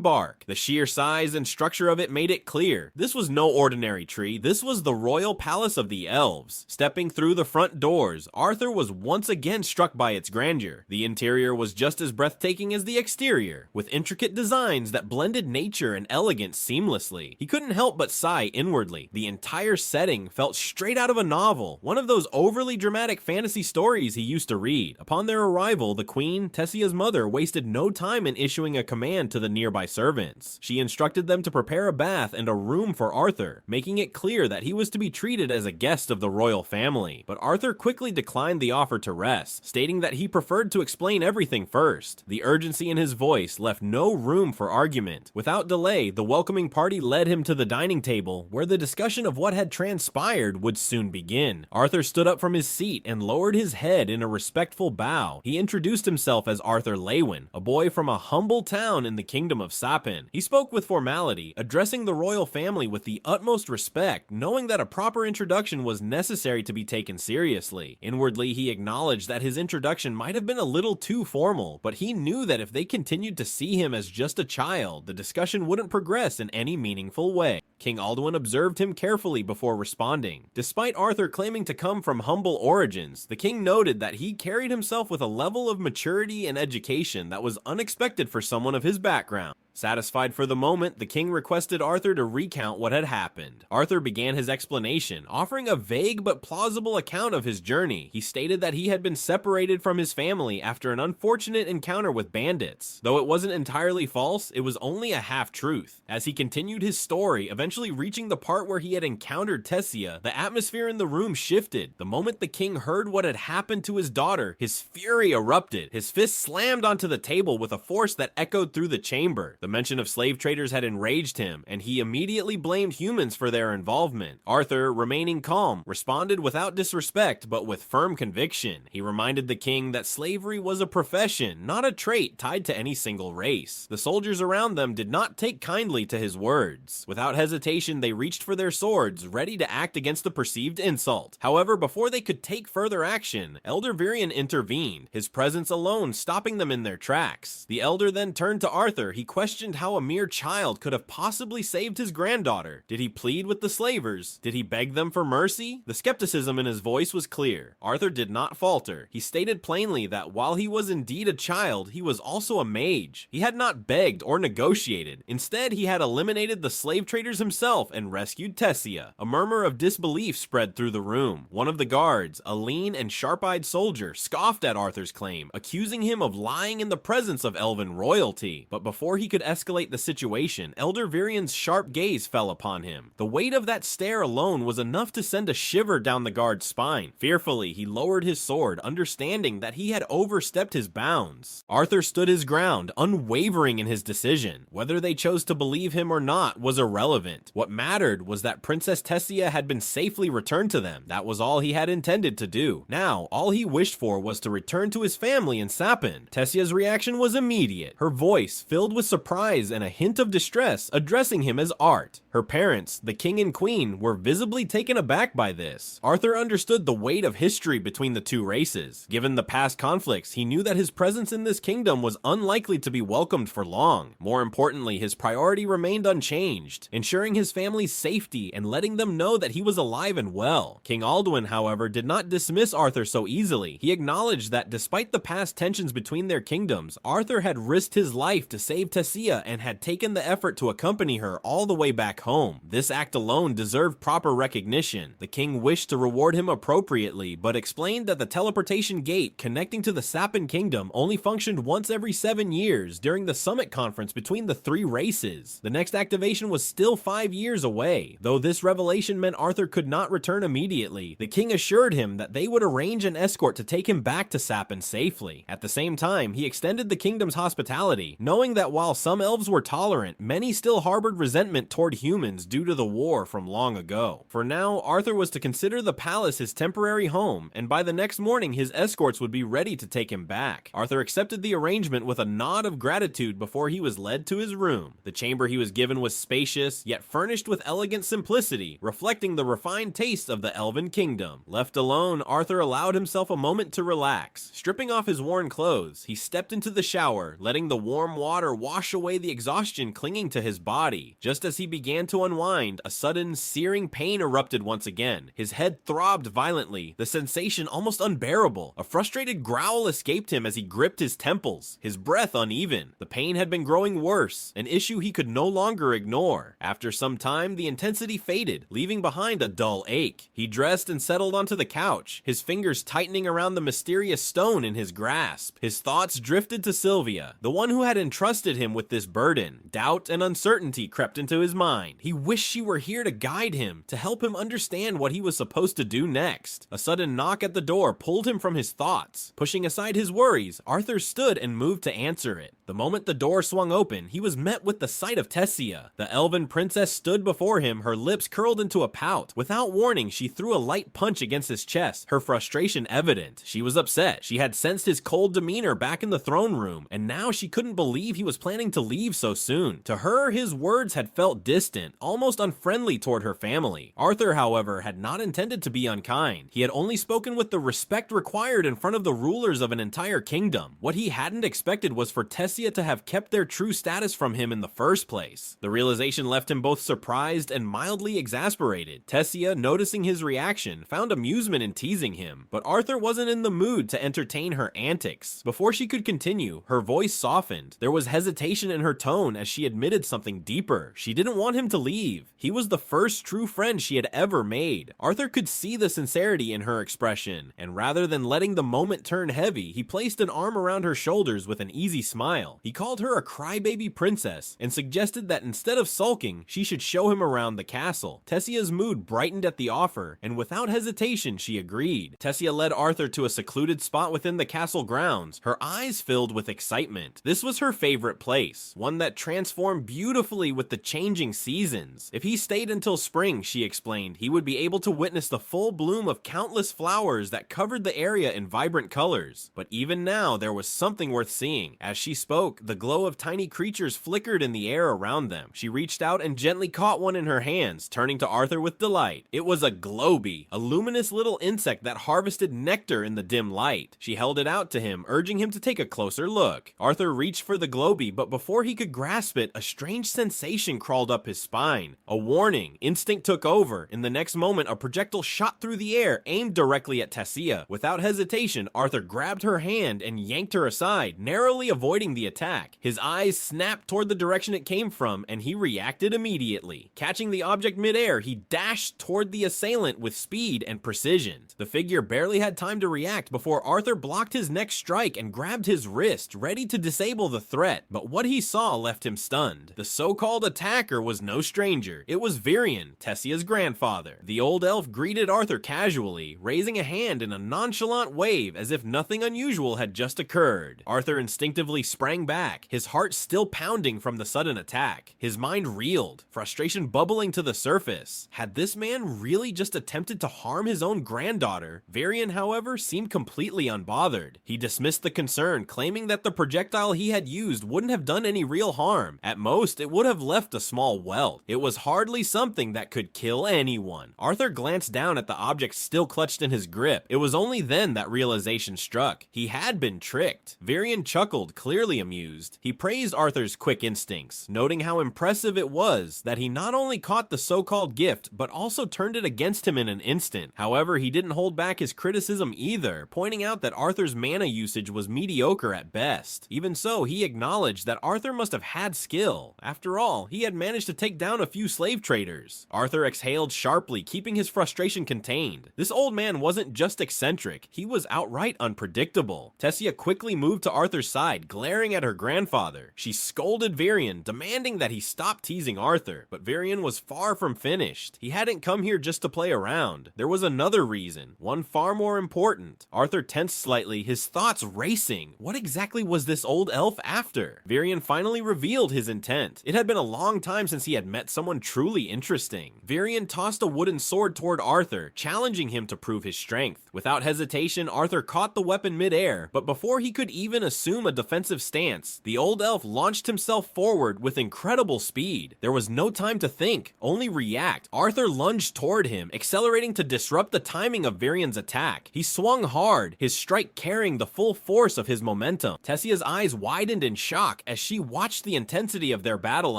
Speaker 1: bark. The sheer size and structure of it made it clear this was no ordinary tree, this was the royal palace of the Elves. Stepping through the front doors, Arthur was once again struck by its grandeur. The interior was just as breathtaking as the exterior, with intricate designs that blended nature and elegance seamlessly. He couldn't help but sigh inwardly. The entire setting felt straight out of a novel, one of those overly dramatic fantasy stories he used to read. Upon their arrival, the queen, Tessia's mother, wasted no time in issuing a command to the nearby servants. She instructed them to prepare a bath and a room for Arthur, making it clear that he was to be treated as a guest of the royal family. But Arthur quickly declined the offer to rest, stating that he preferred to explain everything first. The urgency in his voice left no room for argument. Without delay, the welcoming party led him to the dining table, where the discussion of what had transpired would soon begin. Arthur stood up from his seat and lowered his head in a respectful bow. He introduced himself as Arthur Leywin, a boy from a humble town in the kingdom of Sapin. He spoke with formality, addressing the royal family with the utmost respect, knowing that a proper introduction was necessary to be taken seriously. Inwardly, he acknowledged that his introduction might have been a little too formal, but he knew that if they continued to see him as just a child, the discussion wouldn't progress in any meaningful way. King Alduin observed him carefully before responding. Despite Arthur claiming to come from humble origins, the king noted that he carried himself with a level of maturity and education that was unexpected for someone of his background. Satisfied for the moment, the king requested Arthur to recount what had happened. Arthur began his explanation, offering a vague but plausible account of his journey. He stated that he had been separated from his family after an unfortunate encounter with bandits. Though it wasn't entirely false, it was only a half-truth. As he continued his story, eventually reaching the part where he had encountered Tessia, the atmosphere in the room shifted. The moment the king heard what had happened to his daughter, his fury erupted. His fist slammed onto the table with a force that echoed through the chamber. The mention of slave traders had enraged him, and he immediately blamed humans for their involvement. Arthur, remaining calm, responded without disrespect but with firm conviction. He reminded the king that slavery was a profession, not a trait tied to any single race. The soldiers around them did not take kindly to his words. Without hesitation, they reached for their swords, ready to act against the perceived insult. However, before they could take further action, Elder Virion intervened, his presence alone stopping them in their tracks. The elder then turned to Arthur. He questioned how a mere child could have possibly saved his granddaughter. Did he plead with the slavers? Did he beg them for mercy? The skepticism in his voice was clear. Arthur did not falter. He stated plainly that while he was indeed a child, he was also a mage. He had not begged or negotiated. Instead, he had eliminated the slave traders himself and rescued Tessia. A murmur of disbelief spread through the room. One of the guards, a lean and sharp-eyed soldier, scoffed at Arthur's claim, accusing him of lying in the presence of elven royalty. But before he could escalate the situation, Elder Virion's sharp gaze fell upon him. The weight of that stare alone was enough to send a shiver down the guard's spine. Fearfully, he lowered his sword, understanding that he had overstepped his bounds. Arthur stood his ground, unwavering in his decision. Whether they chose to believe him or not was irrelevant. What mattered was that Princess Tessia had been safely returned to them. That was all he had intended to do. Now, all he wished for was to return to his family in Sapin. Tessia's reaction was immediate, her voice filled with surprise and a hint of distress, addressing him as Art. Her parents, the king and queen, were visibly taken aback by this. Arthur understood the weight of history between the two races. Given the past conflicts, he knew that his presence in this kingdom was unlikely to be welcomed for long. More importantly, his priority remained unchanged, ensuring his family's safety and letting them know that he was alive and well. King Alduin, however, did not dismiss Arthur so easily. He acknowledged that despite the past tensions between their kingdoms, Arthur had risked his life to save Tessia and had taken the effort to accompany her all the way back home. This act alone deserved proper recognition. The king wished to reward him appropriately, but explained that the teleportation gate connecting to the Sapin kingdom only functioned once every 7 years during the summit conference between the three races. The next activation was still 5 years away. Though this revelation meant Arthur could not return immediately, the king assured him that they would arrange an escort to take him back to Sapin safely. At the same time, he extended the kingdom's hospitality, knowing that while some some elves were tolerant, many still harbored resentment toward humans due to the war from long ago. For now, Arthur was to consider the palace his temporary home, and by the next morning his escorts would be ready to take him back. Arthur accepted the arrangement with a nod of gratitude before he was led to his room. The chamber he was given was spacious, yet furnished with elegant simplicity, reflecting the refined taste of the Elven kingdom. Left alone, Arthur allowed himself a moment to relax. Stripping off his worn clothes, he stepped into the shower, letting the warm water wash away the exhaustion clinging to his body. Just as he began to unwind, a sudden, searing pain erupted once again. His head throbbed violently, the sensation almost unbearable. A frustrated growl escaped him as he gripped his temples, his breath uneven. The pain had been growing worse, an issue he could no longer ignore. After some time, the intensity faded, leaving behind a dull ache. He dressed and settled onto the couch, his fingers tightening around the mysterious stone in his grasp. His thoughts drifted to Sylvia, the one who had entrusted him with this burden. Doubt and uncertainty crept into his mind. He wished she were here to guide him, to help him understand what he was supposed to do next. A sudden knock at the door pulled him from his thoughts. Pushing aside his worries, Arthur stood and moved to answer it. The moment the door swung open, he was met with the sight of Tessia. The elven princess stood before him, her lips curled into a pout. Without warning, she threw a light punch against his chest, her frustration evident. She was upset. She had sensed his cold demeanor back in the throne room, and now she couldn't believe he was planning to leave so soon. To her, his words had felt distant, almost unfriendly toward her family. Arthur, however, had not intended to be unkind. He had only spoken with the respect required in front of the rulers of an entire kingdom. What he hadn't expected was for Tessia to have kept their true status from him in the first place. The realization left him both surprised and mildly exasperated. Tessia, noticing his reaction, found amusement in teasing him, but Arthur wasn't in the mood to entertain her antics. Before she could continue, her voice softened. There was hesitation in her tone as she admitted something deeper. She didn't want him to leave. He was the first true friend she had ever made. Arthur could see the sincerity in her expression, and rather than letting the moment turn heavy, he placed an arm around her shoulders with an easy smile. He called her a crybaby princess and suggested that instead of sulking, she should show him around the castle. Tessia's mood brightened at the offer, and without hesitation, she agreed. Tessia led Arthur to a secluded spot within the castle grounds, her eyes filled with excitement. This was her favorite place, one that transformed beautifully with the changing seasons. If he stayed until spring, she explained, he would be able to witness the full bloom of countless flowers that covered the area in vibrant colors. But even now, there was something worth seeing. As she spoke, the glow of tiny creatures flickered in the air around them. She reached out and gently caught one in her hands, turning to Arthur with delight. It was a globy, a luminous little insect that harvested nectar in the dim light. She held it out to him, urging him to take a closer look. Arthur reached for the globy, but before he could grasp it, a strange sensation crawled up his spine. A warning. Instinct took over. In the next moment, a projectile shot through the air, aimed directly at Tessia. Without hesitation, Arthur grabbed her hand and yanked her aside, narrowly avoiding the attack. His eyes snapped toward the direction it came from, and he reacted immediately. Catching the object midair, he dashed toward the assailant with speed and precision. The figure barely had time to react before Arthur blocked his next strike and grabbed his wrist, ready to disable the threat. But what he saw left him stunned. The so-called attacker was no stranger. It was Virion, Tessia's grandfather. The old elf greeted Arthur casually, raising a hand in a nonchalant wave as if nothing unusual had just occurred. Arthur instinctively sprang back, his heart still pounding from the sudden attack. His mind reeled, frustration bubbling to the surface. Had this man really just attempted to harm his own granddaughter? Virion, however, seemed completely unbothered. He dismissed the concern, claiming that the projectile he had used wouldn't have done any real harm. At most, it would have left a small welt. It was hardly something that could kill anyone. Arthur glanced down at the object still clutched in his grip. It was only then that realization struck. He had been tricked. Virion chuckled, clearly amused. He praised Arthur's quick instincts, noting how impressive it was that he not only caught the so-called gift, but also turned it against him in an instant. However, he didn't hold back his criticism either, pointing out that Arthur's mana usage was mediocre at best. Even so, he acknowledged that Arthur must have had skill. After all, he had managed to take down a few slave traders. Arthur exhaled sharply, keeping his frustration contained. This old man wasn't just eccentric, he was outright unpredictable. Tessia quickly moved to Arthur's side, glaring staring at her grandfather. She scolded Varian, demanding that he stop teasing Arthur, but Varian was far from finished. He hadn't come here just to play around. There was another reason, one far more important. Arthur tensed slightly, his thoughts racing. What exactly was this old elf after? Varian finally revealed his intent. It had been a long time since he had met someone truly interesting. Varian tossed a wooden sword toward Arthur, challenging him to prove his strength. Without hesitation, Arthur caught the weapon midair, but before he could even assume a defensive stance, the old elf launched himself forward with incredible speed. There was no time to think, only react. Arthur lunged toward him, accelerating to disrupt the timing of Varian's attack. He swung hard, his strike carrying the full force of his momentum. Tessia's eyes widened in shock as she watched the intensity of their battle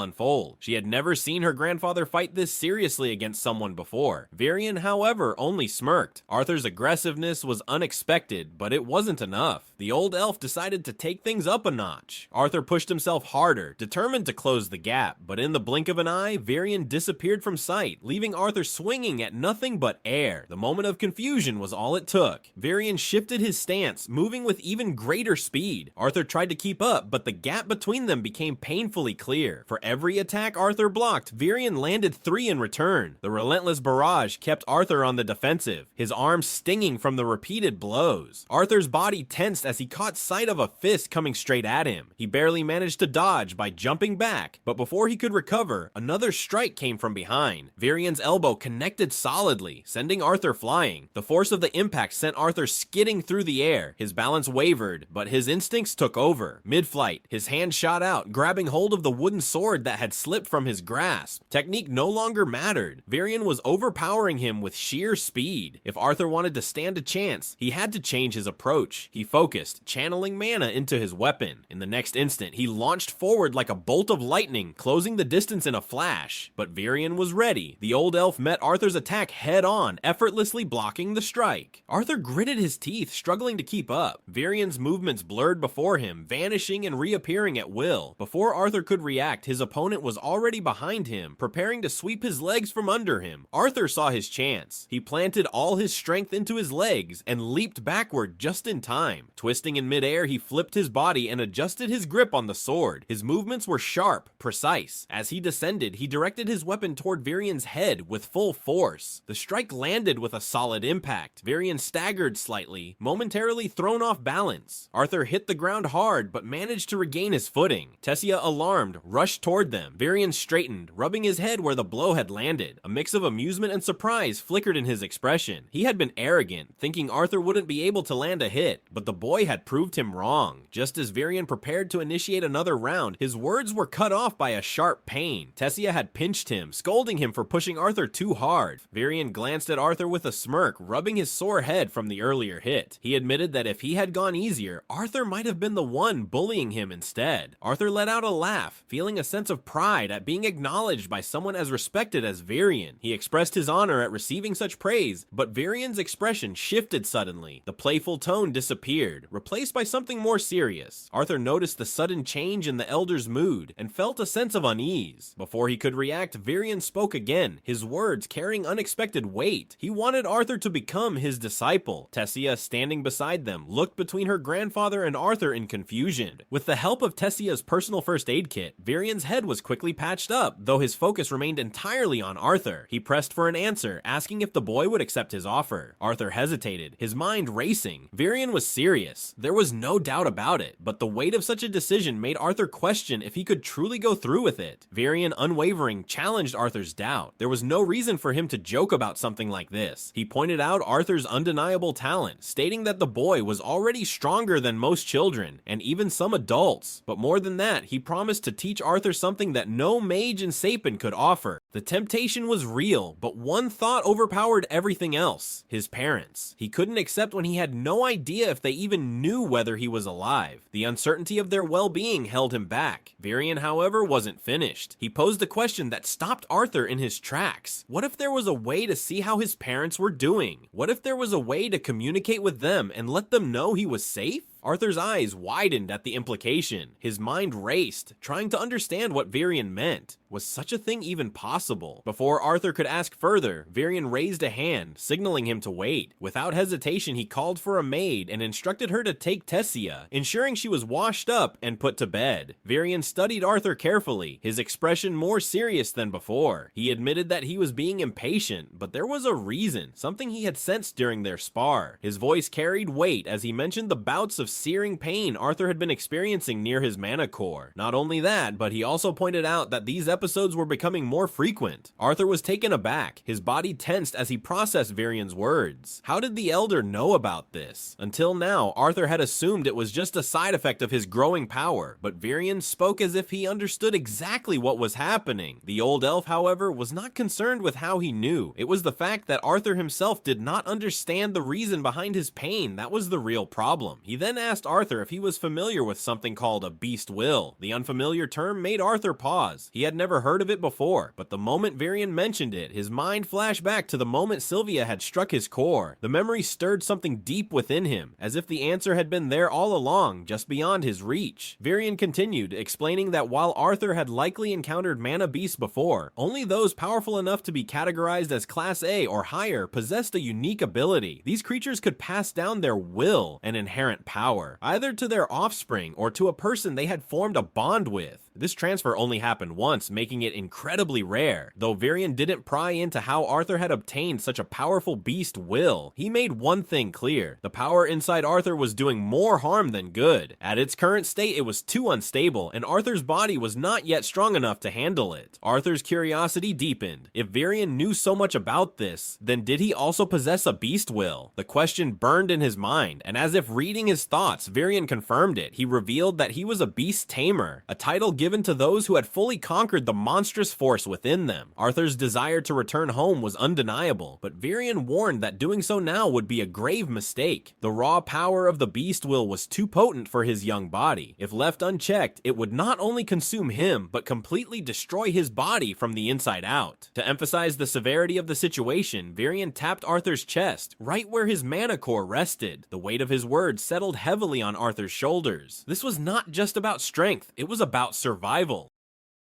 Speaker 1: unfold. She had never seen her grandfather fight this seriously against someone before. Varian, however, only smirked. Arthur's aggressiveness was unexpected, but it wasn't enough. The old elf decided to take things up a notch. Arthur pushed himself harder, determined to close the gap, but in the blink of an eye, Varian disappeared from sight, leaving Arthur swinging at nothing but air. The moment of confusion was all it took. Varian shifted his stance, moving with even greater speed. Arthur tried to keep up, but the gap between them became painfully clear. For every attack Arthur blocked, Varian landed 3 in return. The relentless barrage kept Arthur on the defensive, his arms stinging from the repeated blows. Arthur's body tensed as he caught sight of a fist coming straight at him. He barely managed to dodge by jumping back, but before he could recover, another strike came from behind. Varian's elbow connected solidly, sending Arthur flying. The force of the impact sent Arthur skidding through the air. His balance wavered, but his instincts took over. Mid-flight, his hand shot out, grabbing hold of the wooden sword that had slipped from his grasp. Technique no longer mattered. Varian was overpowering him with sheer speed. If Arthur wanted to stand a chance, he had to change his approach. He focused, channeling mana into his weapon. In the next instant, he launched forward like a bolt of lightning, closing the distance in a flash. But Varian was ready. The old elf met Arthur's attack head-on, effortlessly blocking the strike. Arthur gritted his teeth, struggling to keep up. Varian's movements blurred before him, vanishing and reappearing at will. Before Arthur could react, his opponent was already behind him, preparing to sweep his legs from under him. Arthur saw his chance. He planted all his strength into his legs and leaped backward just in time. Twisting in midair, he flipped his body and adjusted his grip on the sword. His movements were sharp, precise. As he descended, he directed his weapon toward Varian's head with full force. The strike landed with a solid impact. Varian staggered slightly, momentarily thrown off balance. Arthur hit the ground hard, but managed to regain his footing. Tessia, alarmed, rushed toward them. Varian straightened, rubbing his head where the blow had landed. A mix of amusement and surprise flickered in his expression. He had been arrogant, thinking Arthur wouldn't be able to land a hit, but the boy had proved him wrong. Just as Varian prepared to initiate another round, his words were cut off by a sharp pain. Tessia had pinched him, scolding him for pushing Arthur too hard. Varian glanced at Arthur with a smirk, rubbing his sore head from the earlier hit. He admitted that if he had gone easier, Arthur might have been the one bullying him instead. Arthur let out a laugh, feeling a sense of pride at being acknowledged by someone as respected as Varian. He expressed his honor at receiving such praise, but Varian's expression shifted suddenly. The playful tone disappeared, replaced by something more serious. Arthur noticed the sudden change in the elder's mood and felt a sense of unease. Before he could react, Varian spoke again, his words carrying unexpected weight. He wanted Arthur to become his disciple. Tessia, standing beside them, looked between her grandfather and Arthur in confusion. With the help of Tessia's personal first aid kit, Varian's head was quickly patched up, though his focus remained entirely on Arthur. He pressed for an answer, asking if the boy would accept his offer. Arthur hesitated, his mind racing. Varian was serious. There was no doubt about it, but the weight of such a decision made Arthur question if he could truly go through with it. Varian, unwavering, challenged Arthur's doubt. There was no reason for him to joke about something like this. He pointed out Arthur's undeniable talent, stating that the boy was already stronger than most children, and even some adults. But more than that, he promised to teach Arthur something that no mage in Sapin could offer. The temptation was real, but one thought overpowered everything else: his parents. He couldn't accept when he had no idea if they even knew whether he was alive. The uncertainty of their well-being held him back. Varian, however, wasn't finished. He posed a question that stopped Arthur in his tracks. What if there was a way to see how his parents were doing? What if there was a way to communicate with them and let them know he was safe? Arthur's eyes widened at the implication. His mind raced, trying to understand what Varian meant. Was such a thing even possible? Before Arthur could ask further, Varian raised a hand, signaling him to wait. Without hesitation, he called for a maid and instructed her to take Tessia, ensuring she was washed up and put to bed. Varian studied Arthur carefully, his expression more serious than before. He admitted that he was being impatient, but there was a reason, something he had sensed during their spar. His voice carried weight as he mentioned the bouts of searing pain Arthur had been experiencing near his mana core. Not only that, but he also pointed out that these episodes were becoming more frequent. Arthur was taken aback, his body tensed as he processed Varian's words. How did the Elder know about this? Until now, Arthur had assumed it was just a side effect of his growing power, but Varian spoke as if he understood exactly what was happening. The old elf, however, was not concerned with how he knew. It was the fact that Arthur himself did not understand the reason behind his pain that was the real problem. He then asked Arthur if he was familiar with something called a beast will. The unfamiliar term made Arthur pause. He had never heard of it before, but the moment Varian mentioned it, his mind flashed back to the moment Sylvia had struck his core. The memory stirred something deep within him, as if the answer had been there all along, just beyond his reach. Varian continued, explaining that while Arthur had likely encountered mana beasts before, only those powerful enough to be categorized as Class A or higher possessed a unique ability. These creatures could pass down their will and inherent power, either to their offspring or to a person they had formed a bond with. This transfer only happened once, making it incredibly rare. Though Varian didn't pry into how Arthur had obtained such a powerful beast will, he made one thing clear. The power inside Arthur was doing more harm than good. At its current state, it was too unstable, and Arthur's body was not yet strong enough to handle it. Arthur's curiosity deepened. If Varian knew so much about this, then did he also possess a beast will? The question burned in his mind, and as if reading his thoughts, Varian confirmed it. He revealed that he was a beast tamer, a title given to those who had fully conquered the monstrous force within them. Arthur's desire to return home was undeniable, but Varian warned that doing so now would be a grave mistake. The raw power of the beast will was too potent for his young body. If left unchecked, it would not only consume him, but completely destroy his body from the inside out. To emphasize the severity of the situation, Varian tapped Arthur's chest, right where his mana core rested. The weight of his words settled heavily on Arthur's shoulders. This was not just about strength, it was about survival.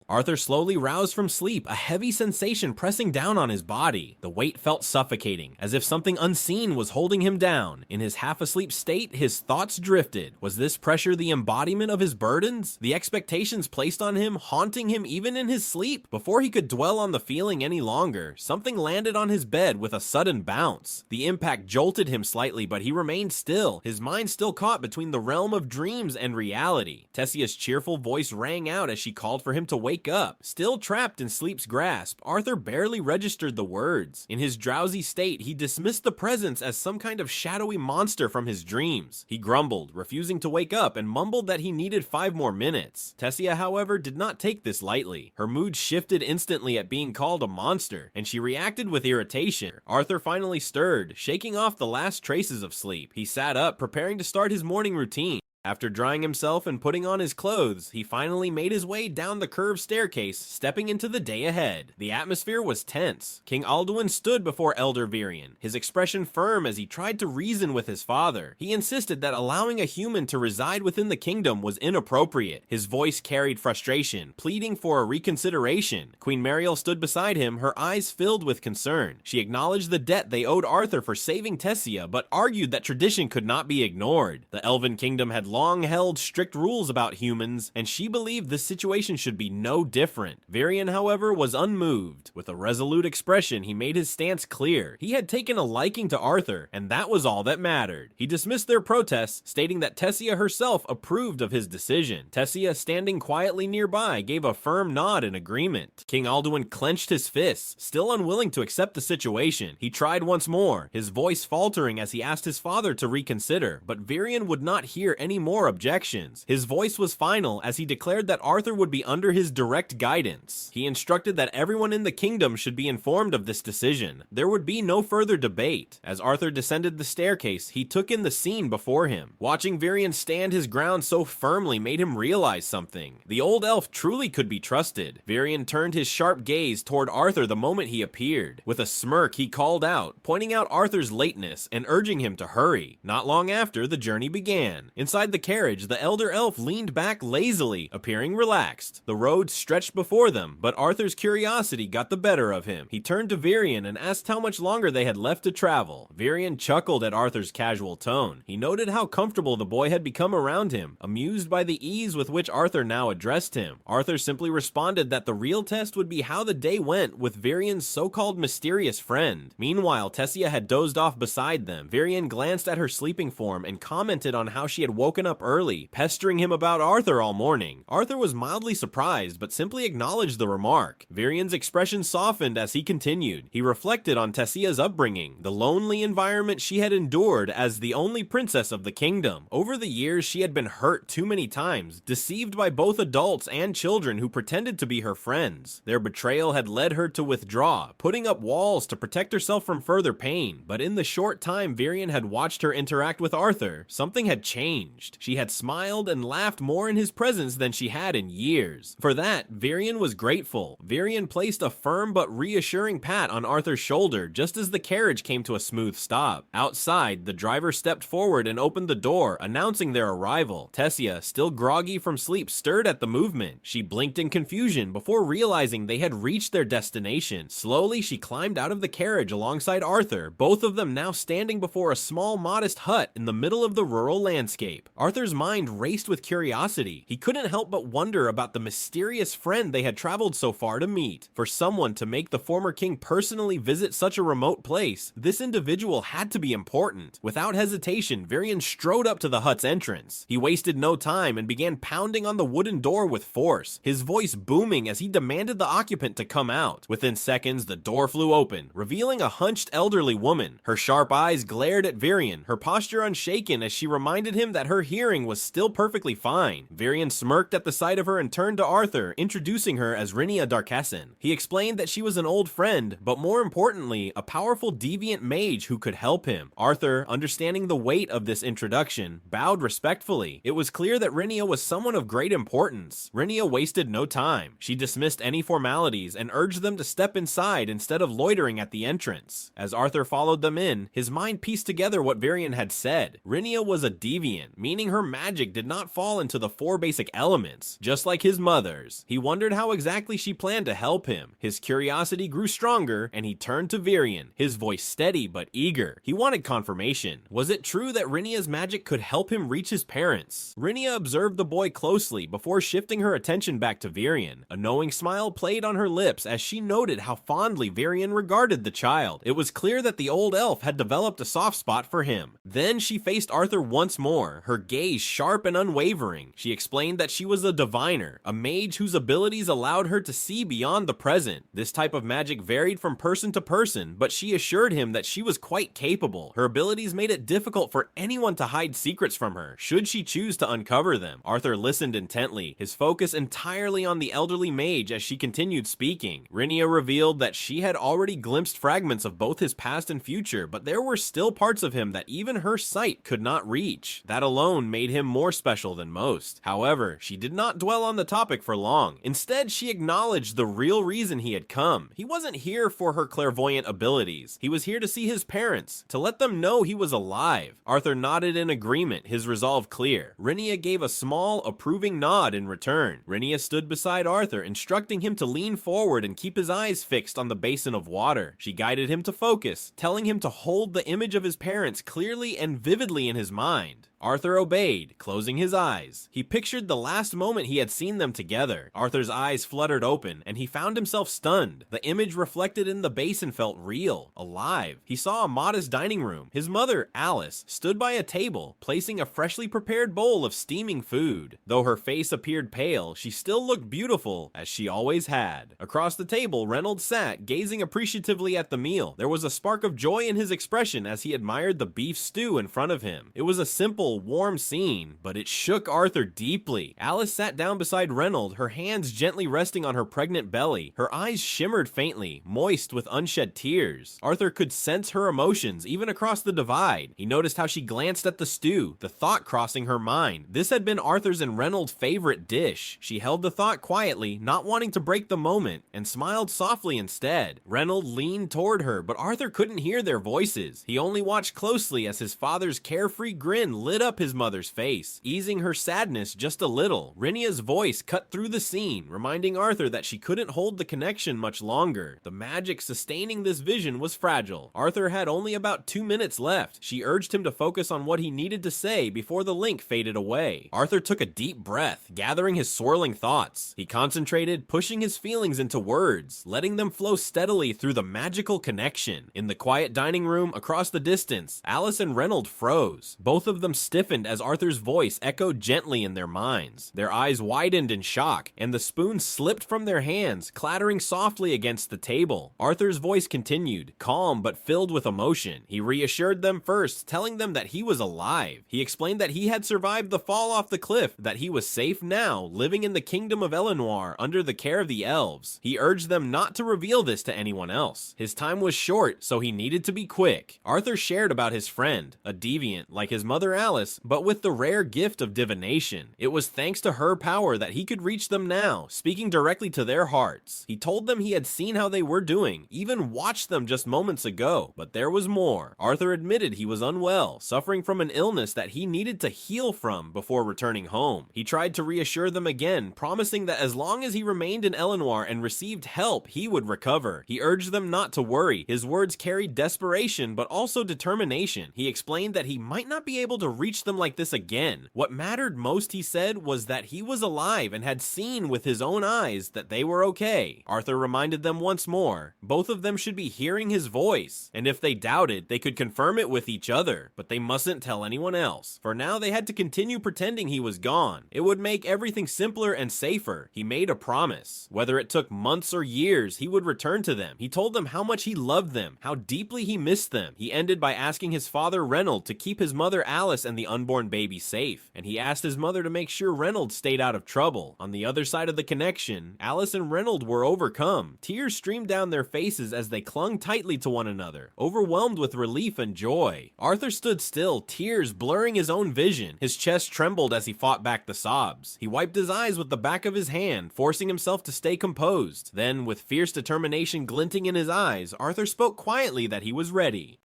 Speaker 1: Arthur slowly roused from sleep, a heavy sensation pressing down on his body. The weight felt suffocating, as if something unseen was holding him down. In his half-asleep state, his thoughts drifted. Was this pressure the embodiment of his burdens? The expectations placed on him haunting him even in his sleep? Before he could dwell on the feeling any longer, something landed on his bed with a sudden bounce. The impact jolted him slightly, but he remained still, his mind still caught between the realm of dreams and reality. Tessia's cheerful voice rang out as she called for him to wake up. Still trapped in sleep's grasp, Arthur barely registered the words. In his drowsy state, he dismissed the presence as some kind of shadowy monster from his dreams. He grumbled, refusing to wake up, and mumbled that he needed 5 more minutes. Tessia, however, did not take this lightly. Her mood shifted instantly at being called a monster, and she reacted with irritation. Arthur finally stirred, shaking off the last traces of sleep. He sat up, preparing to start his morning routine. After drying himself and putting on his clothes, he finally made his way down the curved staircase, stepping into the day ahead. The atmosphere was tense. King Alduin stood before Elder Varian, his expression firm as he tried to reason with his father. He insisted that allowing a human to reside within the kingdom was inappropriate. His voice carried frustration, pleading for a reconsideration. Queen Mariel stood beside him, her eyes filled with concern. She acknowledged the debt they owed Arthur for saving Tessia, but argued that tradition could not be ignored. The Elven Kingdom had long held strict rules about humans, and she believed this situation should be no different. Varian, however, was unmoved. With a resolute expression, he made his stance clear. He had taken a liking to Arthur, and that was all that mattered. He dismissed their protests, stating that Tessia herself approved of his decision. Tessia, standing quietly nearby, gave a firm nod in agreement. King Alduin clenched his fists, still unwilling to accept the situation. He tried once more, his voice faltering as he asked his father to reconsider, but Varian would not hear any more objections. His voice was final as he declared that Arthur would be under his direct guidance. He instructed that everyone in the kingdom should be informed of this decision. There would be no further debate. As Arthur descended the staircase, he took in the scene before him. Watching Varian stand his ground so firmly made him realize something. The old elf truly could be trusted. Varian turned his sharp gaze toward Arthur the moment he appeared. With a smirk, he called out, pointing out Arthur's lateness and urging him to hurry. Not long after, the journey began. Inside the the carriage, the elder elf leaned back lazily, appearing relaxed. The road stretched before them, but Arthur's curiosity got the better of him. He turned to Varian and asked how much longer they had left to travel. Varian chuckled at Arthur's casual tone. He noted how comfortable the boy had become around him, amused by the ease with which Arthur now addressed him. Arthur simply responded that the real test would be how the day went with Varian's so-called mysterious friend. Meanwhile, Tessia had dozed off beside them. Varian glanced at her sleeping form and commented on how she had woken up early, pestering him about Arthur all morning. Arthur was mildly surprised, but simply acknowledged the remark. Varian's expression softened as he continued. He reflected on Tessia's upbringing, the lonely environment she had endured as the only princess of the kingdom. Over the years, she had been hurt too many times, deceived by both adults and children who pretended to be her friends. Their betrayal had led her to withdraw, putting up walls to protect herself from further pain. But in the short time Varian had watched her interact with Arthur, something had changed. She had smiled and laughed more in his presence than she had in years. For that, Varian was grateful. Varian placed a firm but reassuring pat on Arthur's shoulder just as the carriage came to a smooth stop. Outside, the driver stepped forward and opened the door, announcing their arrival. Tessia, still groggy from sleep, stirred at the movement. She blinked in confusion before realizing they had reached their destination. Slowly, she climbed out of the carriage alongside Arthur, both of them now standing before a small, modest hut in the middle of the rural landscape. Arthur's mind raced with curiosity. He couldn't help but wonder about the mysterious friend they had traveled so far to meet. For someone to make the former king personally visit such a remote place, this individual had to be important. Without hesitation, Varian strode up to the hut's entrance. He wasted no time and began pounding on the wooden door with force, his voice booming as he demanded the occupant to come out. Within seconds, the door flew open, revealing a hunched elderly woman. Her sharp eyes glared at Varian, her posture unshaken as she reminded him that her hearing was still perfectly fine. Varian smirked at the sight of her and turned to Arthur, introducing her as Dicathen. He explained that she was an old friend, but more importantly, a powerful deviant mage who could help him. Arthur, understanding the weight of this introduction, bowed respectfully. It was clear that Renia was someone of great importance. Renia wasted no time. She dismissed any formalities and urged them to step inside instead of loitering at the entrance. As Arthur followed them in, his mind pieced together what Varian had said. Renia was a deviant, meaning her magic did not fall into the 4 basic elements, just like his mother's. He wondered how exactly she planned to help him. His curiosity grew stronger, and he turned to Varian, his voice steady but eager. He wanted confirmation. Was it true that Renia's magic could help him reach his parents? Renia observed the boy closely before shifting her attention back to Varian. A knowing smile played on her lips as she noted how fondly Varian regarded the child. It was clear that the old elf had developed a soft spot for him. Then she faced Arthur once more, her gaze sharp and unwavering. She explained that she was a diviner, a mage whose abilities allowed her to see beyond the present. This type of magic varied from person to person, but she assured him that she was quite capable. Her abilities made it difficult for anyone to hide secrets from her, should she choose to uncover them. Arthur listened intently, his focus entirely on the elderly mage as she continued speaking. Renia revealed that she had already glimpsed fragments of both his past and future, but there were still parts of him that even her sight could not reach. That alone made him more special than most. However, she did not dwell on the topic for long. Instead, she acknowledged the real reason he had come. He wasn't here for her clairvoyant abilities. He was here to see his parents, to let them know he was alive. Arthur nodded in agreement, his resolve clear. Renia gave a small, approving nod in return. Renia stood beside Arthur, instructing him to lean forward and keep his eyes fixed on the basin of water. She guided him to focus, telling him to hold the image of his parents clearly and vividly in his mind. Arthur obeyed, closing his eyes. He pictured the last moment he had seen them together. Arthur's eyes fluttered open, and he found himself stunned. The image reflected in the basin felt real, alive. He saw a modest dining room. His mother, Alice, stood by a table, placing a freshly prepared bowl of steaming food. Though her face appeared pale, she still looked beautiful, as she always had. Across the table, Reynolds sat, gazing appreciatively at the meal. There was a spark of joy in his expression as he admired the beef stew in front of him. It was a simple, warm scene, but it shook Arthur deeply. Alice sat down beside Reynolds, her hands gently resting on her pregnant belly. Her eyes shimmered faintly, moist with unshed tears. Arthur could sense her emotions, even across the divide. He noticed how she glanced at the stew, the thought crossing her mind. This had been Arthur's and Reynolds' favorite dish. She held the thought quietly, not wanting to break the moment, and smiled softly instead. Reynolds leaned toward her, but Arthur couldn't hear their voices. He only watched closely as his father's carefree grin lit up his mother's face, easing her sadness just a little. Rinia's voice cut through the scene, reminding Arthur that she couldn't hold the connection much longer. The magic sustaining this vision was fragile. Arthur had only about 2 minutes left. She urged him to focus on what he needed to say before the link faded away. Arthur took a deep breath, gathering his swirling thoughts. He concentrated, pushing his feelings into words, letting them flow steadily through the magical connection. In the quiet dining room across the distance, Alice and Reynolds froze. Both of them stiffened as Arthur's voice echoed gently in their minds. Their eyes widened in shock, and the spoon slipped from their hands, clattering softly against the table. Arthur's voice continued, calm but filled with emotion. He reassured them first, telling them that he was alive. He explained that he had survived the fall off the cliff, that he was safe now, living in the kingdom of Eleanor under the care of the elves. He urged them not to reveal this to anyone else. His time was short, so he needed to be quick. Arthur shared about his friend, a deviant like his mother Alice, but with the rare gift of divination. It was thanks to her power that he could reach them now, speaking directly to their hearts. He told them he had seen how they were doing, even watched them just moments ago, but there was more. Arthur admitted he was unwell, suffering from an illness that he needed to heal from before returning home. He tried to reassure them again, promising that as long as he remained in Eleanor and received help, he would recover. He urged them not to worry. His words carried desperation, but also determination. He explained that he might not be able to reach them like this again. What mattered most, he said, was that he was alive and had seen with his own eyes that they were okay. Arthur reminded them once more, both of them should be hearing his voice, and if they doubted, they could confirm it with each other, but they mustn't tell anyone else. For now, they had to continue pretending he was gone. It would make everything simpler and safer. He made a promise. Whether it took months or years, he would return to them. He told them how much he loved them, how deeply he missed them. He ended by asking his father Reynolds to keep his mother Alice and the unborn baby safe, and he asked his mother to make sure Reynolds stayed out of trouble. On the other side of the connection, Alice and Reynolds were overcome. Tears streamed down their faces as they clung tightly to one another, overwhelmed with relief and joy. Arthur stood still, tears blurring his own vision. His chest trembled as he fought back the sobs. He wiped his eyes with the back of his hand, forcing himself to stay composed. Then, with fierce determination glinting in his eyes, Arthur spoke quietly that he was ready.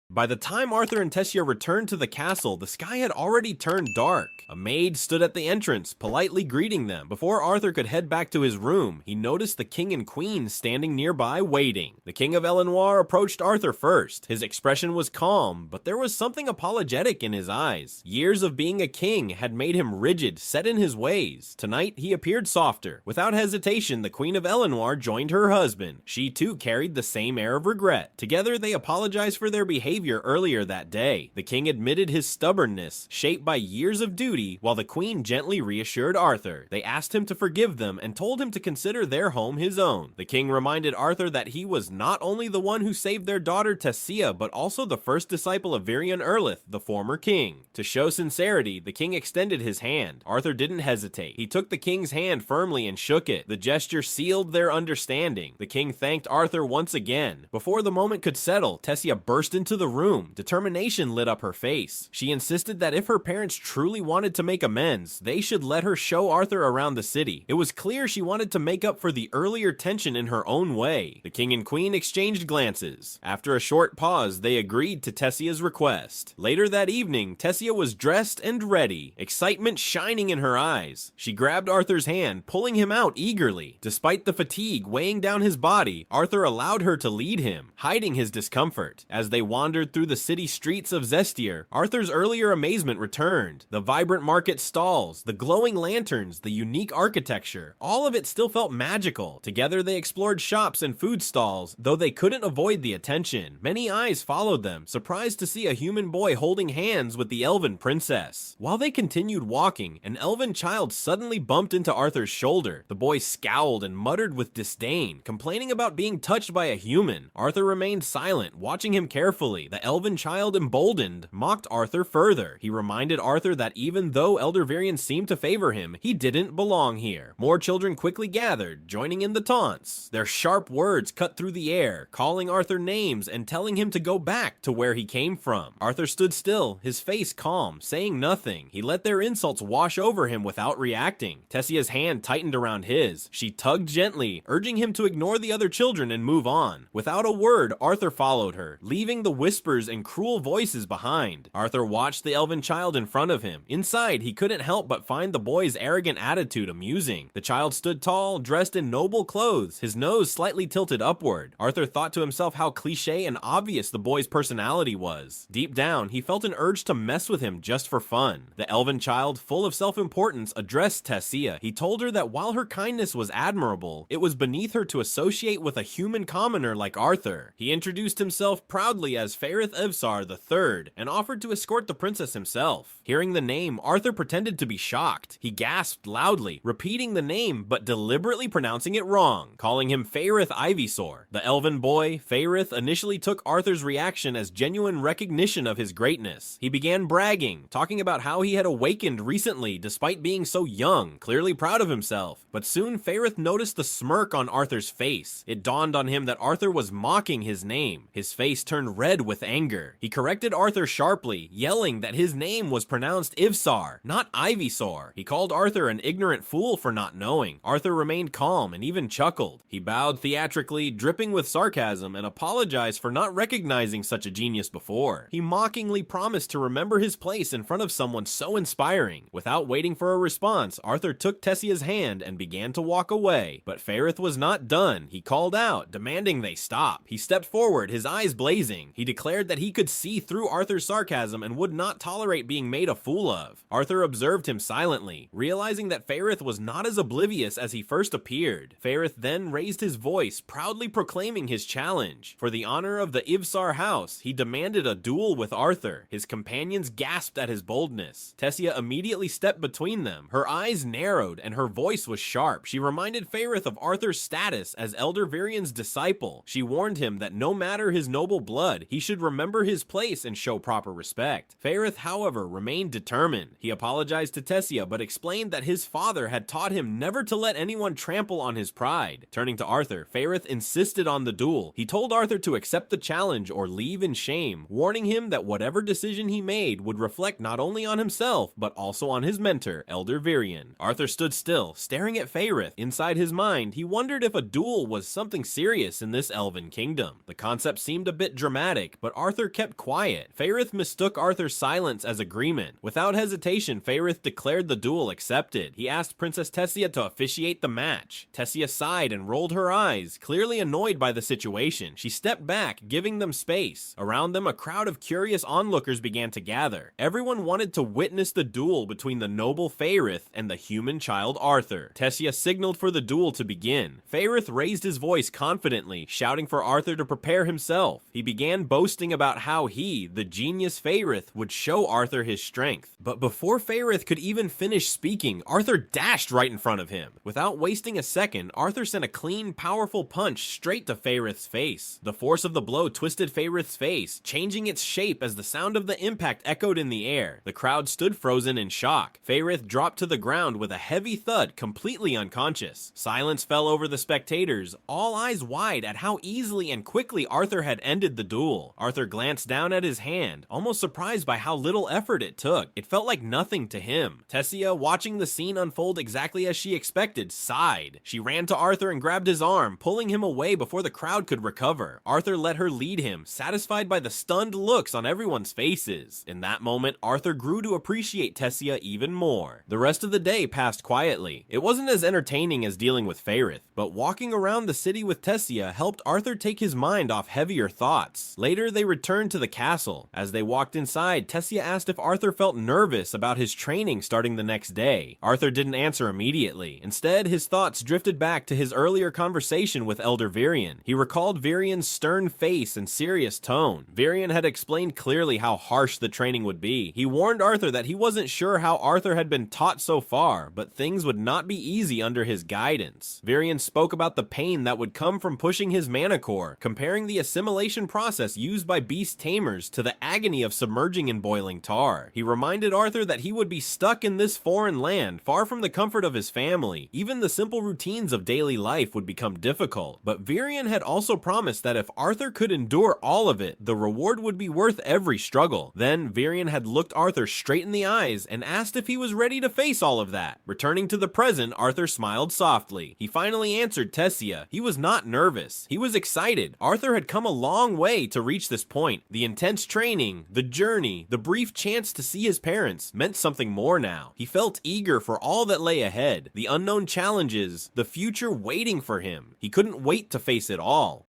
Speaker 1: By the time Arthur and Tessia returned to the castle, the sky had already turned dark. A maid stood at the entrance, politely greeting them. Before Arthur could head back to his room, he noticed the king and queen standing nearby waiting. The king of Eleanor approached Arthur first. His expression was calm, but there was something apologetic in his eyes. Years of being a king had made him rigid, set in his ways. Tonight, he appeared softer. Without hesitation, the queen of Eleanor joined her husband. She too carried the same air of regret. Together, they apologized for their behavior earlier that day. The king admitted his stubbornness, shaped by years of duty, while the queen gently reassured Arthur. They asked him to forgive them and told him to consider their home his own. The king reminded Arthur that he was not only the one who saved their daughter Tessia, but also the first disciple of Virion Erlith, the former king. To show sincerity, the king extended his hand. Arthur didn't hesitate. He took the king's hand firmly and shook it. The gesture sealed their understanding. The king thanked Arthur once again. Before the moment could settle, Tessia burst into the room. Determination lit up her face. She insisted that if her parents truly wanted to make amends, they should let her show Arthur around the city. It was clear she wanted to make up for the earlier tension in her own way. The king and queen exchanged glances. After a short pause, they agreed to Tessia's request. Later that evening, Tessia was dressed and ready, excitement shining in her eyes. She grabbed Arthur's hand, pulling him out eagerly. Despite the fatigue weighing down his body, Arthur allowed her to lead him, hiding his discomfort. As they wandered through the city streets of Zestier, Arthur's earlier amazement returned. The vibrant market stalls, the glowing lanterns, the unique architecture, all of it still felt magical. Together they explored shops and food stalls, though they couldn't avoid the attention. Many eyes followed them, surprised to see a human boy holding hands with the elven princess. While they continued walking, an elven child suddenly bumped into Arthur's shoulder. The boy scowled and muttered with disdain, complaining about being touched by a human. Arthur remained silent, watching him carefully. The elven child, emboldened, mocked Arthur further. He reminded Arthur that even though Elder Virion seemed to favor him, he didn't belong here. More children quickly gathered, joining in the taunts. Their sharp words cut through the air, calling Arthur names and telling him to go back to where he came from. Arthur stood still, his face calm, saying nothing. He let their insults wash over him without reacting. Tessia's hand tightened around his. She tugged gently, urging him to ignore the other children and move on. Without a word, Arthur followed her, leaving the whisper whispers and cruel voices behind. Arthur watched the elven child in front of him. Inside, he couldn't help but find the boy's arrogant attitude amusing. The child stood tall, dressed in noble clothes, his nose slightly tilted upward. Arthur thought to himself how cliche and obvious the boy's personality was. Deep down, he felt an urge to mess with him just for fun. The elven child, full of self-importance, addressed Tessia. He told her that while her kindness was admirable, it was beneath her to associate with a human commoner like Arthur. He introduced himself proudly as Faerith Evsar III and offered to escort the princess himself. Hearing the name, Arthur pretended to be shocked. He gasped loudly, repeating the name but deliberately pronouncing it wrong, calling him Faerith Ivysaur. The elven boy, Faerith, initially took Arthur's reaction as genuine recognition of his greatness. He began bragging, talking about how he had awakened recently despite being so young, clearly proud of himself. But soon Faerith noticed the smirk on Arthur's face. It dawned on him that Arthur was mocking his name. His face turned red with anger. He corrected Arthur sharply, yelling that his name was pronounced Ivsar, not Ivysaur. He called Arthur an ignorant fool for not knowing. Arthur remained calm and even chuckled. He bowed theatrically, dripping with sarcasm, and apologized for not recognizing such a genius before. He mockingly promised to remember his place in front of someone so inspiring. Without waiting for a response, Arthur took Tessia's hand and began to walk away. But Faerith was not done. He called out, demanding they stop. He stepped forward, his eyes blazing. He declared that he could see through Arthur's sarcasm and would not tolerate being made a fool of. Arthur observed him silently, realizing that Faerith was not as oblivious as he first appeared. Faerith then raised his voice, proudly proclaiming his challenge. For the honor of the Ivsar house, he demanded a duel with Arthur. His companions gasped at his boldness. Tessia immediately stepped between them. Her eyes narrowed and her voice was sharp. She reminded Faerith of Arthur's status as Elder Virian's disciple. She warned him that no matter his noble blood, he should remember his place and show proper respect. Faerith, however, remained determined. He apologized to Tessia, but explained that his father had taught him never to let anyone trample on his pride. Turning to Arthur, Faerith insisted on the duel. He told Arthur to accept the challenge or leave in shame, warning him that whatever decision he made would reflect not only on himself, but also on his mentor, Elder Virian. Arthur stood still, staring at Faerith. Inside his mind, he wondered if a duel was something serious in this elven kingdom. The concept seemed a bit dramatic, but Arthur kept quiet. Faerith mistook Arthur's silence as agreement. Without hesitation, Faerith declared the duel accepted. He asked Princess Tessia to officiate the match. Tessia sighed and rolled her eyes, clearly annoyed by the situation. She stepped back, giving them space. Around them, a crowd of curious onlookers began to gather. Everyone wanted to witness the duel between the noble Faerith and the human child Arthur. Tessia signaled for the duel to begin. Faerith raised his voice confidently, shouting for Arthur to prepare himself. He began boasting about how he, the genius Faerith, would show Arthur his strength. But before Faerith could even finish speaking, Arthur dashed right in front of him. Without wasting a second, Arthur sent a clean, powerful punch straight to Faerith's face. The force of the blow twisted Faerith's face, changing its shape as the sound of the impact echoed in the air. The crowd stood frozen in shock. Faerith dropped to the ground with a heavy thud, completely unconscious. Silence fell over the spectators, all eyes wide at how easily and quickly Arthur had ended the duel. Arthur glanced down at his hand, almost surprised by how little effort it took. It felt like nothing to him. Tessia, watching the scene unfold exactly as she expected, sighed. She ran to Arthur and grabbed his arm, pulling him away before the crowd could recover. Arthur let her lead him, satisfied by the stunned looks on everyone's faces. In that moment, Arthur grew to appreciate Tessia even more. The rest of the day passed quietly. It wasn't as entertaining as dealing with Faerith, but walking around the city with Tessia helped Arthur take his mind off heavier thoughts. Later, they returned to the castle. As they walked inside, Tessia asked if Arthur felt nervous about his training starting the next day. Arthur didn't answer immediately. Instead, his thoughts drifted back to his earlier conversation with Elder Virian. He recalled Virian's stern face and serious tone. Virian had explained clearly how harsh the training would be. He warned Arthur that he wasn't sure how Arthur had been taught so far, but things would not be easy under his guidance. Virian spoke about the pain that would come from pushing his mana core, comparing the assimilation process used by beast tamers to the agony of submerging in boiling tar. He reminded Arthur that he would be stuck in this foreign land, far from the comfort of his family. Even the simple routines of daily life would become difficult. But Virian had also promised that if Arthur could endure all of it, the reward would be worth every struggle. Then Virian had looked Arthur straight in the eyes and asked if he was ready to face all of that. Returning to the present, Arthur smiled softly. He finally answered Tessia. He was not nervous. He was excited. Arthur had come a long way to reach reached this point. The intense training, the journey, the brief chance to see his parents meant something more now. He felt eager for all that lay ahead, the unknown challenges, the future waiting for him. He couldn't wait to face it all.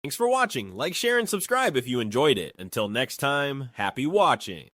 Speaker 1: Thanks for watching. Like, share, and subscribe if you enjoyed it. Until next time, happy watching.